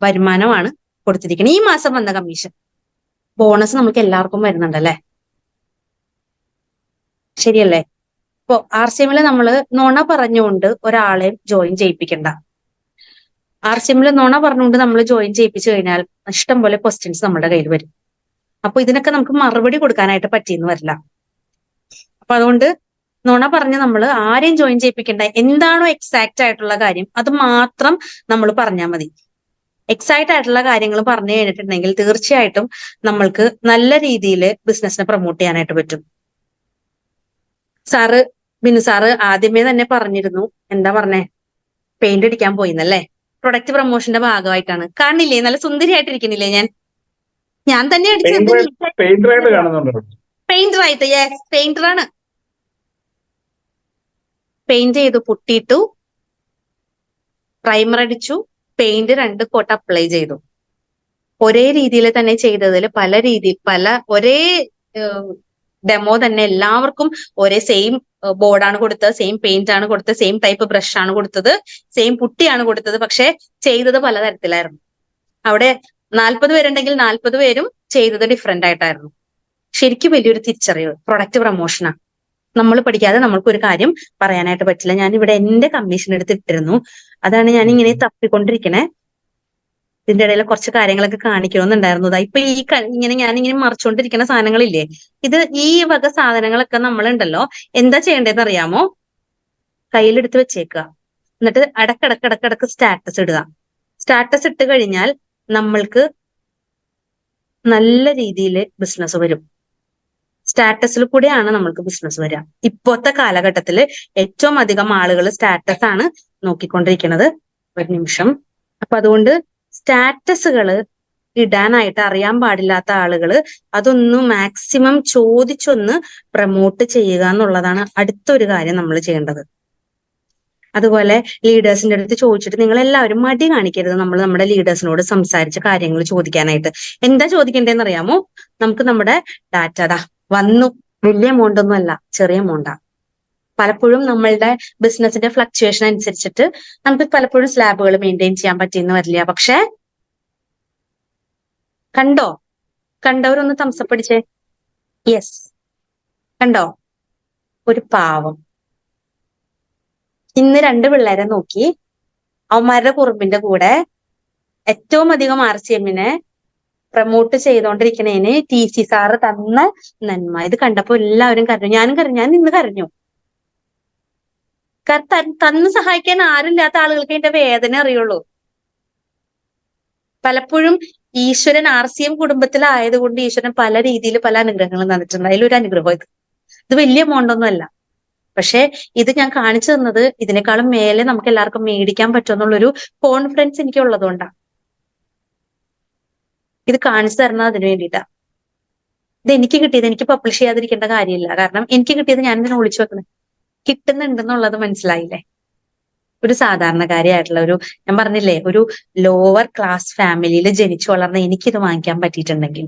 വരുമാനമാണ് കൊടുത്തിരിക്കുന്നത്. ഈ മാസം വന്ന കമ്മീഷൻ ബോണസ് നമുക്ക് എല്ലാവർക്കും വരുന്നുണ്ടല്ലേ, ശരിയല്ലേ? ഇപ്പൊ RCMല് നമ്മള് നുണ പറഞ്ഞുകൊണ്ട് ഒരാളെ ജോയിൻ ചെയ്യിപ്പിക്കണ്ട. RCMല് നുണ പറഞ്ഞുകൊണ്ട് നമ്മൾ ജോയിൻ ചെയ്യിപ്പിച്ചു കഴിഞ്ഞാൽ ഇഷ്ടം പോലെ ക്വസ്റ്റ്യൻസ് നമ്മുടെ കയ്യിൽ വരും. അപ്പൊ ഇതിനൊക്കെ നമുക്ക് മറുപടി കൊടുക്കാനായിട്ട് പറ്റിയെന്ന് വരില്ല. അപ്പൊ അതുകൊണ്ട് നുണ പറഞ്ഞ് നമ്മൾ ആരെയും ജോയിൻ ചെയ്യിപ്പിക്കേണ്ട. എന്താണോ എക്സാക്റ്റ് ആയിട്ടുള്ള കാര്യം അത് മാത്രം നമ്മൾ പറഞ്ഞാൽ മതി. എക്സാക്റ്റ് ആയിട്ടുള്ള കാര്യങ്ങൾ പറഞ്ഞു കഴിഞ്ഞിട്ടുണ്ടെങ്കിൽ തീർച്ചയായിട്ടും നമ്മൾക്ക് നല്ല രീതിയിൽ ബിസിനസ്സിനെ പ്രൊമോട്ട് ചെയ്യാനായിട്ട് പറ്റും. ബിനു സാറ് ആദ്യമേ തന്നെ പറഞ്ഞിരുന്നു, എന്താ പറഞ്ഞേ, പെയിന്റ് അടിക്കാൻ പോയിന്നല്ലേ. പ്രൊഡക്റ്റ് പ്രൊമോഷന്റെ ഭാഗമായിട്ടാണ്. കാണില്ലേ, നല്ല സുന്ദരിയായിട്ടിരിക്കണില്ലേ ഞാൻ തന്നെ അടിച്ചത്. പെയിന്റർ ആയിട്ട്, യെസ്, പെയിന്ററാണ്. പെയിന്റ് ചെയ്തു, പുട്ടിയിട്ടു, പ്രൈമർ അടിച്ചു, പെയിന്റ് 2 കോട്ട് അപ്ലൈ ചെയ്തു. ഒരേ രീതിയിൽ തന്നെ ചെയ്തതിൽ ഒരേ ഡെമോ തന്നെ എല്ലാവർക്കും ഒരേ സെയിം ബോർഡാണ് കൊടുത്തത്, സെയിം പെയിന്റ് ആണ് കൊടുത്തത്, സെയിം ടൈപ്പ് ബ്രഷ് ആണ് കൊടുത്തത്, സെയിം പുട്ടിയാണ് കൊടുത്തത്. പക്ഷെ ചെയ്തത് പലതരത്തിലായിരുന്നു. അവിടെ 40 പേരുണ്ടെങ്കിൽ 40 പേരും ചെയ്തത് ഡിഫറെന്റ് ആയിട്ടായിരുന്നു. ശരിക്കും വലിയൊരു തിരിച്ചറിവ്. പ്രൊഡക്റ്റ് പ്രൊമോഷനാണ്. നമ്മൾ പഠിക്കാതെ നമ്മൾക്ക് ഒരു കാര്യം പറയാനായിട്ട് പറ്റില്ല. ഞാൻ ഇവിടെ എന്റെ കമ്മീഷൻ എടുത്തിട്ടിരുന്നു, അതാണ് ഞാൻ ഇങ്ങനെ തപ്പിക്കൊണ്ടിരിക്കണേ. ഇതിന്റെ ഇടയിൽ കുറച്ച് കാര്യങ്ങളൊക്കെ കാണിക്കണമെന്നുണ്ടായിരുന്നു. ഇപ്പൊ ഞാനിങ്ങനെ മറിച്ചുകൊണ്ടിരിക്കുന്ന സാധനങ്ങളില്ലേ, ഈ വക സാധനങ്ങളൊക്കെ നമ്മളുണ്ടല്ലോ എന്താ ചെയ്യേണ്ടതെന്ന് അറിയാമോ? കയ്യിലെടുത്ത് വെച്ചേക്കുക. എന്നിട്ട് ഇടക്കിടക്ക് സ്റ്റാറ്റസ് ഇടുക. സ്റ്റാറ്റസ് ഇട്ട് കഴിഞ്ഞാൽ നമ്മൾക്ക് നല്ല രീതിയിൽ ബിസിനസ് വരും. സ്റ്റാറ്റസിൽ കൂടെയാണ് നമ്മൾക്ക് ബിസിനസ് വരിക. ഇപ്പോഴത്തെ കാലഘട്ടത്തിൽ ഏറ്റവും അധികം ആളുകൾ സ്റ്റാറ്റസ് ആണ് നോക്കിക്കൊണ്ടിരിക്കുന്നത്. ഒരു നിമിഷം. അപ്പൊ അതുകൊണ്ട് സ്റ്റാറ്റസുകൾ ഇടാനായിട്ട് അറിയാൻ പാടില്ലാത്ത ആളുകള് അതൊന്ന് മാക്സിമം ചോദിച്ചൊന്ന് പ്രൊമോട്ട് ചെയ്യുക എന്നുള്ളതാണ് അടുത്തൊരു കാര്യം നമ്മൾ ചെയ്യേണ്ടത്. അതുപോലെ ലീഡേഴ്സിന്റെ അടുത്ത് ചോദിച്ചിട്ട് നിങ്ങൾ എല്ലാവരും മടി കാണിക്കരുത്. നമ്മൾ നമ്മുടെ ലീഡേഴ്സിനോട് സംസാരിച്ച കാര്യങ്ങൾ ചോദിക്കാനായിട്ട്. എന്താ ചോദിക്കേണ്ടതെന്ന് അറിയാമോ? നമുക്ക് നമ്മുടെ ഡാറ്റ വന്നു, വലിയ എമൗണ്ട് ഒന്നും അല്ല, ചെറിയ എമൗണ്ടാ. പലപ്പോഴും നമ്മളുടെ ബിസിനസിന്റെ ഫ്ലക്ച്വേഷൻ അനുസരിച്ചിട്ട് നമുക്ക് പലപ്പോഴും സ്ലാബുകൾ മെയിൻറ്റെയിൻ ചെയ്യാൻ പറ്റിയെന്ന് വരില്ല. പക്ഷെ കണ്ടവരൊന്ന് തംസപ്പ് അടിച്ചേ. യെസ്, കണ്ടോ? ഒരു പാവം ഇന്ന് 2 പിള്ളേരെ നോക്കി അവന്മാരുടെ കുറുമ്പിന്റെ കൂടെ ഏറ്റവും അധികം RCMനെ പ്രൊമോട്ട് ചെയ്തോണ്ടിരിക്കണേന് TC സാറ് തന്ന നന്മ. ഇത് കണ്ടപ്പോ എല്ലാവരും കരഞ്ഞു, ഞാനും കരഞ്ഞു. ഞാൻ ഇന്ന് കരഞ്ഞു. തന്ന് സഹായിക്കാൻ ആരുമില്ലാത്ത ആളുകൾക്ക് അതിന്റെ വേദന അറിയുള്ളൂ. പലപ്പോഴും ഈശ്വരൻ RCM കുടുംബത്തിലായതുകൊണ്ട് ഈശ്വരൻ പല രീതിയിൽ പല അനുഗ്രഹങ്ങളും തന്നിട്ടുണ്ട്. അതിലൊരു അനുഗ്രഹം ഇത് വലിയ എമൗണ്ട് ഒന്നും അല്ല. പക്ഷെ ഇത് ഞാൻ കാണിച്ചു തന്നത് ഇതിനേക്കാളും മേലെ നമുക്ക് എല്ലാവർക്കും മേടിക്കാൻ പറ്റുമെന്നുള്ളൊരു കോൺഫിഡൻസ് എനിക്ക് ഉള്ളതുകൊണ്ടാണ്. ഇത് കാണിച്ചു തരുന്നത് അതിനു വേണ്ടിയിട്ടാ. ഇത് എനിക്ക് കിട്ടിയത് എനിക്ക് പബ്ലിഷ് ചെയ്യാതിരിക്കേണ്ട കാര്യമില്ല. കാരണം എനിക്ക് കിട്ടിയത് ഞാൻ ഇതിനെ ഒളിച്ചു വെക്കണേ. കിട്ടുന്നുണ്ടെന്നുള്ളത് മനസ്സിലായില്ലേ? ഒരു സാധാരണക്കാരിയായിട്ടുള്ള ഞാൻ പറഞ്ഞില്ലേ, ഒരു ലോവർ ക്ലാസ് ഫാമിലിയിൽ ജനിച്ചു വളർന്ന എനിക്കിത് വാങ്ങിക്കാൻ പറ്റിയിട്ടുണ്ടെങ്കിൽ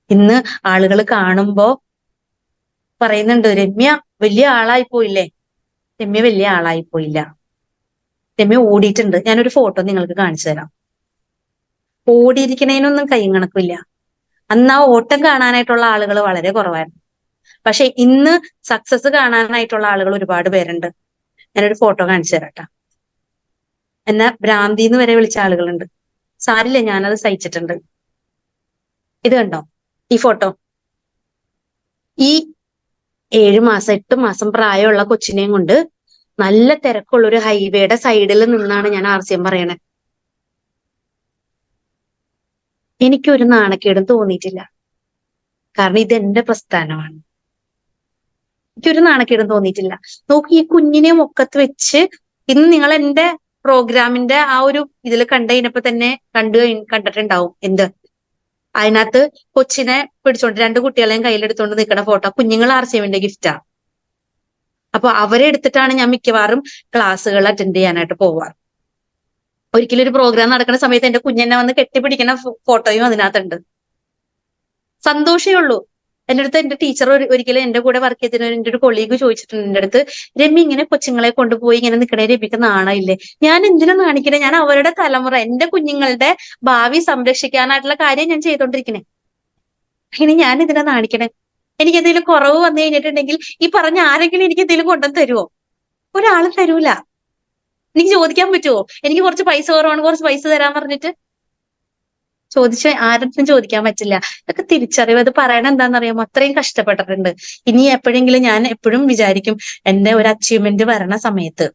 ഇന്ന് ആളുകൾ കാണുമ്പോ പറയുന്നുണ്ട്, രമ്യ വലിയ ആളായി പോയില്ലേ. രമ്യ വലിയ ആളായി പോയില്ല. രമ്യ ഓടിയിട്ടുണ്ട്. ഞാനൊരു ഫോട്ടോ നിങ്ങൾക്ക് കാണിച്ചു തരാം. ഓടിയിരിക്കണേനൊന്നും കൈയും കണക്കില്ല. അന്ന് ആ ഓട്ടം കാണാനായിട്ടുള്ള ആളുകൾ വളരെ കുറവായിരുന്നു. പക്ഷെ ഇന്ന് സക്സസ് കാണാനായിട്ടുള്ള ആളുകൾ ഒരുപാട് പേരുണ്ട്. ഞാനൊരു ഫോട്ടോ കാണിച്ചു തരാട്ടാ. എന്നെ ഭ്രാന്തിന്ന് വരെ വിളിച്ച ആളുകളുണ്ട്. സാരില്ല, ഞാനത് സഹിച്ചിട്ടുണ്ട്. ഇത് കണ്ടോ ഈ ഫോട്ടോ? ഈ 7 മാസം 8 മാസം പ്രായമുള്ള കൊച്ചിനെയും കൊണ്ട് നല്ല തിരക്കുള്ള ഒരു ഹൈവേയുടെ സൈഡിൽ നിന്നാണ് ഞാൻ RCM പറയണേ. എനിക്കൊരു നാണക്കേടും തോന്നിയിട്ടില്ല. കാരണം ഇത് എന്റെ പ്രസ്ഥാനമാണ്. എനിക്കൊരു നാണക്കേടും തോന്നിയിട്ടില്ല. നോക്കി ഈ കുഞ്ഞിനെ മുക്കത്ത് വെച്ച് ഇന്ന് നിങ്ങൾ എന്റെ പ്രോഗ്രാമിന്റെ ആ ഒരു ഇതിൽ കണ്ടതിനപ്പോ തന്നെ കണ്ടിട്ടുണ്ടാവും. എന്ത് അതിനകത്ത് കൊച്ചിനെ പിടിച്ചോണ്ട് 2 കുട്ടികളെയും കയ്യിലെടുത്തോണ്ട് നിൽക്കുന്ന ഫോട്ടോ കുഞ്ഞുങ്ങൾ RCMന്റെ ഗിഫ്റ്റാ. അപ്പൊ അവരെ എടുത്തിട്ടാണ് ഞാൻ മിക്കവാറും ക്ലാസ്സുകൾ അറ്റൻഡ് ചെയ്യാനായിട്ട് പോവാറ്. ഒരിക്കലും ഒരു പ്രോഗ്രാം നടക്കുന്ന സമയത്ത് എന്റെ കുഞ്ഞെന്നെ വന്ന് കെട്ടിപ്പിടിക്കുന്ന ഫോട്ടോയും അതിനകത്തുണ്ട്. സന്തോഷമേ ഉള്ളൂ. എന്റെ അടുത്ത് എന്റെ ടീച്ചർ ഒരിക്കലും എന്റെ കൂടെ വർക്ക് ചെയ്തിരുന്ന എന്റെ ഒരു കൊളീഗ് ചോദിച്ചിട്ടുണ്ട് എന്റെ അടുത്ത്, രമ്യ ഇങ്ങനെ കൊച്ചുങ്ങളെ കൊണ്ടുപോയി ഇങ്ങനെ നിൽക്കണേ രമ്യക്ക് നാണമില്ലേ? ഞാൻ എന്തിനാ നാണിക്കണേ? ഞാൻ അവരുടെ തലമുറ, എന്റെ കുഞ്ഞുങ്ങളുടെ ഭാവി സംരക്ഷിക്കാനായിട്ടുള്ള കാര്യം ഞാൻ ചെയ്തോണ്ടിരിക്കണേ. ഇനി ഞാൻ ഇതിനെ നാണിക്കണേ? എനിക്ക് എന്തെങ്കിലും കുറവ് വന്നു കഴിഞ്ഞിട്ടുണ്ടെങ്കിൽ ഈ പറഞ്ഞ ആരെങ്കിലും എനിക്ക് എന്തെങ്കിലും കൊണ്ടുവന്ന് തരുമോ? ഒരാളും തരൂല. എനിക്ക് ചോദിക്കാൻ പറ്റുമോ എനിക്ക് കുറച്ച് പൈസ കുറവാണ്, കുറച്ച് പൈസ തരാൻ പറഞ്ഞിട്ട്? ചോദിച്ച ആരും ചോദിക്കാൻ പറ്റില്ല. ഇതൊക്കെ തിരിച്ചറിവ്. അത് പറയണ എന്താണെന്നറിയാമോ? അത്രയും കഷ്ടപ്പെട്ടിട്ടുണ്ട്. ഇനി എപ്പോഴെങ്കിലും ഞാൻ എപ്പോഴും വിചാരിക്കും എന്റെ ഒരു അച്ചീവ്മെന്റ് വരണ സമയത്ത്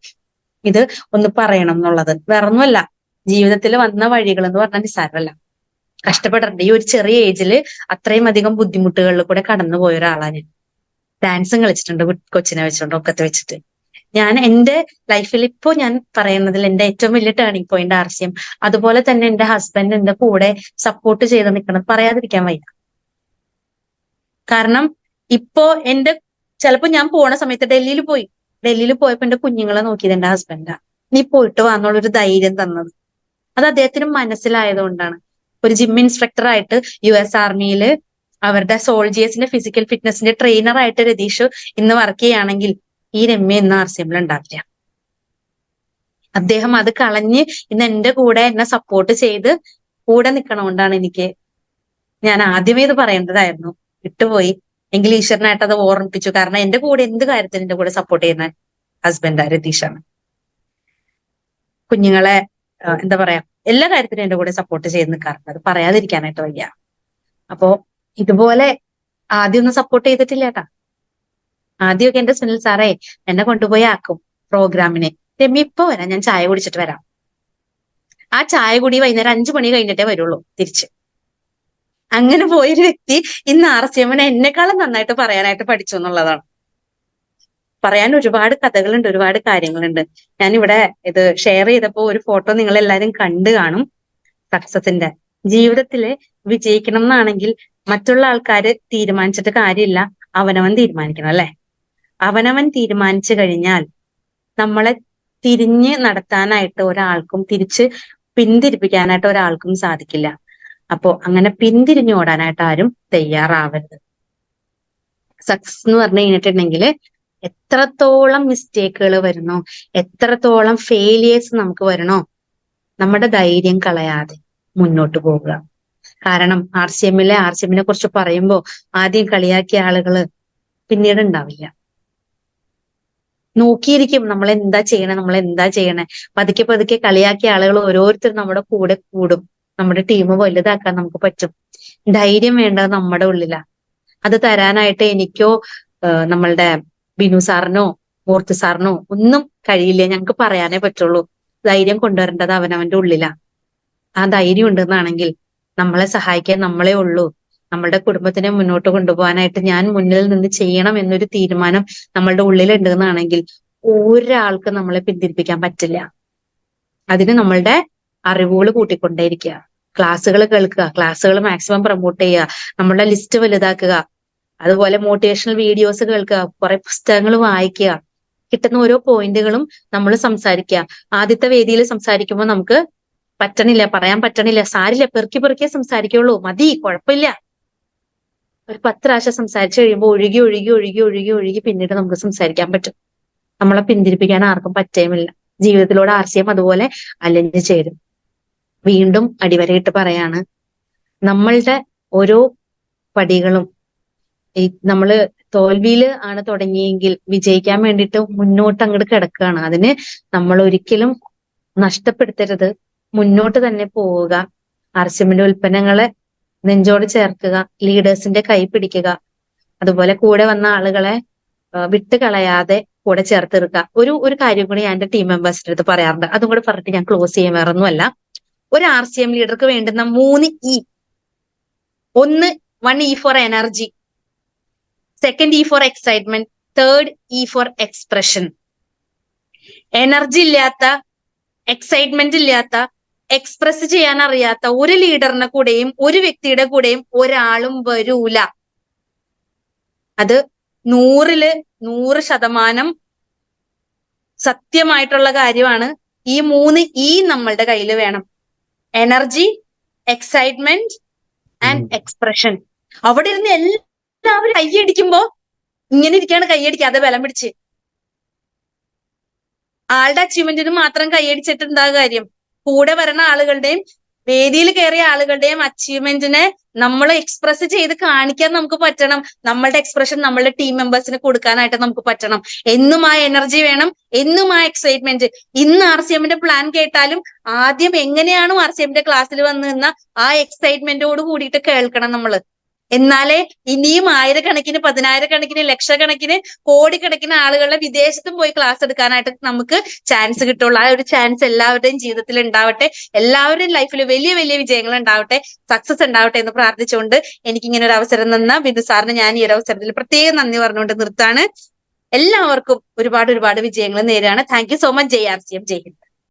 ഇത് ഒന്ന് പറയണം എന്നുള്ളത്. വേറൊന്നുമല്ല, ജീവിതത്തിൽ വന്ന വഴികൾ എന്ന് പറഞ്ഞാൽ നിസ്സാരമല്ല. കഷ്ടപ്പെട്ടിട്ടുണ്ട്. ഈ ഒരു ചെറിയ ഏജില് അത്രയും അധികം ബുദ്ധിമുട്ടുകളിൽ കൂടെ കടന്നു പോയ ഒരാളാണ് ഞാൻ. ഡാൻസും കളിച്ചിട്ടുണ്ട് കൊച്ചിനെ വെച്ചിട്ടുണ്ട്, ഒക്കത്ത് വെച്ചിട്ട്. ഞാൻ എന്റെ ലൈഫിൽ ഇപ്പോ ഞാൻ പറയുന്നതിൽ എന്റെ ഏറ്റവും വലിയ ടേണിംഗ് പോയിന്റ് RCM. അതുപോലെ തന്നെ എന്റെ ഹസ്ബൻഡ് എന്റെ കൂടെ സപ്പോർട്ട് ചെയ്ത് നിൽക്കണം, പറയാതിരിക്കാൻ വയ്യ. കാരണം ഇപ്പോ ചിലപ്പോ ഞാൻ പോണ സമയത്ത് ഡൽഹിയിൽ പോയപ്പോ എന്റെ കുഞ്ഞുങ്ങളെ നോക്കിയത് എന്റെ ഹസ്ബൻഡാ. നീ പോയിട്ട് വാന്നുള്ളൊരു ധൈര്യം തന്നത് അത് അദ്ദേഹത്തിന് മനസ്സിലായതുകൊണ്ടാണ്. ഒരു ജിം ഇൻസ്ട്രക്ടർ ആയിട്ട് US ആർമിയിൽ അവരുടെ സോൾജിയേഴ്സിന്റെ ഫിസിക്കൽ ഫിറ്റ്നസിന്റെ ട്രെയിനർ ആയിട്ട് രതീഷ് ഇന്ന് വർക്ക് ചെയ്യുകയാണെങ്കിൽ ഈ രമ്യ ഇന്ന് RCMൽ ഉണ്ടാവില്ല. അദ്ദേഹം അത് കളഞ്ഞ് ഇന്ന് എന്റെ കൂടെ എന്നെ സപ്പോർട്ട് ചെയ്ത് കൂടെ നിൽക്കണോണ്ടാണ് ഞാൻ ആദ്യമേ ഇത് പറയേണ്ടതായിരുന്നു, വിട്ടുപോയി. എങ്കിൽ ഈശ്വരനായിട്ട് അത് ഓർമ്മിപ്പിച്ചു. കാരണം എന്റെ കൂടെ എന്ത് കാര്യത്തിനും എന്റെ കൂടെ സപ്പോർട്ട് ചെയ്യുന്ന ഹസ്ബൻഡാ രതീഷാണ്. കുഞ്ഞുങ്ങളെ എന്താ പറയാ, എല്ലാ കാര്യത്തിനും എന്റെ കൂടെ സപ്പോർട്ട് ചെയ്ത് നിൽക്കാറുണ്ട്. അത് പറയാതിരിക്കാനായിട്ട് വയ്യ. അപ്പോ ഇതുപോലെ ആദ്യമൊന്നും സപ്പോർട്ട് ചെയ്തിട്ടില്ല കേട്ടാ. ആദ്യമൊക്കെ എന്റെ സുനിൽ സാറേ എന്നെ കൊണ്ടുപോയി ആക്കും പ്രോഗ്രാമിന്. രമ്യ ഇപ്പൊ വരാം, ഞാൻ ചായ കുടിച്ചിട്ട് വരാം. ആ ചായ കുടി വൈകുന്നേരം 5 മണി കഴിഞ്ഞിട്ടേ വരുള്ളൂ തിരിച്ച്. അങ്ങനെ പോയൊരു വ്യക്തി ഇന്ന് RCMനെ എന്നെക്കാളും നന്നായിട്ട് പറയാനായിട്ട് പഠിച്ചു എന്നുള്ളതാണ്. പറയാൻ ഒരുപാട് കഥകളുണ്ട്, ഒരുപാട് കാര്യങ്ങളുണ്ട്. ഞാനിവിടെ ഇത് ഷെയർ ചെയ്തപ്പോ ഒരു ഫോട്ടോ നിങ്ങൾ എല്ലാരും കണ്ടു കാണും. സക്സസിന്റെ ജീവിതത്തില് വിജയിക്കണം എന്നാണെങ്കിൽ മറ്റുള്ള ആൾക്കാര് തീരുമാനിച്ചിട്ട് കാര്യമില്ല, അവനവൻ തീരുമാനിക്കണം അല്ലെ? അവനവൻ തീരുമാനിച്ചു കഴിഞ്ഞാൽ നമ്മളെ തിരിഞ്ഞ് നടത്താനായിട്ട് ഒരാൾക്കും തിരിച്ച് പിന്തിരിപ്പിക്കാനായിട്ട് ഒരാൾക്കും സാധിക്കില്ല. അപ്പോ അങ്ങനെ പിന്തിരിഞ്ഞു ഓടാനായിട്ട് ആരും തയ്യാറാവരുത്. സക്സസ് എന്ന് പറഞ്ഞു കഴിഞ്ഞിട്ടുണ്ടെങ്കിൽ എത്രത്തോളം മിസ്റ്റേക്കുകൾ വരുന്നോ, എത്രത്തോളം ഫെയിലിയേഴ്സ് നമുക്ക് വരണോ, നമ്മുടെ ധൈര്യം കളയാതെ മുന്നോട്ട് പോവുക. കാരണം RCMനെ കുറിച്ച് പറയുമ്പോൾ ആദ്യം കളിയാക്കിയ ആളുകള് പിന്നീട് ഉണ്ടാവില്ല. നോക്കിയിരിക്കും നമ്മൾ എന്താ ചെയ്യണേ. പതുക്കെ പതുക്കെ കളിയാക്കിയ ആളുകൾ ഓരോരുത്തരും നമ്മുടെ കൂടെ കൂടും. നമ്മുടെ ടീം വലുതാക്കാൻ നമുക്ക് പറ്റും. ധൈര്യം വേണ്ടത് നമ്മുടെ ഉള്ളിലാ. അത് തരാനായിട്ട് എനിക്കോ നമ്മളുടെ ബിനു സാറിനോ മൂർത്തി സാറിനോ ഒന്നും കഴിയില്ല. ഞങ്ങൾക്ക് പറയാനേ പറ്റുള്ളൂ. ധൈര്യം കൊണ്ടുവരേണ്ടത് അവനവന്റെ ഉള്ളിലാ. ആ ധൈര്യം ഉണ്ടെന്നാണെങ്കിൽ നമ്മളെ സഹായിക്കാൻ നമ്മളെ ഉള്ളൂ. നമ്മളുടെ കുടുംബത്തിനെ മുന്നോട്ട് കൊണ്ടുപോകാനായിട്ട് ഞാൻ മുന്നിൽ നിന്ന് ചെയ്യണം എന്നൊരു തീരുമാനം നമ്മളുടെ ഉള്ളിലുണ്ട് എന്നാണെങ്കിൽ ഒരാൾക്ക് നമ്മളെ പിന്തിരിപ്പിക്കാൻ പറ്റില്ല. അതിന് നമ്മളുടെ അറിവുകൾ കൂട്ടിക്കൊണ്ടേയിരിക്കുക, ക്ലാസ്സുകൾ കേൾക്കുക, ക്ലാസ്സുകൾ മാക്സിമം പ്രൊമോട്ട് ചെയ്യുക, നമ്മളുടെ ലിസ്റ്റ് വലുതാക്കുക, അതുപോലെ മോട്ടിവേഷണൽ വീഡിയോസ് കേൾക്കുക, കുറെ പുസ്തകങ്ങൾ വായിക്കുക, കിട്ടുന്ന ഓരോ പോയിന്റുകളും നമ്മൾ സംസാരിക്കുക. ആദ്യത്തെ വേദിയിൽ സംസാരിക്കുമ്പോൾ നമുക്ക് പറയാൻ പറ്റണില്ല, സാരില്ല, പെറുക്കിയേ സംസാരിക്കുള്ളൂ, മതി, കുഴപ്പമില്ല. ഒരു 10 പ്രാവശ്യം സംസാരിച്ചു കഴിയുമ്പോൾ ഒഴുകി പിന്നീട് നമുക്ക് സംസാരിക്കാൻ പറ്റും. നമ്മളെ പിന്തിരിപ്പിക്കാൻ ആർക്കും പറ്റുകയുമില്ല. ജീവിതത്തിലൂടെ RCM അതുപോലെ അലഞ്ഞു ചേരും. വീണ്ടും അടിവരയിട്ട് പറയാണ്, നമ്മളുടെ ഓരോ പടികളും നമ്മള് തോൽവിയിൽ ആണ് തുടങ്ങിയെങ്കിൽ വിജയിക്കാൻ വേണ്ടിയിട്ട് മുന്നോട്ട് അങ്ങോട്ട് കിടക്കുകയാണ്. അതിന് നമ്മൾ ഒരിക്കലും നഷ്ടപ്പെടുത്തരുത്, മുന്നോട്ട് തന്നെ പോവുക. RCMന്റെ ഉൽപ്പന്നങ്ങളെ നെഞ്ചോട് ചേർക്കുക, ലീഡേഴ്സിന്റെ കൈ പിടിക്കുക, അതുപോലെ കൂടെ വന്ന ആളുകളെ വിട്ട് കളയാതെ കൂടെ ചേർത്ത് നിർത്തുക. ഒരു കാര്യം കൂടി ഞാൻ എന്റെ ടീം മെമ്പേഴ്സിന്റെ അടുത്ത് പറയാറുണ്ട്. അതും കൂടെ പറഞ്ഞിട്ട് ഞാൻ ക്ലോസ് ചെയ്യാൻ വേറൊന്നുമല്ല. ഒരു RCM ലീഡർക്ക് വേണ്ടുന്ന 3 E. ഒന്ന് 1 E for energy, second E for excitement, third E for expression. Energy ഇല്ലാത്ത, എക്സൈറ്റ്മെന്റ് ഇല്ലാത്ത, എക്സ്പ്രസ് ചെയ്യാൻ അറിയാത്ത ഒരു ലീഡറിന്റെ കൂടെയും ഒരു വ്യക്തിയുടെ കൂടെയും ഒരാളും വരൂല. അത് 100% സത്യമായിട്ടുള്ള കാര്യമാണ്. ഈ 3 E നമ്മളുടെ കയ്യിൽ വേണം. Energy, excitement and expression. അവിടെ ഇരുന്ന് എല്ലാവരും കൈയടിക്കുമ്പോ ഇങ്ങനെ ഇരിക്കാണ്, കൈയടിക്കാതെ ബലം പിടിച്ച്. ആളുടെ അച്ചീവ്മെന്റിന് മാത്രം കൈയടിച്ചിട്ടുണ്ടാ കാര്യം? കൂടെ വരുന്ന ആളുകളുടെയും വേദിയിൽ കയറിയ ആളുകളുടെയും അച്ചീവ്മെന്റിനെ നമ്മൾ എക്സ്പ്രസ് ചെയ്ത് കാണിക്കാൻ നമുക്ക് പറ്റണം. നമ്മളുടെ എക്സ്പ്രഷൻ നമ്മളുടെ ടീം മെമ്പേഴ്സിന് കൊടുക്കാനായിട്ട് നമുക്ക് പറ്റണം. എന്നും ആ എനർജി വേണം, എന്നും ആ എക്സൈറ്റ്മെന്റ്. ഇന്ന് RCMന്റെ പ്ലാൻ കേട്ടാലും ആദ്യം എങ്ങനെയാണോ RCMന്റെ ക്ലാസ്സിൽ വന്ന് നിന്ന ആ എക്സൈറ്റ്മെന്റോട് കൂടിയിട്ട് കേൾക്കണം നമ്മള്. എന്നാലേ ഇനിയും ആയിരക്കണക്കിന്, പതിനായിരക്കണക്കിന്, ലക്ഷക്കണക്കിന്, കോടിക്കണക്കിന് ആളുകളെ വിദേശത്തും പോയി ക്ലാസ് എടുക്കാനായിട്ട് നമുക്ക് ചാൻസ് കിട്ടുള്ളൂ. ആ ഒരു ചാൻസ് എല്ലാവരുടെയും ജീവിതത്തിൽ ഉണ്ടാവട്ടെ. എല്ലാവരുടെയും ലൈഫിൽ വലിയ വലിയ വിജയങ്ങൾ ഉണ്ടാവട്ടെ, സക്സസ് ഉണ്ടാവട്ടെ എന്ന് പ്രാർത്ഥിച്ചുകൊണ്ട് എനിക്ക് ഇങ്ങനെ ഒരു അവസരം തന്ന ബിന്ദു സാറിന് ഞാൻ ഈ ഒരു അവസരത്തിൽ പ്രത്യേകം നന്ദി പറഞ്ഞുകൊണ്ട് നിർത്താണ്. എല്ലാവർക്കും ഒരുപാട് ഒരുപാട് വിജയങ്ങൾ നേരാണ്. Thank you so much. ജയ് RCM, ജയ് ഹിന്ദ്.